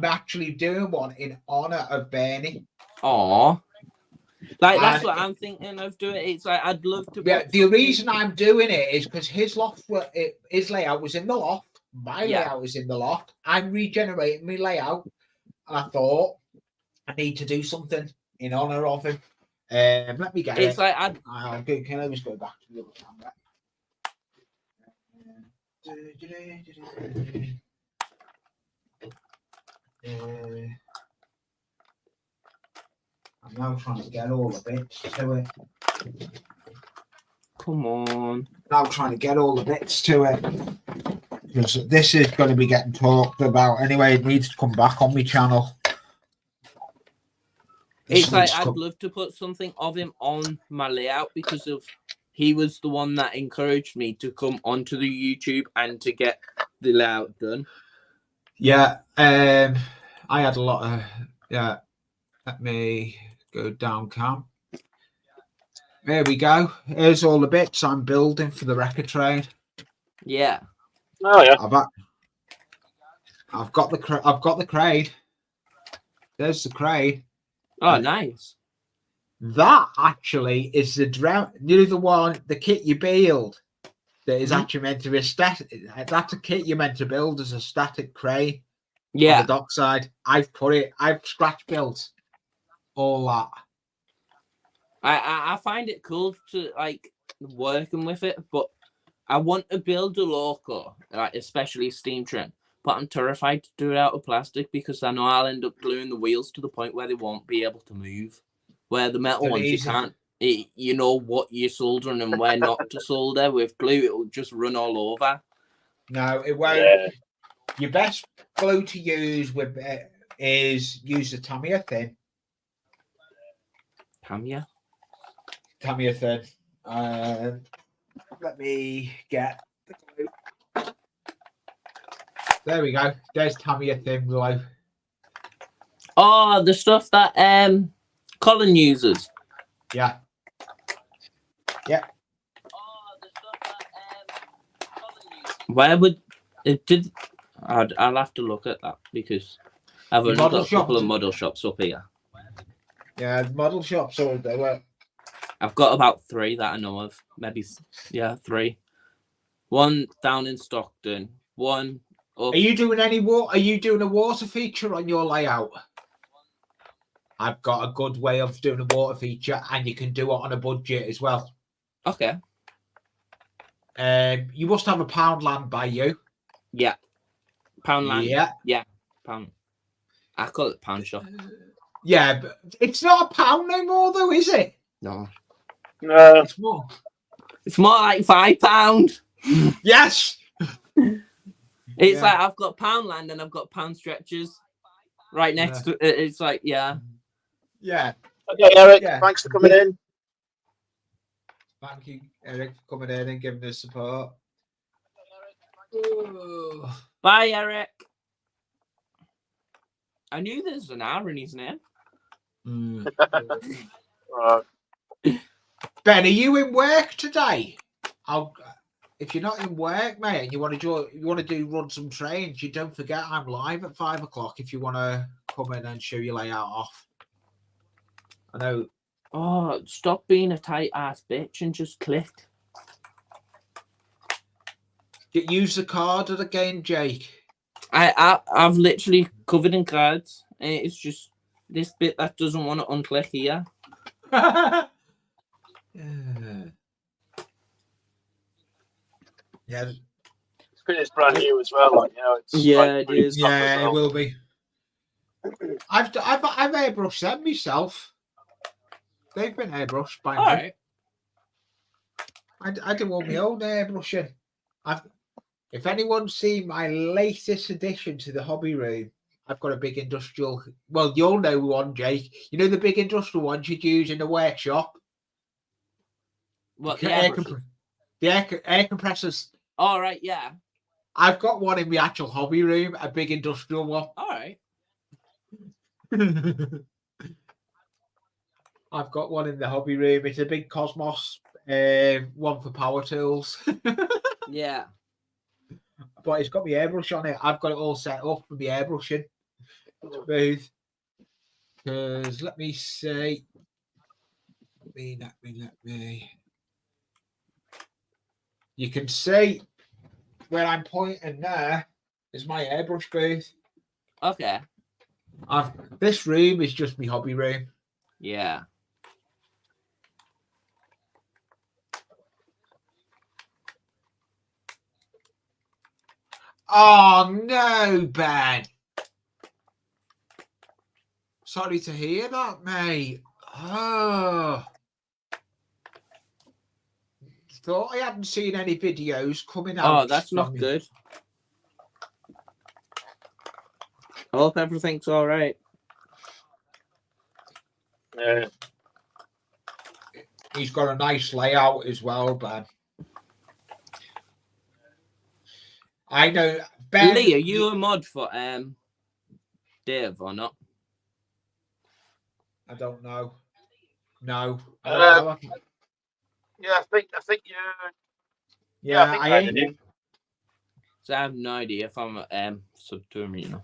actually doing one in honor of Bernie. Oh, like that's what I'm thinking of doing. It's like I'd love to. Yeah, the reason I'm doing it is because his layout was in the loft. My layout was in the loft. I'm regenerating my layout, and I thought I need to do something in honor of him. Let me get it. It's like can I just go back to the other camera? I'm now trying to get all the bits to it. Come on. Now trying to get all the bits to it. Because this is going to be getting talked about anyway. It needs to come back on my channel. It's like I'd love to put something of him on my layout, because of he was the one that encouraged me to come onto the YouTube and to get the layout done. Yeah, I had a lot of Let me go down cam. There we go. Here's all the bits I'm building for the record trade. Yeah. Oh yeah. I've got the crane. There's the crane. Oh, nice. That actually is the the kit you build that is actually meant to be a static. That's a kit you're meant to build as a static crane. Yeah. On the dockside. I've scratch built all that. I find it cool to like working with it, but I want to build a loco, like especially Steam Train, but I'm terrified to do it out of plastic because I know I'll end up gluing the wheels to the point where they won't be able to move. Where the metal Dead ones, you easy. can't. You know what you're soldering and where not to solder. With glue, it'll just run all over. No, it won't. Yeah. Your best glue to use is use the Tamiya thin. Tamiya? Tamiya thin. Let me get the glue. There we go. There's Tamiya thin glue. Oh, the stuff that Colin uses. Yeah. Where would it did? I'll have to look at that because I've only got a couple of model shops up here. Yeah, model shops all do it. I've got about 3 that I know of. Maybe 3. One down in Stockton. One up. Are you doing Are you doing a water feature on your layout? I've got a good way of doing a water feature, and you can do it on a budget as well. Okay. You must have a Poundland by you. Yeah. Poundland. Yeah. Yeah. Pound. I call it Pound Shop. Yeah, but it's not a pound no more, though, is it? No. No. It's more. It's more like £5. Yes. It's like I've got Poundland and I've got Pound Stretchers right next to it. It's like, yeah. Yeah. Okay, Eric, thanks for coming in. Thank you, Eric, for coming in and giving us support. Bye, Eric. I knew there's an R in his name. Ben, are you in work today? If you're not in work, mate, and you want to run some trains, you don't forget I'm live at 5 o'clock. If you want to come in and show your layout off, I know. Oh, stop being a tight ass bitch and just click. Use the card again, Jake. I've literally covered in cards, and it's just this bit that doesn't want to unclick here. Yeah. It's because it's brand new as well. Like, it's it is. Yeah, it will be. I've airbrushed them myself. They've been airbrushed by now. Right. I do all my own airbrushing. If anyone's seen my latest addition to the hobby room, I've got a big industrial. Well, you'll know one, Jake. You know the big industrial ones you'd use in the workshop. What the air compressors. All right, yeah. I've got one in my actual hobby room, a big industrial one. All right. I've got one in the hobby room. It's a big Cosmos, one for power tools. Yeah. But it's got my airbrush on it. I've got it all set up for my airbrushing booth. Because let me see. Let me. You can see where I'm pointing there is my airbrush booth. Okay. This room is just my hobby room. Yeah. Oh no, Ben. Sorry to hear that, mate. Oh. Thought I hadn't seen any videos coming out. Oh, that's not good. I hope everything's all right. Yeah. He's got a nice layout as well, Ben. I know. Ben, Lee, are you a mod for Dave or not? I don't know. No. I don't know. Yeah, I think you. Yeah, I think I do. So I have no idea if I'm sub to him, you know.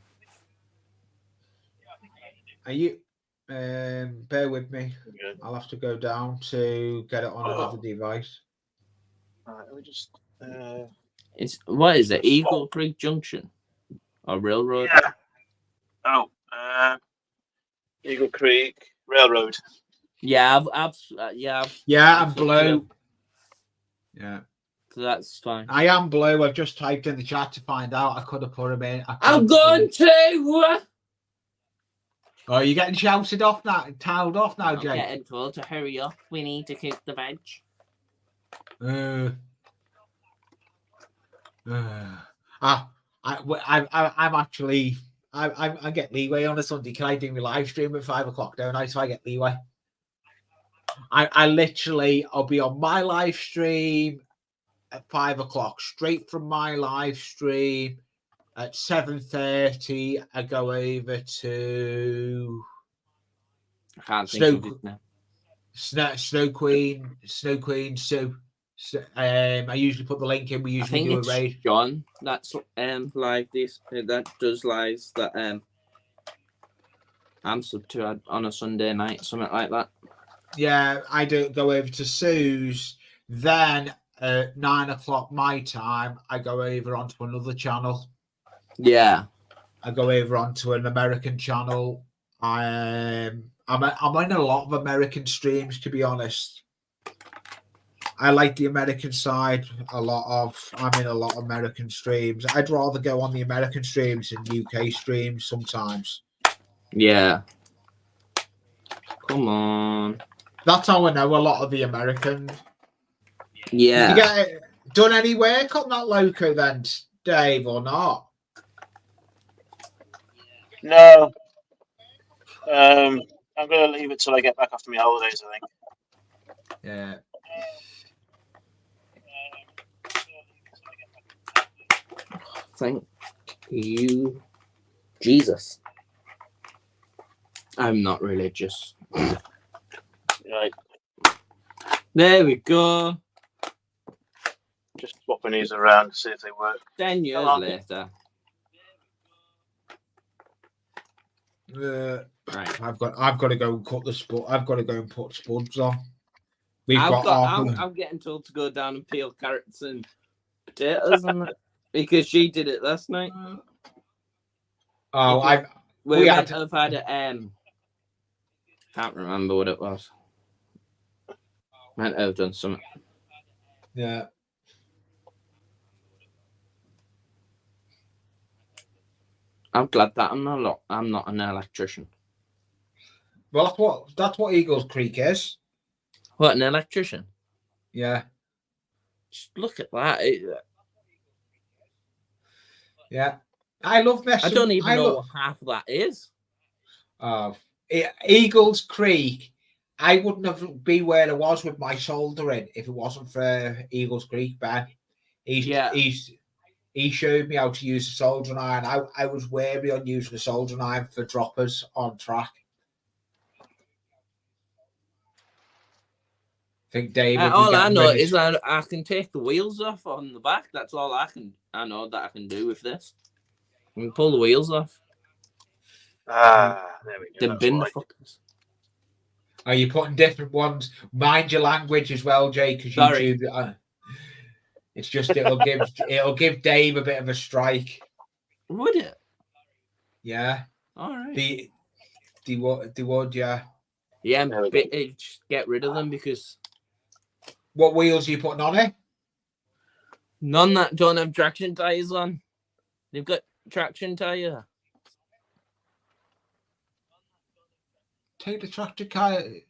Are you? Bear with me. Okay. I'll have to go down to get it on another device. All right, let me just. What is it? Eagle Creek Junction or Railroad? Yeah. Oh, Eagle Creek Railroad. Yeah, I've Yeah, and blue. Yeah. So that's fine. I am blue. I've just typed in the chat to find out. I could have put him in. I'm going to. Oh, you're getting shouted off now, told off now, I'm Jake. getting told to hurry up. We need to kick the bench. I'm actually. I get leeway on a Sunday. Can I do my live stream at 5 o'clock? Don't I? So I get leeway. I literally, I'll be on my live stream at 5 o'clock, straight from my live stream. At 7:30, I go over to I can't think of it now. Snow Queen. So, I usually put the link in. We I usually think do a it's raid. John that's live this that does lives that I'm sub to on a Sunday night, something like that. Yeah, I do go over to Sue's. Then at 9 o'clock my time, I go over onto another channel. Yeah. I go over onto an American channel. I'm in a lot of American streams, to be honest. I like the American side a lot. I'm in a lot of American streams. I'd rather go on the American streams than UK streams sometimes. Yeah. Come on. That's how I know a lot of the Americans. Yeah. Did you get done any work on that loco then, Dave, or not? No. I'm going to leave it till I get back after my holidays, I think. Yeah. Thank you, Jesus. I'm not religious. Right. There we go. Just swapping these around to see if they work. 10 years later. Right. I've got to go and cut the spud. I've got to go and put spuds on. I'm getting told to go down and peel carrots and potatoes and that because she did it last night. Oh, we meant to have had a can't remember what it was. Meant to have done something. Yeah. I'm glad that I'm not an electrician. Well, that's what Eagles Creek is. What, an electrician? Yeah. Just look at that. Yeah. I love messing. I don't even know what half of that is. Eagles Creek. I wouldn't have been where I was with my soldering if it wasn't for Eagles Creek, Ben. He showed me how to use a soldering iron. I was wary on using a soldering iron for droppers on track. I think David. All I know is I can take the wheels off on the back. That's all I know that I can do with this. I can pull the wheels off. There we go. Then bin the fuckers. Are you putting different ones? Mind your language as well, Jay, because YouTube. It's just it'll give Dave a bit of a strike. Would it? Yeah. All right. They would, yeah. Yeah, just get rid of them because. What wheels are you putting on it? None that don't have traction tires on. They've got traction tire. Take the tractor tire.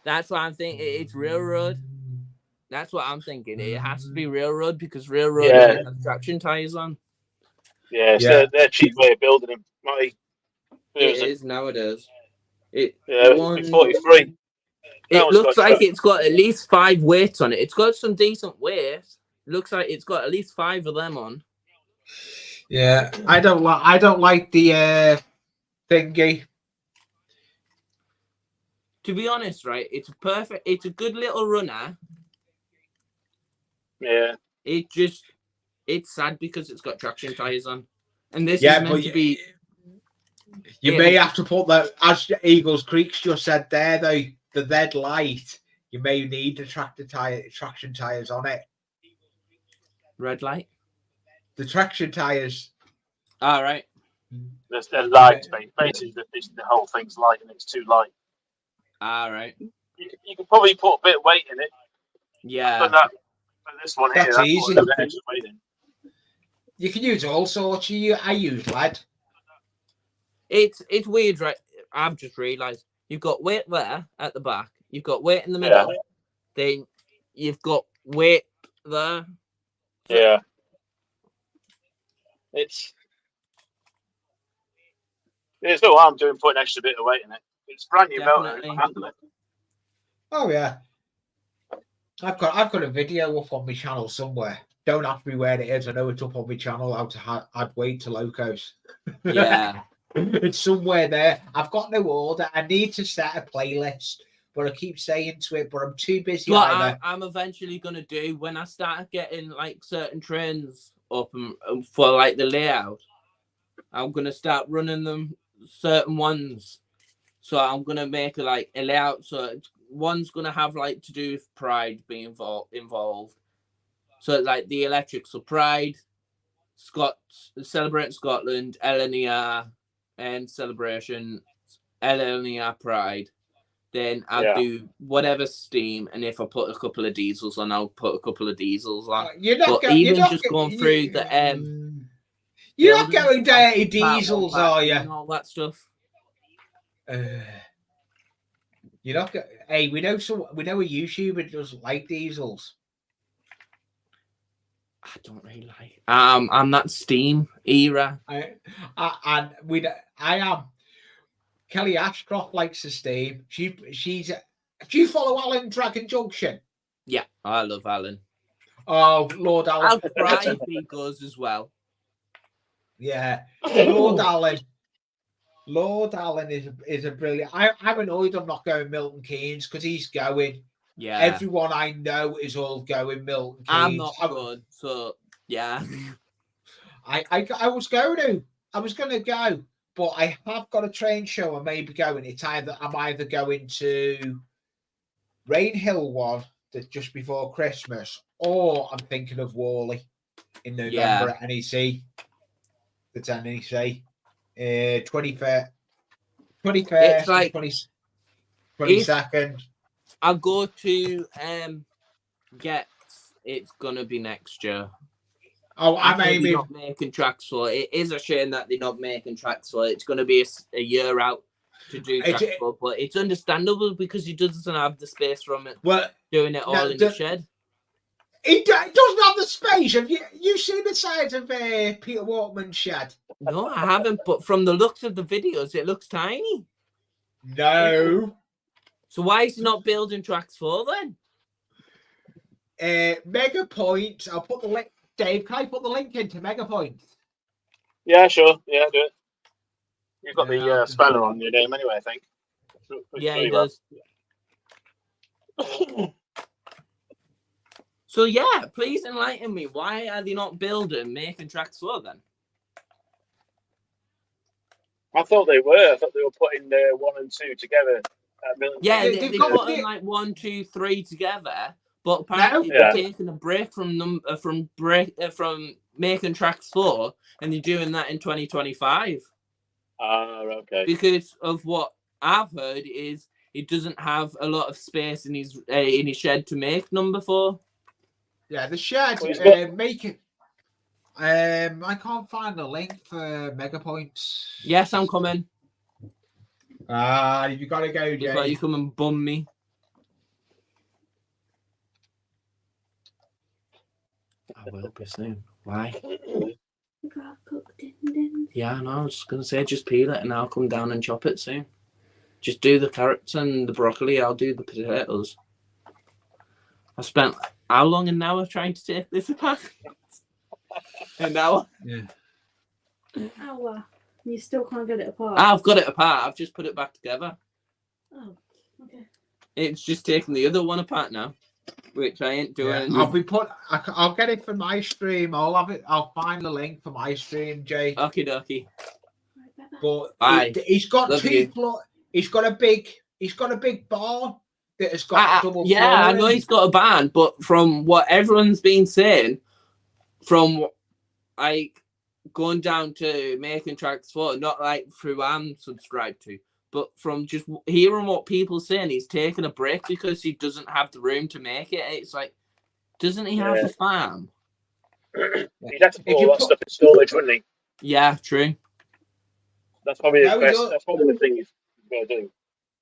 That's what I'm thinking. It's railroad. That's what I'm thinking. It has to be railroad because railroad has traction tires on. Yeah, so they're a cheap way of building them. It is nowadays. 43. It looks like it's got at least 5 weights on it. It's got some decent weight. Looks like it's got at least 5 of them on. Yeah, I don't like the thingy. To be honest, right, it's a good little runner. Yeah. It's sad because it's got traction tires on. And this is meant to be. You may have to put that, as Eagles Creek's just said there, though, the red light, you may need the traction tires on it. Red light? The traction tires. All right. They're light, basically the whole thing's light and it's too light. All right. You can probably put a bit of weight in it. Yeah. But that, but this one here, That's that's easy. what the extra weight in. You can use all sorts. I use lead. It's weird, right? I've just realised you've got weight there at the back, you've got weight in the middle, then you've got weight there. Yeah. There's no harm doing putting an extra bit of weight in it. It's brand new motor. Definitely. Handle it. Oh yeah. I've got a video up on my channel somewhere. Don't ask me where it is. I know it's up on my channel. How to add weight to locos. Yeah. It's somewhere there. I've got no order. I need to set a playlist, but I keep saying to it, but I'm too busy. What I'm eventually gonna do when I start getting like certain trains up and for like the layout, I'm gonna start running them certain ones. So I'm gonna make like a layout. So one's gonna have like to do with Pride being involved. So like the electric, so Pride, Celebrate Scotland, LNER, and Celebration, LNER Pride. Then I'll do whatever steam, and if I put a couple of diesels on, I'll put a couple of diesels on. You're not going through the You're not going dirty diesels, are you? And all that stuff. You're not. Hey, we know a YouTuber that doesn't like diesels. I don't really like. I'm that steam era. I am. Kelly Ashcroft likes the steam. She's. Do you follow Alan Dragon Junction? Yeah, I love Alan. Oh, Lord Alan. I'll cry if he goes as well. Yeah, Lord Alan. Lord Alan is a brilliant. I'm annoyed I'm not going Milton Keynes because he's going. Yeah. Everyone I know is all going Milton Keynes. I'm not good, so yeah. I was going to go, but I have got a train show I may be going. I'm either going to Rainhill one that's just before Christmas, or I'm thinking of Worley in November at NEC. That's NEC. 21st, It's like 22nd. I'll go to get. It's gonna be next year. Oh, I'm aiming. Not making tracks for it. It is a shame that they're not making tracks for it. It's gonna be a year out to do tracks for, but it's understandable because he doesn't have the space from it. Well, doing it all in the shed. He doesn't have the space. Have you seen the size of Peter Walkman's shed? No, I haven't. But from the looks of the videos, it looks tiny. No. So why is he not building tracks for then? Mega Point. I'll put the link. Dave, can I put the link into Mega Point? Yeah, sure. Yeah, do it. You've got the speller on your name anyway, I think. Yeah, he does. So yeah, please enlighten me. Why are they not making tracks for then? I thought they were. I thought they were putting 1 and 2 together. Yeah, they're putting like 1, 2, 3 together. But apparently they're taking a break from making tracks 4, and they're doing that in 2025. Okay. Because of what I've heard is he doesn't have a lot of space in his shed to make number 4. Yeah, the shed. Make it. I can't find the link for Mega Points. Yes, I'm coming. You gotta go, Jay. Like you come and bum me. I will be soon. Why? Yeah, I know. I was just gonna say, just peel it and I'll come down and chop it soon. Just do the carrots and the broccoli. I'll do the potatoes. I spent how long an hour trying to take this apart? An hour? Yeah. An hour. You still can't get it apart. I've got it apart. I've just put it back together. Oh, okay. It's just taking the other one apart now, which I ain't doing. Yeah. I'll get it for my stream. I'll have it. I'll find the link for my stream, Jay. Okie dokie. But he's got He's got a big barn that has got double. Yeah, I know he's got a barn, but from what everyone's been saying, from like going down to making tracks for, not like through I'm subscribed to, but from just hearing what people saying, he's taking a break because he doesn't have the room to make it. It's like, doesn't he have a farm? He'd have to put all that stuff in storage, wouldn't he? Yeah, true. That's probably the best. That's probably the thing he's going to do.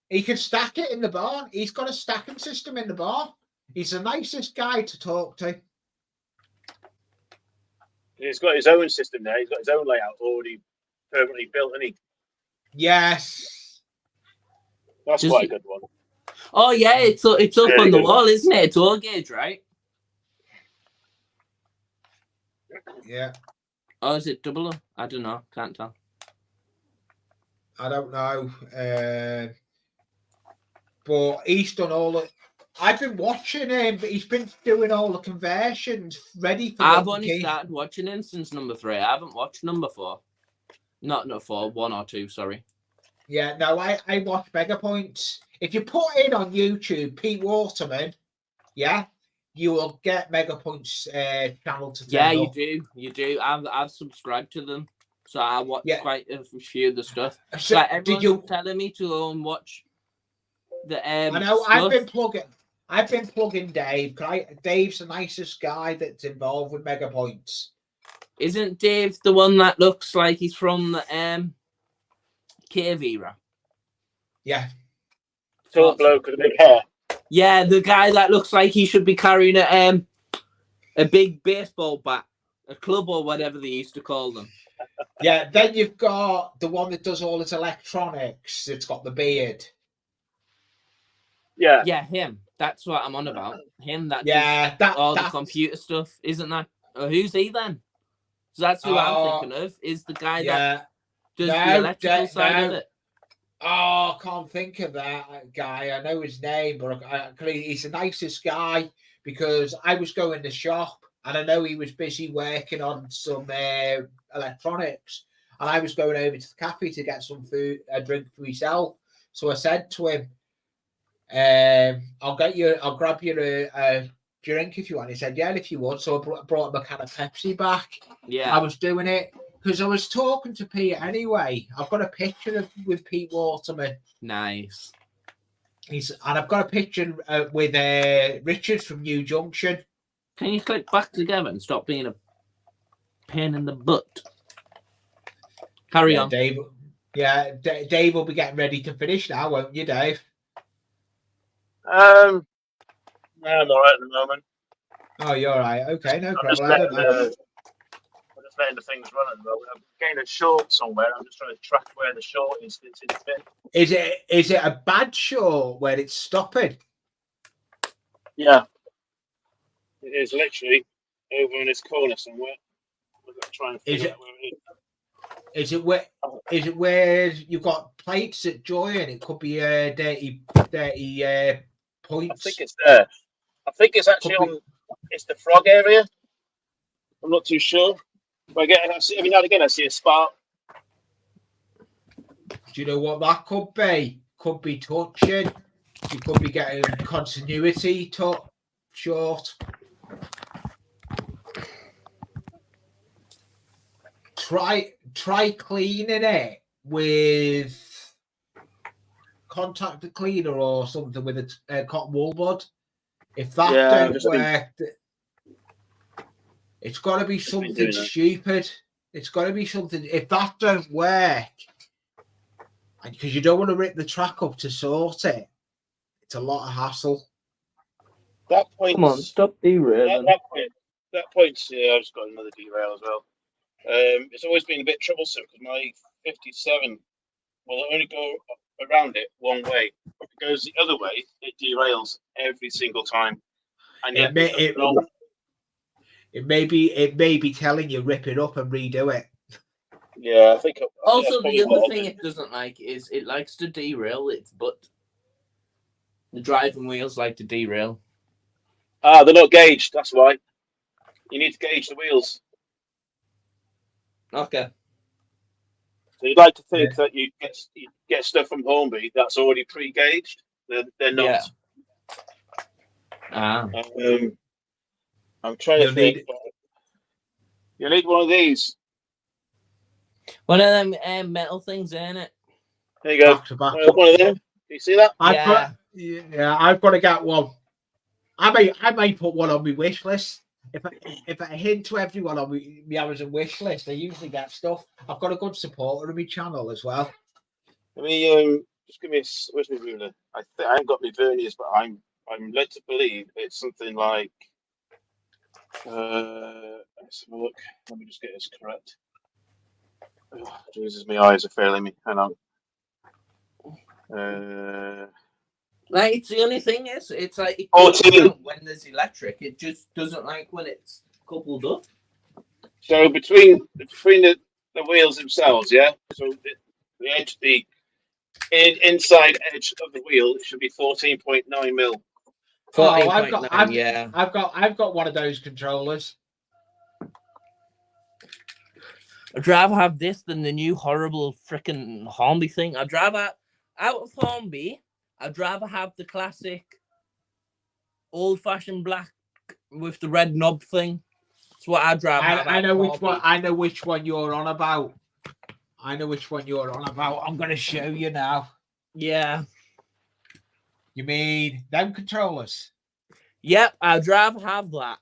He can stack it in the barn. He's got a stacking system in the barn. He's the nicest guy to talk to. He's got his own system there. He's got his own layout already permanently built, hasn't he? Yes. That's quite a good one. Oh yeah, it's up on the wall, isn't it? It's all gauge, right? Yeah. Oh, is it double? I don't know. Can't tell. I don't know. But he's done all the. I've been watching him, but he's been doing all the conversions ready for. I've only started watching him since number 3. I haven't watched number 4. Not 4, 1 or 2. Sorry. Yeah, no, I watch Mega Points. If you put in on YouTube Pete Waterman, yeah, you will get Mega Points channel to. Yeah, you do. You do. I've subscribed to them, so I watch quite a few of the stuff. So, like everyone's telling me to go and watch the. I know. Stuff. I've been plugging Dave. Dave's the nicest guy that's involved with Mega Points. Isn't Dave the one that looks like he's from the Cave era? Yeah. Tall bloke with a big hair. Yeah, the guy that looks like he should be carrying a big baseball bat, a club or whatever they used to call them. Yeah, then you've got the one that does all his electronics. It's got the beard. Yeah. Yeah, him. That's what I'm on about. Him that does all the computer stuff. Isn't that? Who's he then? So that's who I'm thinking of. Is the guy that does the electrical side of it. Oh, I can't think of that guy. I know his name, but he's the nicest guy because I was going to the shop and I know he was busy working on some electronics and I was going over to the cafe to get some food, a drink for myself. So I said to him, I'll grab you a drink if you want. He said, yeah, if you want. So I brought him a can of Pepsi back. Yeah. I was doing it because I was talking to Pete anyway. I've got a picture with Pete Waterman. Nice. And I've got a picture with Richard from New Junction. Can you click back together and stop being a pain in the butt? Carry on. Dave. Yeah, Dave will be getting ready to finish now, won't you, Dave? I'm all right at the moment. Oh, you're all right. Okay, no problem. I'm just letting the things run at the moment. I'm getting a short somewhere. I'm just trying to track where the short is. It's in the bin. Is it a bad short where it's stopping? Yeah. It is literally over in this corner somewhere. We've got to try and figure out where it is. Is it where you've got plates at Joy and it could be dirty points? I think it's there. I think it's actually it's the frog area. I'm not too sure. But every now and again I see a spark. Do you know what that could be? Could be touching. You could be getting continuity short. Try cleaning it with contact cleaner or something with a cotton wool bud. If that don't work, it's got to be something stupid. It's got to be something. If that don't work, because you don't want to rip the track up to sort it, it's a lot of hassle. That point. Come on, stop derailing. That point. Yeah, I've just got another derail as well. It's always been a bit troublesome because my 57 will only go around it one way. If it goes the other way, it derails every single time. And yet it may be telling you rip it up and redo it. Yeah, I think. Also, the other thing it doesn't like is it likes to derail its butt. The driving wheels like to derail. They're not gauged. That's why. You need to gauge the wheels. Okay. So you'd like to think that you get stuff from Hornby that's already pre-gauged. They're not. Yeah. I'm trying to think. You need one of these. One of them metal things, ain't it? There you go. Back to back. One of them. Do you see that? I've got to get one. I may put one on my wish list. If I hint to everyone on my Amazon wish list, I usually get stuff. I've got a good supporter of my channel as well. Let me just give me where's my ruler? I haven't got my verniers, but I'm led to believe it's something like let's have a look. Let me just get this correct. Oh, Jesus, my eyes are failing me. Hang on. Like, it's the only thing is, it's like it Oh, goes down when there's electric. It just doesn't like when it's coupled up. So between the wheels themselves, yeah. So the edge, the inside edge of the wheel should be 14.9 mil. 14.9, yeah. I've got one of those controllers. I'd rather have this than the new horrible freaking Hornby thing. I'd rather, out of Hornby, I'd rather have the classic old-fashioned black with the red knob thing. That's what I'd rather have. I know which one. I know which one you're on about. I'm going to show you now. Yeah. You mean them controllers? Yep, I'd rather have that.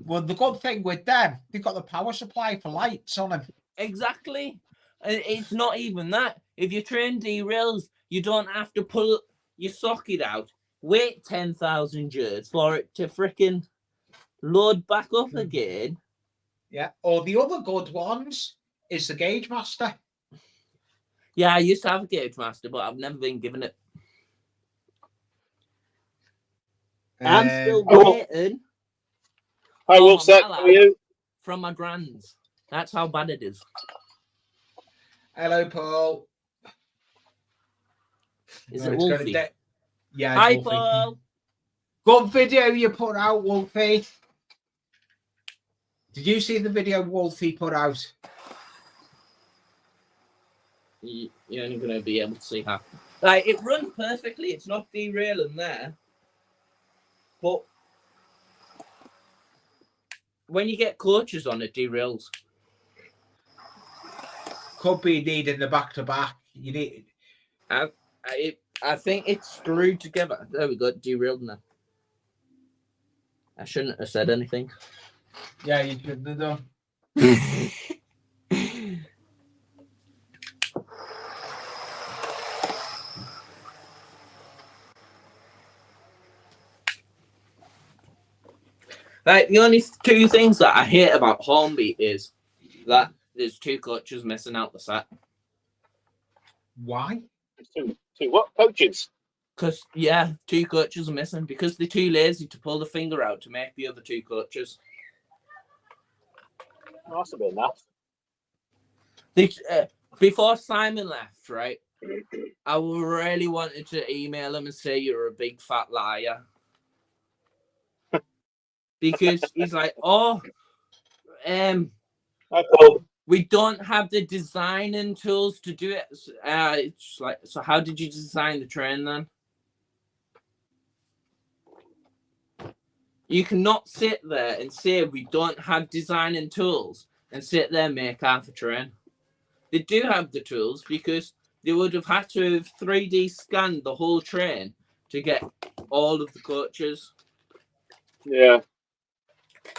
Well, the good thing with them, they've got the power supply for lights on them. Exactly. And it's not even that. If your train derails, you don't have to pull your socket out, wait 10,000 years for it to freaking load back up again. Yeah. Or the other good ones is the Gauge Master. Yeah, I used to have a Gauge Master, but I've never been given it. I'm still waiting. Hi, Wolfsack. How are you? From my grands. That's how bad it is. Hello, Paul. Is it Wolfie? Yeah. Hi, Wolfie. Paul. Good video you put out, Wolfie. Did you see the video Wolfie put out? You're only going to be able to see how. Like, it runs perfectly. It's not derailing there. But when you get coaches on, it derails. Could be needing the back-to-back. You need. I think it's screwed together. There we go. Derailed now. I shouldn't have said anything. Yeah, you shouldn't have done. Like, the only two things that I hate about Hornby is that there's two coaches missing out the set. Why? Two what? Coaches? Because, yeah, two coaches are missing because they're too lazy to pull the finger out to make the other two coaches. Must have been that. Before Simon left, right, I really wanted to email him and say you're a big fat liar. Because he's like, we don't have the designing tools to do it. It's like, so how did you design the train then? You cannot sit there and say we don't have designing tools and sit there and make half a train. They do have the tools because they would have had to have 3D scanned the whole train to get all of the coaches. Yeah.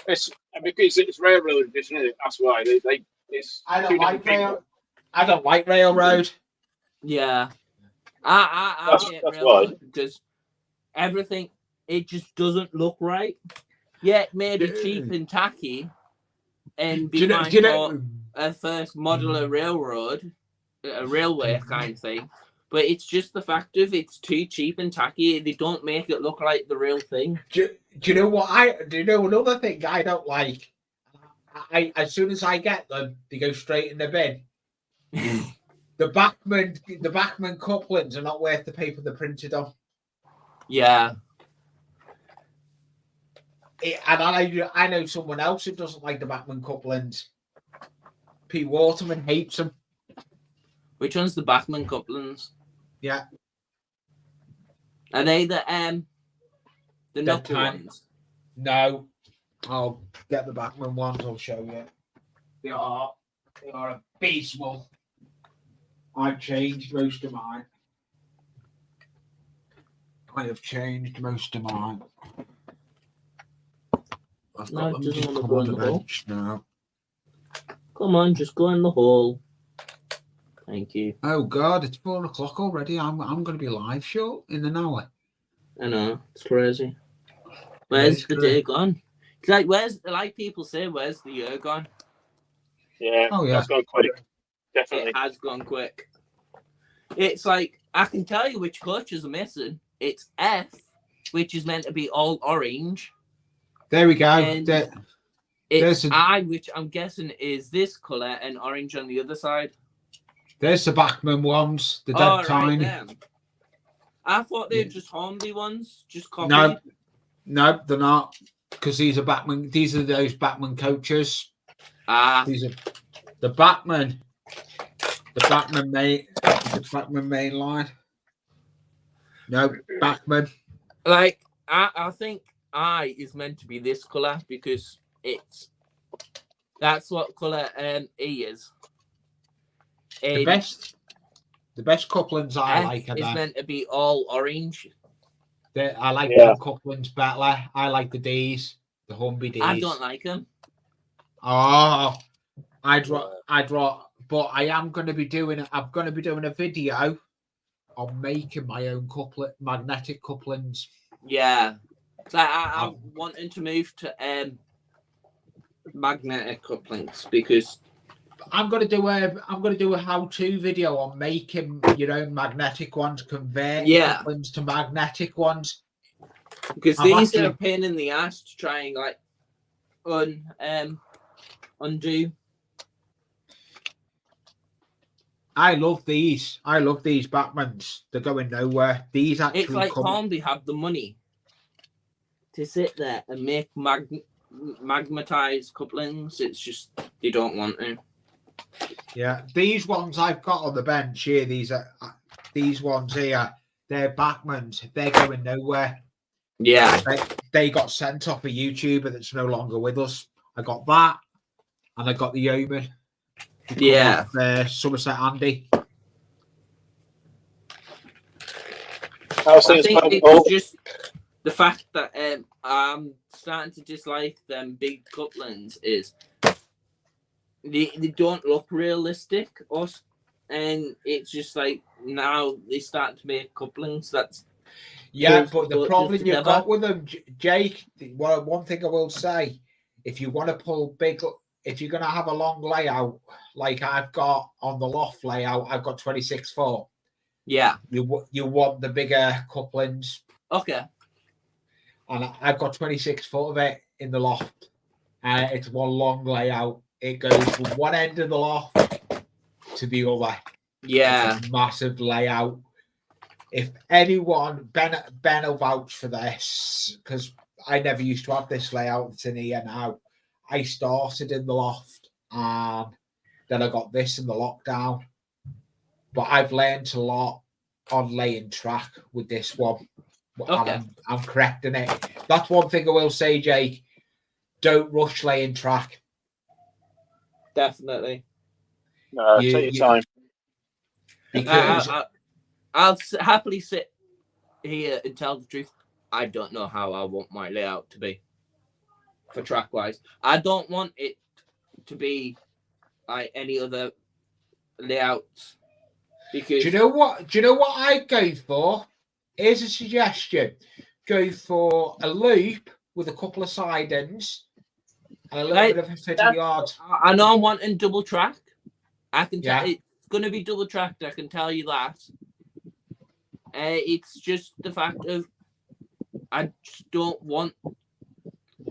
It's because it's railroad edition, isn't it? That's why I don't like railroad. Yeah, I hate railroad because everything, it just doesn't look right. Yeah, it may be cheap and tacky, and be fine for a first modular railroad, a railway kind of thing. But it's just the fact of it's too cheap and tacky. They don't make it look like the real thing. Do you know what do you know another thing I don't like? As soon as I get them, they go straight in the bin. The Bachmann couplings are not worth the paper they're printed on. Yeah. And I know someone else who doesn't like the Bachmann couplings. Pete Waterman hates them. Which one's the Bachmann couplings? Yeah. Are they the knuckle ones? No. I'll get the Bachmann ones, I'll show you. They are abysmal. I've changed most of mine. I have changed most of mine. I've No, got it them doesn't just wanna come go on in the the hole. bench now. Come on, just go in the hole. Thank you. Oh God, it's 4 o'clock already. I'm going to be live show in an hour. I know, it's crazy. Where's the day gone? It's like, like people say, where's the year gone? Yeah, Oh, yeah. that's gone quick. Definitely. It has gone quick. It's like, I can tell you which coaches are missing. It's F, which is meant to be all orange. There we go. And it's there's I, which I'm guessing is this colour, and orange on the other side. There's the Bachman ones, the dead Oh, tiny. right, them. I thought they were Yeah. just Hornby ones, just copied. No, they're not. Because these are Bachman. These are those Bachman coaches. These are the Bachman. The Bachman main. The Bachman main line. No, Bachman. Like, I think I is meant to be this colour because that's what colour E is. The best couplings I F like are is that. meant to be all orange. I like the couplings better. I like the D's, the Humvee D's. I don't like them. Oh, I'd draw. But I am going to be doing. I'm going to be doing a video on making my own magnetic couplings. Yeah, like I'm wanting to move to magnetic couplings because I'm going to do a how-to video on making your own magnetic ones, convert couplings to magnetic ones. Because these are a pain in the ass to try and like undo. I love these. I love these Bachmans. They're going nowhere. These actually it's like Hornby have the money to sit there and make magnetized couplings. It's just they don't want to. Yeah, these ones I've got on the bench here. These ones here. They're Bachmans. They're going nowhere. Yeah, they got sent off a YouTuber that's no longer with us. I got that, and I got the Yeoman. Yeah, Somerset Andy. I think it's just the fact that I'm starting to dislike them big couplings is they don't look realistic, and it's just like now they start to make couplings that's but the problem you've got with them, Jake. One thing I will say, if you want to pull big, if you're going to have a long layout like I've got on the loft layout, I've got 26 foot. Yeah, you want the bigger couplings. Okay. And I've got 26 foot of it in the loft. It's one long layout. It goes from one end of the loft to the other. Yeah. It's a massive layout. If anyone, Ben will vouch for this, because I never used to have this layout that's in here now. I started in the loft and then I got this in the lockdown. But I've learned a lot on laying track with this one. Okay. I'm correcting it. That's one thing I will say, Jake. Don't rush laying track. Definitely. No, take your time. Because I'll happily sit here and tell the truth. I don't know how I want my layout to be for track wise. I don't want it to be like any other layouts. Because do you know what I'd go for? Here's a suggestion. Go for a loop with a couple of sidings and a little bit of a fiddly yard. I know I'm wanting double track. I can tell it's going to be double tracked. I can tell you that. It's just the fact of I just don't want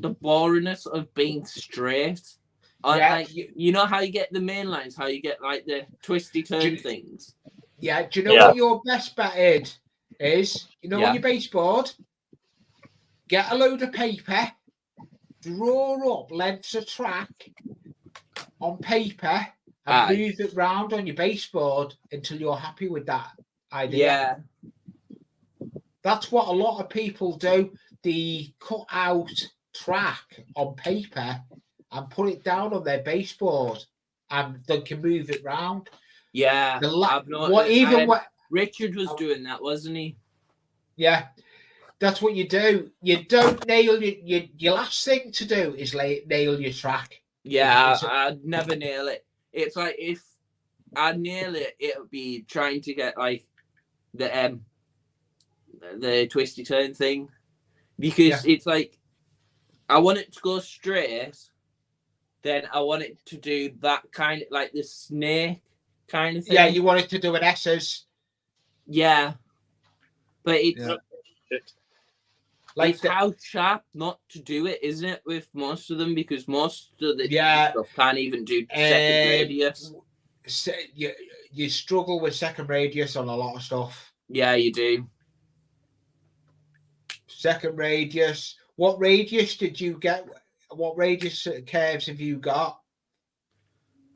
the boringness of being straight. Like, you know how you get the main lines, how you get like the twisty turn things. Yeah, do you know what your best bet is? You know, on your baseboard, get a load of paper, draw up lengths of track on paper, and move it round on your baseboard until you're happy with that idea. Yeah. That's what a lot of people do. They cut out track on paper and put it down on their baseboard, and they can move it round. Yeah, I've what noticed. even what Richard was doing that, wasn't he? Yeah, that's what you do. You don't nail your last thing to do is nail your track. Yeah, I'd never nail it. It's like if I nail it, it'll be trying to get like the twisty turn thing, because it's like I want it to go straight, then I want it to do that kind of like the snake kind of thing. Yeah, you want it to do an S's. Yeah, but it's like it's how sharp not to do it, isn't it? With most of them, because most of the stuff can't even do second radius. You struggle with second radius on a lot of stuff. Yeah, you do. Second radius. What radius did you get? What radius curves have you got?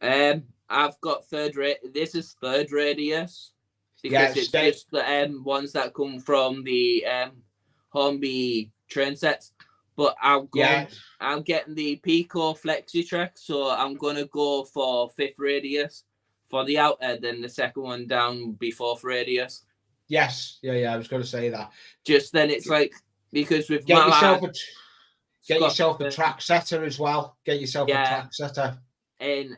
I've got this is third radius, because it's just the ones that come from the Hornby train sets. But I'm getting the Pico Flexi Trek, so I'm gonna go for fifth radius for the outer, then the second one down be fourth radius. Yes, yeah, I was going to say that. Just then, it's like, because with get yourself a track setter as well. Get yourself a track setter. And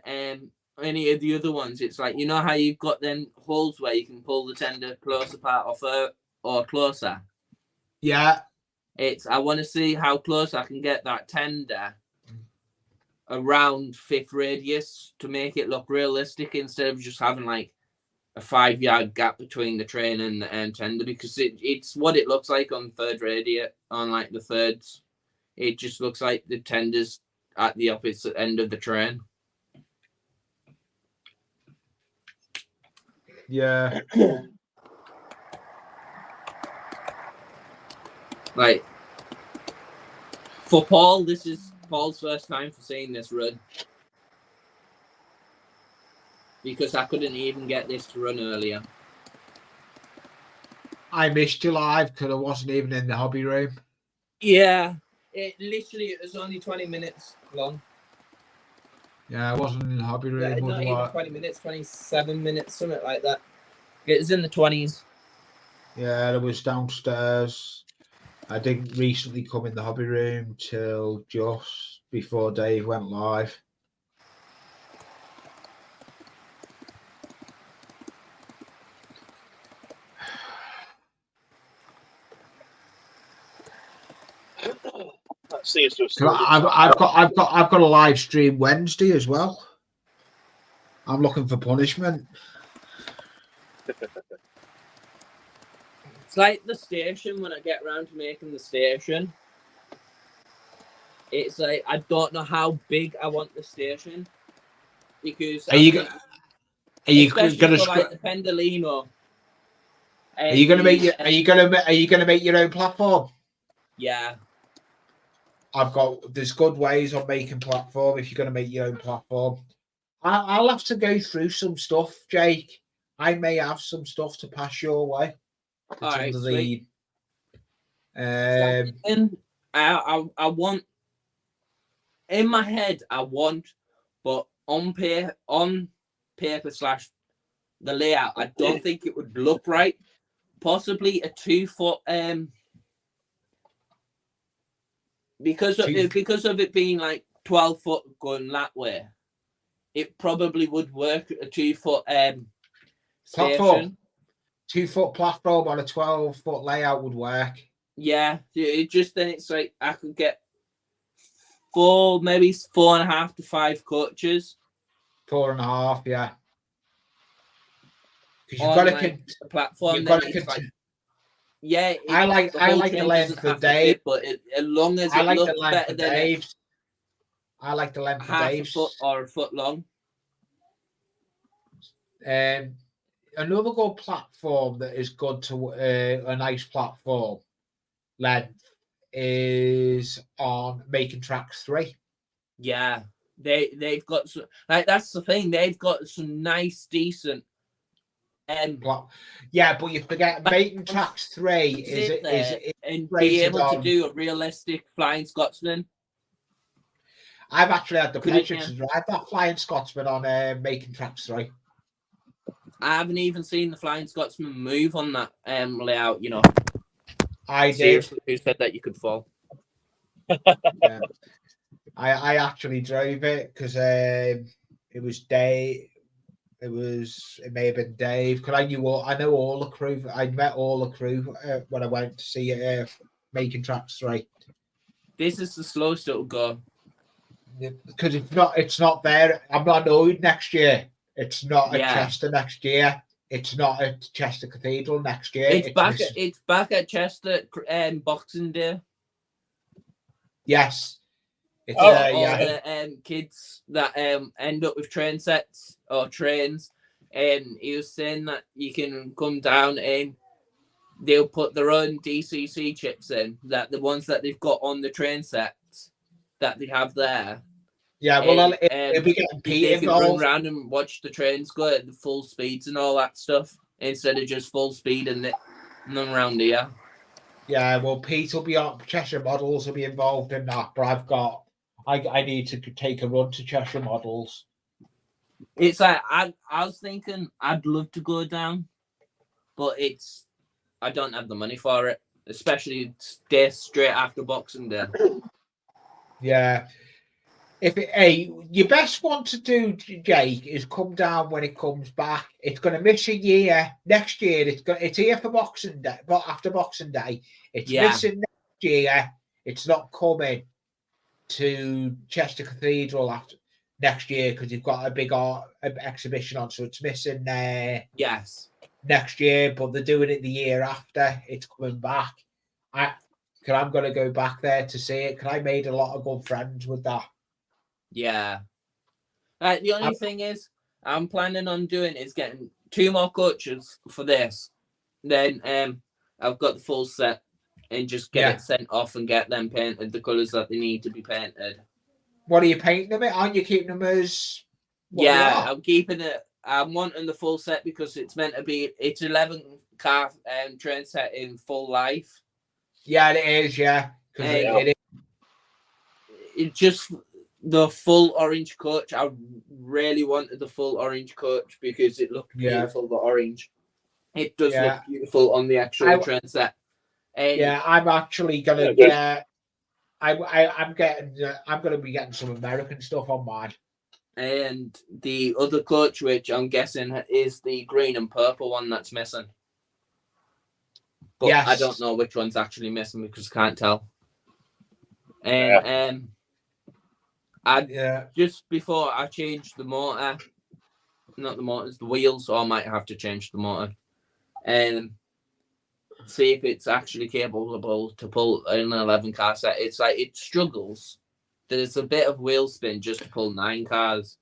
any of the other ones, it's like, you know how you've got them holes where you can pull the tender closer part off or closer. Yeah. I want to see how close I can get that tender around fifth radius to make it look realistic, instead of just having like a 5-yard gap between the train and the tender, because it's what it looks like on third radius, on like the thirds. It just looks like the tender's at the opposite end of the train. Yeah. Like, for Paul, this is Paul's first time for seeing this run, because I couldn't even get this to run earlier. I missed you live because I wasn't even in the hobby room. Yeah, it was only 20 minutes long. Yeah, I wasn't in the hobby room. Yeah, not even 20 minutes, 27 minutes, something like that. It was in the 20s. Yeah, it was downstairs. I didn't recently come in the hobby room till just before Dave went live. I've got a live stream Wednesday as well. I'm looking for punishment. It's like the station, when I get around to making the station. It's like, I don't know how big I want the station, because are you going to like the Pendolino? Are you going to make your own platform? Yeah. There's good ways of making platform if you're going to make your own platform. I'll have to go through some stuff, Jake. I may have some stuff to pass your way. All right, sweet. I want, in my head, but on paper / the layout, I don't think it would look right. Possibly a 2-foot, because of it being like 12 foot going that way, it probably would work. A 2-foot platform. 2-foot platform on a 12-foot layout would work. Yeah, it's like I could get 4, maybe 4.5 to 5 coaches. 4.5, yeah. Because you've got to platform. Yeah, I like the length of Dave, but as long as it looks better than Dave's. I like the length of Dave's. Half a foot or a foot long. Another good platform that is good to a nice platform length is on Making Tracks 3. Yeah, they've got some, like, that's the thing. They've got some nice, decent. Yeah, but you forget Making Tracks 3 is and be able to do a realistic Flying Scotsman. I've actually had the pleasure to drive that Flying Scotsman on Making Tracks 3. I haven't even seen the Flying Scotsman move on that layout. You know, I did. seriously, who said that you could fall? Yeah. I actually drove it because it was Dave. It may have been Dave because I know all the crew. I met all the crew when I went to see Making Tracks 3. This is the slowest it'll go. Because it's not there. I'm not annoyed next year. It's not at Yeah. Chester next year. It's not at Chester Cathedral next year. It's back at Chester Boxing Day. Yes. It's All yeah. the kids that end up with train sets or trains, and he was saying that you can come down and they'll put their own DCC chips in, that the ones that they've got on the train sets that they have there. Yeah, well, And, it'll be getting Pete they can run involved. around and watch the trains go at the full speeds and all that stuff instead of just full speed and none around here. Yeah, well, Pete will be on. Cheshire Models will be involved in that, but I need to take a run to Cheshire Models. It's like I was thinking I'd love to go down, but I don't have the money for it, especially days straight after Boxing Day. Yeah. Hey, your best one to do, Jake, is come down when it comes back. It's going to miss a year. Next year, it's here for Boxing Day, but after Boxing Day, it's missing next year. It's not coming to Chester Cathedral after next year because you've got a big art exhibition on, so it's missing Yes. next year, but they're doing it the year after. It's coming back. I'm going to go back there to see it because I made a lot of good friends with that. Yeah. The only thing is, I'm planning on doing is getting 2 more coaches for this. Then I've got the full set and just get it sent off and get them painted the colours that they need to be painted. What are you painting them? Aren't you keeping them as? I'm keeping it. I'm wanting the full set because it's meant to be. It's 11 car train set in full life. Yeah, it is. Yeah, because it is. It's just the full orange coach. I really wanted the full orange coach because it looked beautiful. The orange, it does look beautiful on the actual train set. And I'm actually gonna get. I'm gonna be getting some American stuff on mine. And the other coach, which I'm guessing is the green and purple one that's missing. But I don't know which one's actually missing because I can't tell. And just before I change the motor, not the motors, the wheels, so I might have to change the motor and see if it's actually capable to pull an 11 car set. It's like it struggles. There's a bit of wheel spin just to pull 9 cars,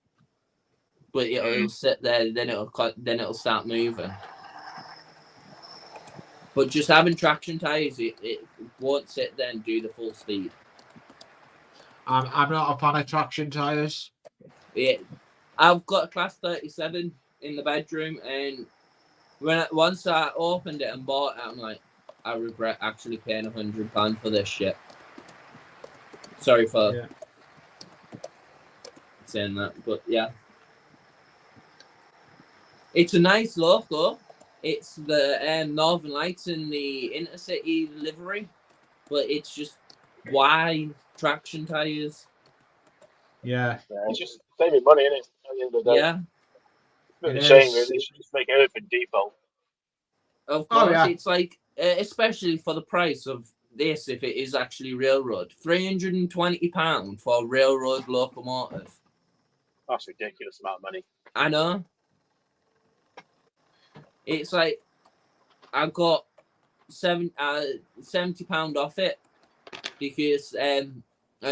but it'll sit there. Then it'll start moving. But just having traction tires, it won't sit there and do the full speed. I'm not a fan of traction tires. I've got a Class 37 in the bedroom, and once I opened it and bought it, I'm like, I regret actually paying £100 for this shit. Sorry for saying that, but yeah. It's a nice logo. It's the Northern Lights in the Intercity livery, but it's just wide traction tires. Yeah, it's just saving money, isn't it? At the end of the day. Yeah. It's a shame, really. They should just make everything default. Of course, it's like, especially for the price of this, if it is actually railroad, £320 for a railroad locomotive. That's a ridiculous amount of money. I know. It's like I got £70 off it because I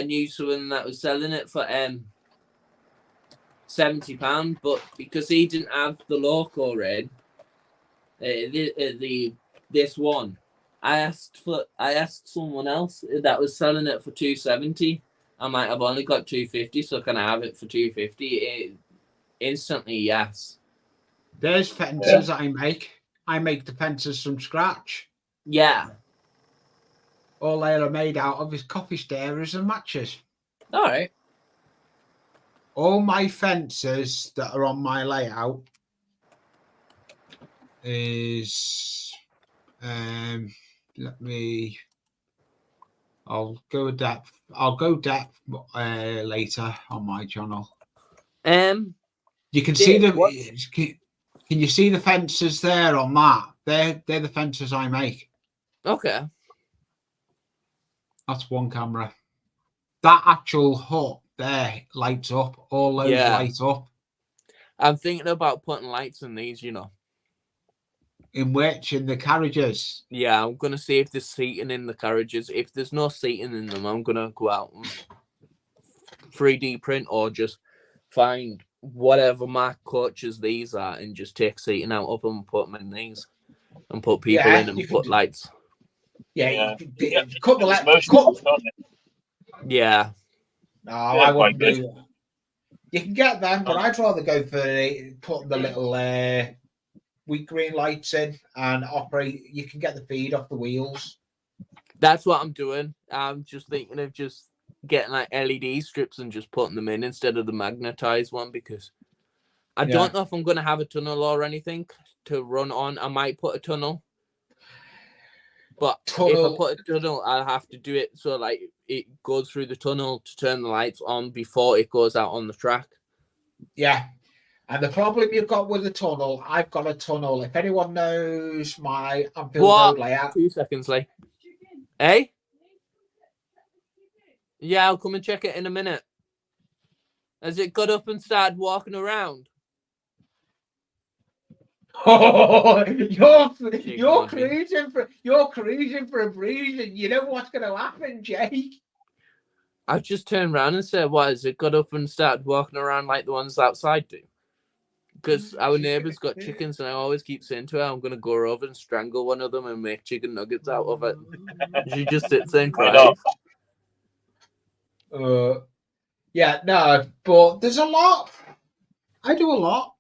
knew someone that was selling it for £70, but because he didn't have the loco in this one, I asked someone else that was selling it for £270. I'm like, I've only got £250, so can I have it for £250? Instantly, yes. There's fences I make. I make the fences from scratch. Yeah. All they are made out of is coffee stirrers and matches. All right. All my fences that are on my layout is let me. I'll go depth. I'll go depth later on my channel. You can see the. what? Can you see the fences there on that? They're the fences I make. Okay. That's one camera. That actual hut there lights up. All those light up. I'm thinking about putting lights in these, you know. In the carriages? Yeah, I'm gonna see if there's seating in the carriages. If there's no seating in them, I'm gonna go out and 3D print or just find whatever my coaches these are and just take seating out of them and put them in these and put people in and put lights. Yeah, Yeah. cut the It's light. motion, can't it? Yeah. No, Yeah, I wouldn't quite do that. You can get them, but I'd rather go for putting the little wheat green lights in and operate. You can get the feed off the wheels. That's what I'm doing. I'm just thinking of just getting like LED strips and just putting them in instead of the magnetized one because I don't know if I'm going to have a tunnel or anything to run on. I might put a tunnel. But if I put a tunnel, I'll have to do it so like it goes through the tunnel to turn the lights on before it goes out on the track. Yeah. And the problem you've got with the tunnel, I've got a tunnel. If anyone knows my Anfield Road layout. 2 seconds, Lee. Hey? Yeah, I'll come and check it in a minute. Has it got up and started walking around? Oh, you're cruising for a reason. You know what's going to happen, Jake. I've just turned around and said, "What has it got up and started walking around like the ones outside do?" Because our neighbour's got chickens, and I always keep saying to her, "I'm going to go over and strangle one of them and make chicken nuggets out of it." She just sits there and cries. Yeah, no, but there's a lot. I do a lot.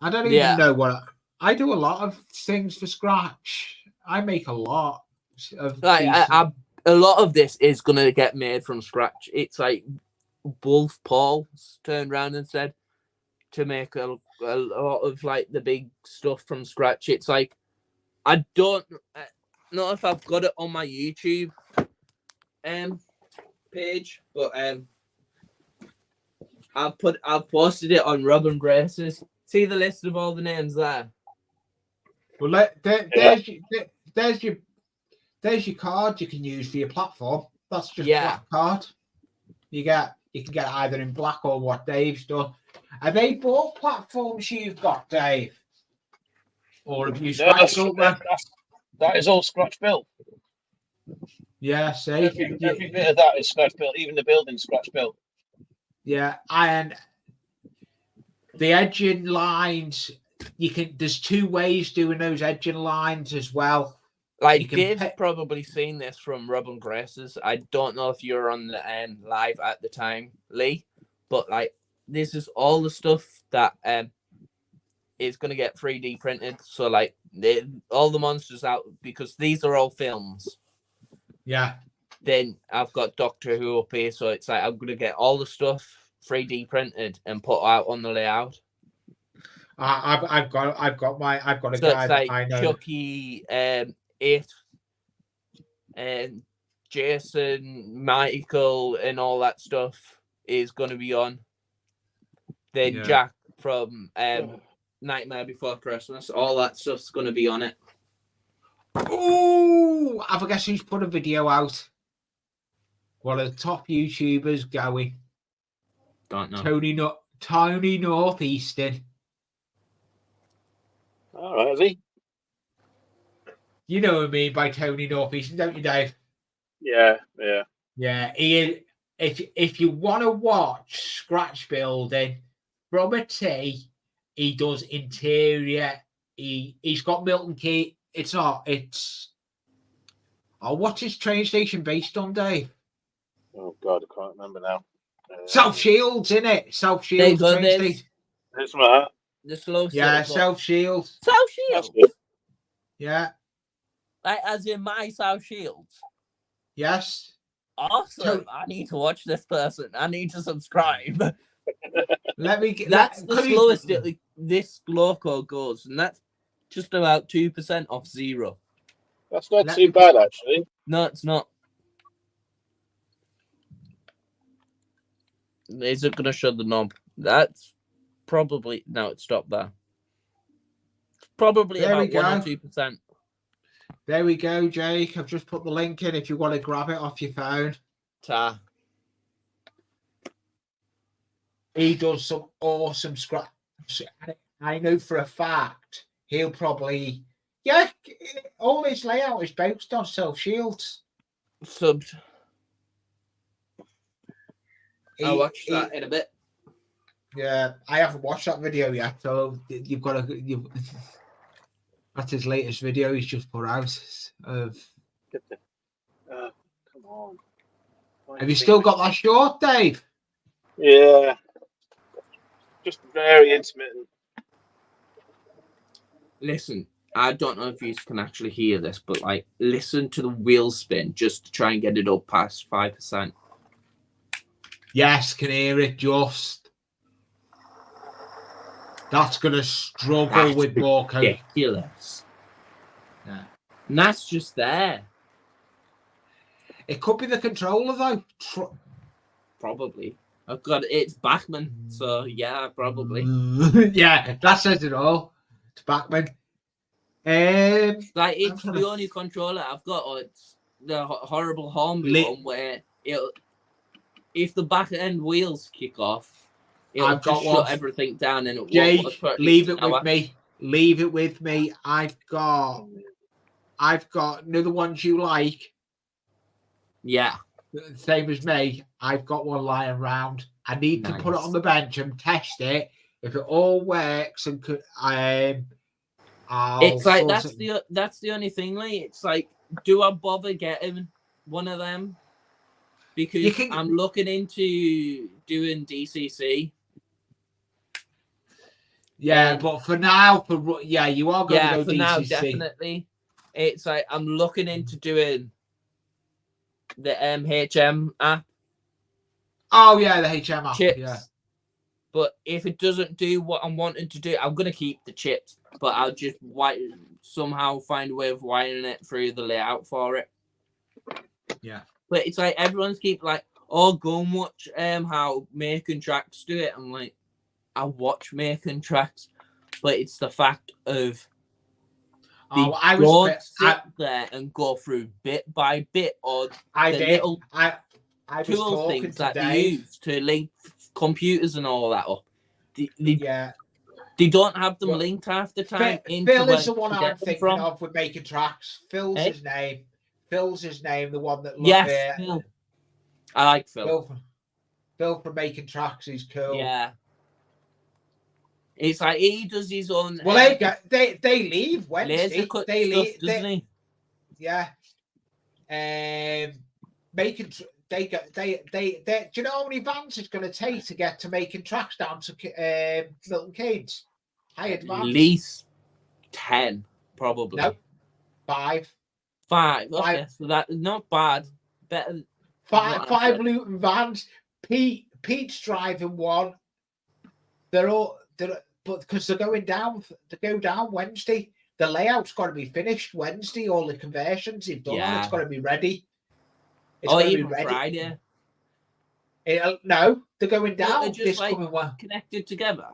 I don't even know what I do. A lot of things for scratch. I make a lot of a lot of this is going to get made from scratch. It's like Wolf Paul turned around and said to make a lot of like the big stuff from scratch. It's like I don't know if I've got it on my YouTube page, but I've posted it on Robin Grace's. See the list of all the names there. Well, there's your card you can use for your platform. That's just black card. You can get either in black or what Dave's done. Are they both platforms you've got, Dave? Or have you scratched built them? That is all scratch built. Yeah, see, every bit of that is scratch built. Even the building's scratch built. Yeah, and the edging lines. There's two ways doing those edging lines as well. Like Dave's probably seen this from Robin Grace's. I don't know if you're on the live at the time, Lee, but like this is all the stuff that is going to get 3D printed. So like all the monsters out because these are all films. Yeah. Then I've got Doctor Who up here, so it's like I'm going to get all the stuff 3D printed and put out on the layout. I've got a so guy it's like that I know. Chucky, It, and Jason, Michael, and all that stuff is going to be on. Then Jack from Nightmare Before Christmas, all that stuff's going to be on it. Oh, I forget who's put a video out. One of the top YouTubers going. Don't know. Tony Northeastern. All right, is he? You know what I mean by Tony Northeastern, don't you, Dave? Yeah. Yeah, he. If you want to watch scratch building from a T, he does interior. He's got Milton Key. It's what's his train station based on, Dave? Oh God, I can't remember now. South Shields, isn't it? South Shields train station. It's right. The slow. Yeah, South Shields. South Shields. Yeah. Like as in my South Shields. Yes. Awesome. I need to watch this person. I need to subscribe. Let me get that's the slowest this loco goes, and that's just about 2% off zero. That's not Let too me- bad, actually. No, it's not. Is it going to show the knob? That's probably... No, it stopped there. Probably There we about 1 go. or 2%. There we go, Jake. I've just put the link in if you want to grab it off your phone. Ta. He does some awesome scratch. I know for a fact he'll probably... Yeah, all his layout is based on self-shields. Subbed. I'll He- watch he- that in a bit. Yeah, I haven't watched that video yet, so you've got to... That's his latest video he's just put out. Of... Come on. Have you still got that short, Dave? Yeah. Just very intermittent. Listen, I don't know if you can actually hear this, but like, listen to the wheel spin just to try and get it up past 5%. Yes, can hear it just. That's going to struggle That's with more code. ridiculous. Yeah. And that's just there. It could be the controller, though. Probably. I've got it's Bachman, so yeah, probably. Yeah, that says it all. It's Bachman. Like, it's trying the to- only controller I've got. Or it's the horrible Hornby Li- one where if the back end wheels kick off, it'll I've got just one. shut everything down and it Jake, won't work. leave it with me. Leave it with me. I've got another ones you like. Yeah. Same as me. I've got one lying around. I need to put it Nice. on the bench and test it. If it all works, and I'll It's like sort that's the only thing. Like, it's like, do I bother getting one of them? Because I'm looking into doing DCC. Yeah, but for now, you are going to go for DCC. now, definitely. It's like I'm looking into doing the HM app Oh yeah, the HM app. chips. Yeah. But if it doesn't do what I'm wanting to do, I'm gonna keep the chips. But I'll just somehow find a way of wiring it through the layout for it. Yeah. But it's like everyone's keep like, oh, go and watch how Making Tracks do it. I'm like, I watch Making Tracks, but it's the fact of I don't was sit there and go through bit by bit or I the did. little I was tool talking things to that they Dave. use to link computers and all that up. Yeah. They don't have them Well, linked half the time. Phil is the one to I'm get them thinking from. of with Making Tracks. Phil's Eh? his name. Phil's his name. The one that Yes, Phil. I like Phil. Phil from Making Tracks. He's cool. Yeah. It's like he does his own. Well, they leave Wednesday. laser cut They stuff, leave. doesn't he? Yeah. Making they go they do you know how many vans it's going to take to get to Making Tracks down to Milton Keynes? Hired At vans. least 10, probably. No, 5. 5. Okay, so that is not bad. Better. than what I Five said. Luton vans. Pete's driving one. But because they're going down, they go down Wednesday. The layout's got to be finished Wednesday. All the conversions they've done, Yeah. it's got to be ready. It's Or gotta be even ready. Friday. No, they're going They're down just this like coming one. connected together.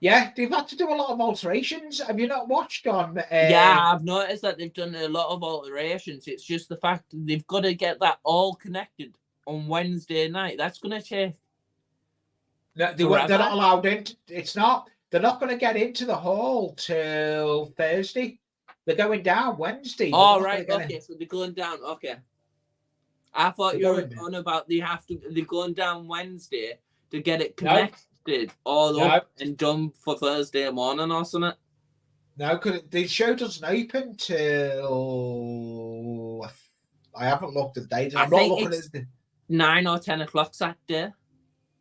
Yeah, they've had to do a lot of alterations. Have you not watched on? Yeah, I've noticed that they've done a lot of alterations. It's just the fact that they've got to get that all connected on Wednesday night. That's going to take. No, they're not allowed in. It's not. They're not going to get into the hall till Thursday. They're going down Wednesday. Oh, right. Okay, so they're going down. Okay. I thought you were on about they're going down Wednesday to get it connected all up and done for Thursday morning or something. No, because the show doesn't open till I haven't looked at the date. I'm not looking at the 9 or 10 o'clock Saturday.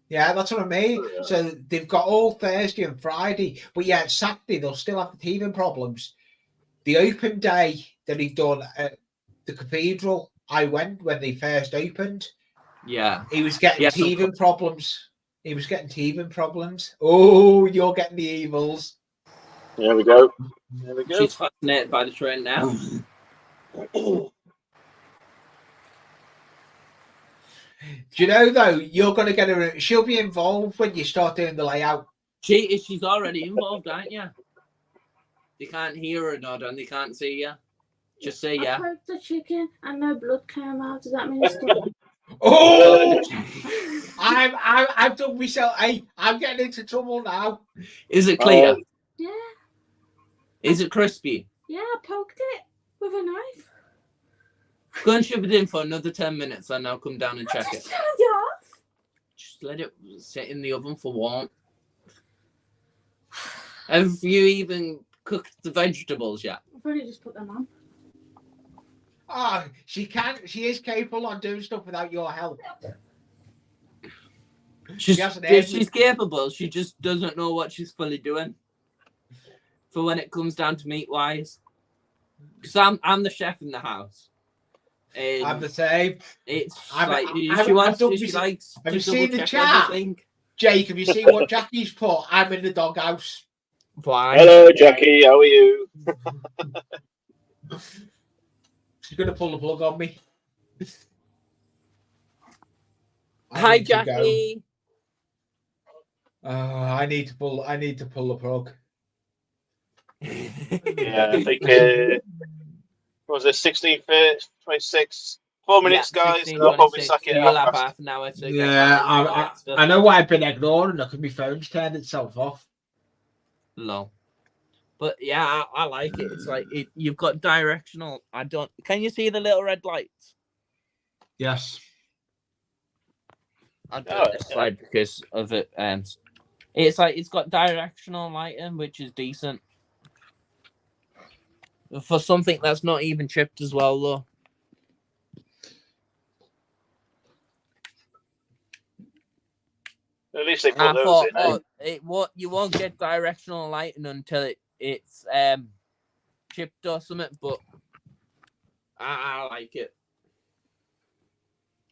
Yeah, that's what I mean. Yeah. So they've got all Thursday and Friday, but yeah, Saturday they'll still have the teething problems. The open day that he done at the cathedral, I went when they first opened. Yeah. He was getting Yes, teething problems. He was getting teething problems. Oh, you're getting the evils. There we go. There we go. She's fascinated by the train now. Do you know though? You're going to get her. She'll be involved when you start doing the layout. She's already involved, aren't you? They can't hear her nod and they can't see you. Just say I yeah. poked the chicken and no blood came out. Does that mean it's done? Oh, I've done myself. I'm getting into trouble now. Is it clear? Yeah. Is it crispy? Yeah, I poked it with a knife. Go and shove it in for another 10 minutes and I'll come down and check it. Turned it off. Just let it sit in the oven for warmth. Have you even cooked the vegetables yet? I've only just put them on. Oh, she is capable of doing stuff without your help. She's hasn't heard me. capable. She just doesn't know what she's fully doing. For when it comes down to meat wise, because I'm the chef in the house. I'm the same. It's I've- like I've- she wants. I've done She this- likes. have to you seen the double-check chat? everything. Jake, have you seen what Jackie's put? I'm in the doghouse. Why? Hello, Jackie. How are you? She's going to pull the plug on me. Hi, need to go. Jackie. I need to pull the plug. Yeah, I think what was it 16, 26, 4 minutes, Yeah, guys. 16, And I'll probably 26. sack it You'll out have past. half an hour to Yeah, get all that stuff. I know why I've been ignoring her because my phone's turned itself off. Low. But yeah, I like it. It's like you've got directional. Can you see the little red lights? Yes. I do Oh, this yeah. slide because of it. It's like it's got directional lighting, which is decent for something that's not even chipped as well, though. At least they put I those thought, in. you won't get directional lighting until it's chipped or something. But I like it.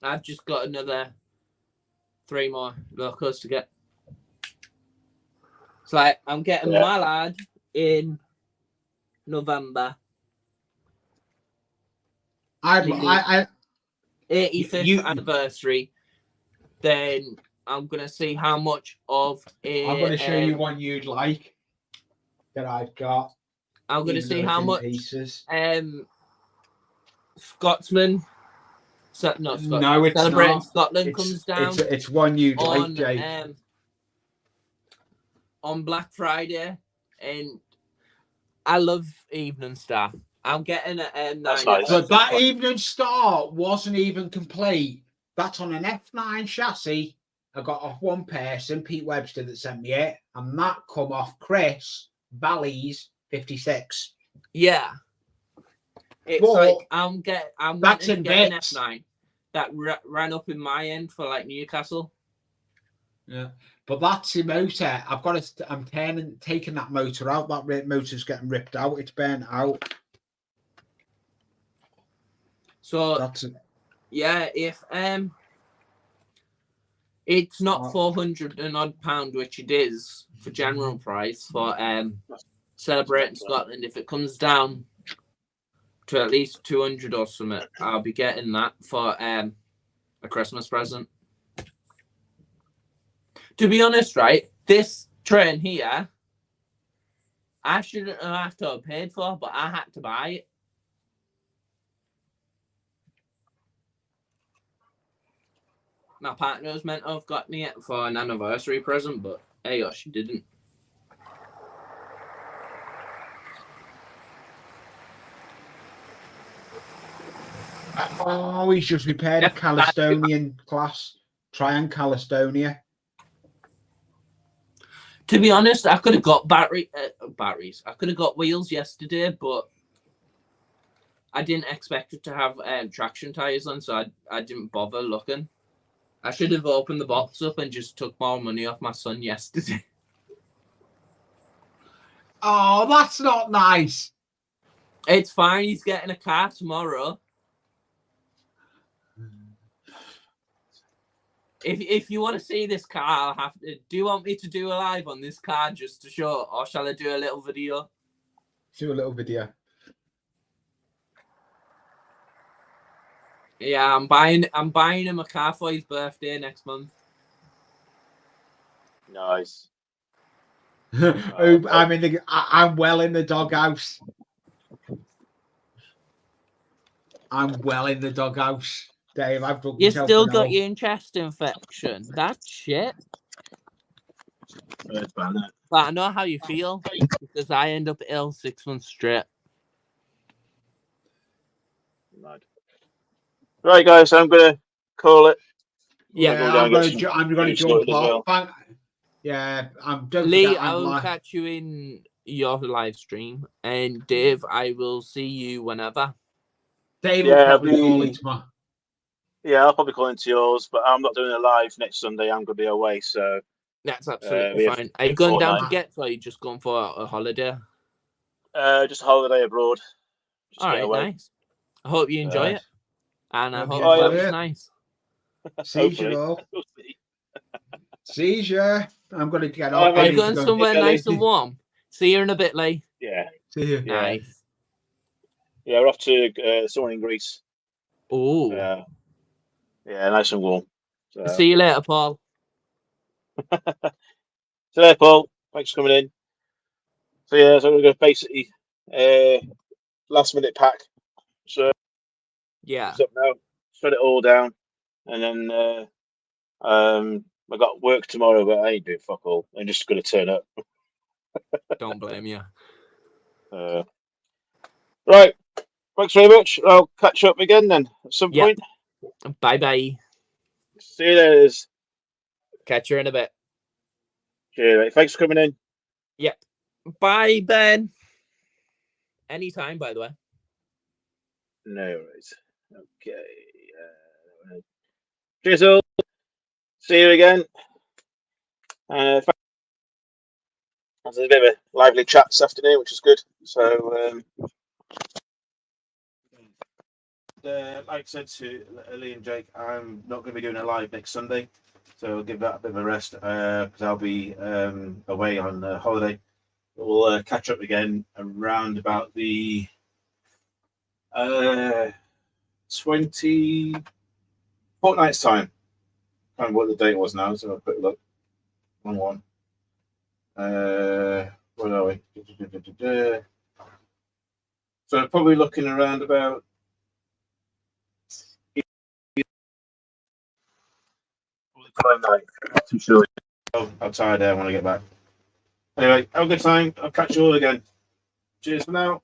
I've just got another 3 more locos to get. It's like I'm getting my lad in November. I 85th anniversary. Then I'm gonna see how much of it. I'm going to show you one you'd like that I've got. I'm gonna even see though how it's in much pieces. Scotsman. No, it's Celebrating not. Scotland comes down It's one you'd like, on Jake. on Black Friday, and I love Evening Star. I'm getting an That's M9. nice. But that Evening Star wasn't even complete. That's on an F9 chassis. I got off one person, Pete Webster, that sent me it, and that come off Chris Valley's 56. Yeah. It's But like I'm that's wanting to in get an bits. F9 that ran up in my end for like Newcastle. Yeah, but that's the motor. I'm taking that motor out. That motor's getting ripped out. It's burnt out. So That's it. yeah, if it's not 400 and odd pound, which it is for general price for Celebrating Scotland, if it comes down to at least 200 or something, I'll be getting that for a Christmas present. To be honest, right, this train here, I shouldn't have to have paid for, but I had to buy it. My partner was meant to have got me it for an anniversary present, but hey, she didn't. Oh, he's just repaired a Calistonian class. Triumph Calistonia. To be honest, I could have got batteries. I could have got wheels yesterday, but I didn't expect it to have traction tires on, so I didn't bother looking. I should have opened the box up and just took more money off my son yesterday. Oh, that's not nice. It's fine. He's getting a car tomorrow. If you want to see this car, I'll have to. Do you want me to do a live on this car just to show, or shall I do a little video? Do a little video. Yeah, I'm buying him a car for his birthday next month. Nice. I'm well in the doghouse. I'm well in the doghouse, Dave. I've dug You myself still an got hole. your chest infection. That's shit. It's bad, isn't it? But I know how you feel because I end up ill 6 months straight. Mad. Right, guys, I'm gonna call it. Yeah, I'm going to jump as well. off. Yeah, don't Lee, forget I I'm will live. catch you in your live stream, and Dave, I will see you whenever. Dave Yeah, will probably I'll call be- it tomorrow. Yeah, I'll probably call into yours, but I'm not doing a live next Sunday. I'm gonna be away, so That's absolutely we have fine. Are you going down to fortnight. get, or are you just going for a holiday? Just a holiday abroad. Just All get right, away. nice. I hope you enjoy it, and I Hope hope you the enjoy weather's it. nice. Sees you Hopefully. all. We'll see. Sees you. I'm going to get All off. right, Are I you need to going go. somewhere Billy. nice and warm? See you in a bit, Lee. Yeah, See you. yeah, Nice. yeah. We're off to someone in Greece. Oh, Yeah, nice and warm. So. see you later, Paul. So there, Paul. Thanks for coming in. So yeah, so we're going to basically last minute pack. So Yeah, it's up now. Shut it all down, and then I got work tomorrow, but I ain't doing fuck all. I'm just going to turn up. don't blame you. Right. Thanks very much. I'll catch up again then at some Yep. point. Bye bye. See you later. Catch you in a bit. Cheers, mate. Thanks for coming in. Yep. Bye, Ben. Anytime, by the way. No worries. Okay. Cheers all. See you again. There's a bit of a lively chat this afternoon, which is good. So, like I said to Lee and Jake, I'm not going to be doing a live next Sunday, so I'll give that a bit of a rest because I'll be away on holiday. We'll catch up again around about the 20 fortnight's time. I can't remember what the date was now, so I'll quick look. Wrong one. Where are we? So probably looking around about. too sure. Oh, I'm tired there. I want to get back. Anyway, have a good time. I'll catch you all again. Cheers for now.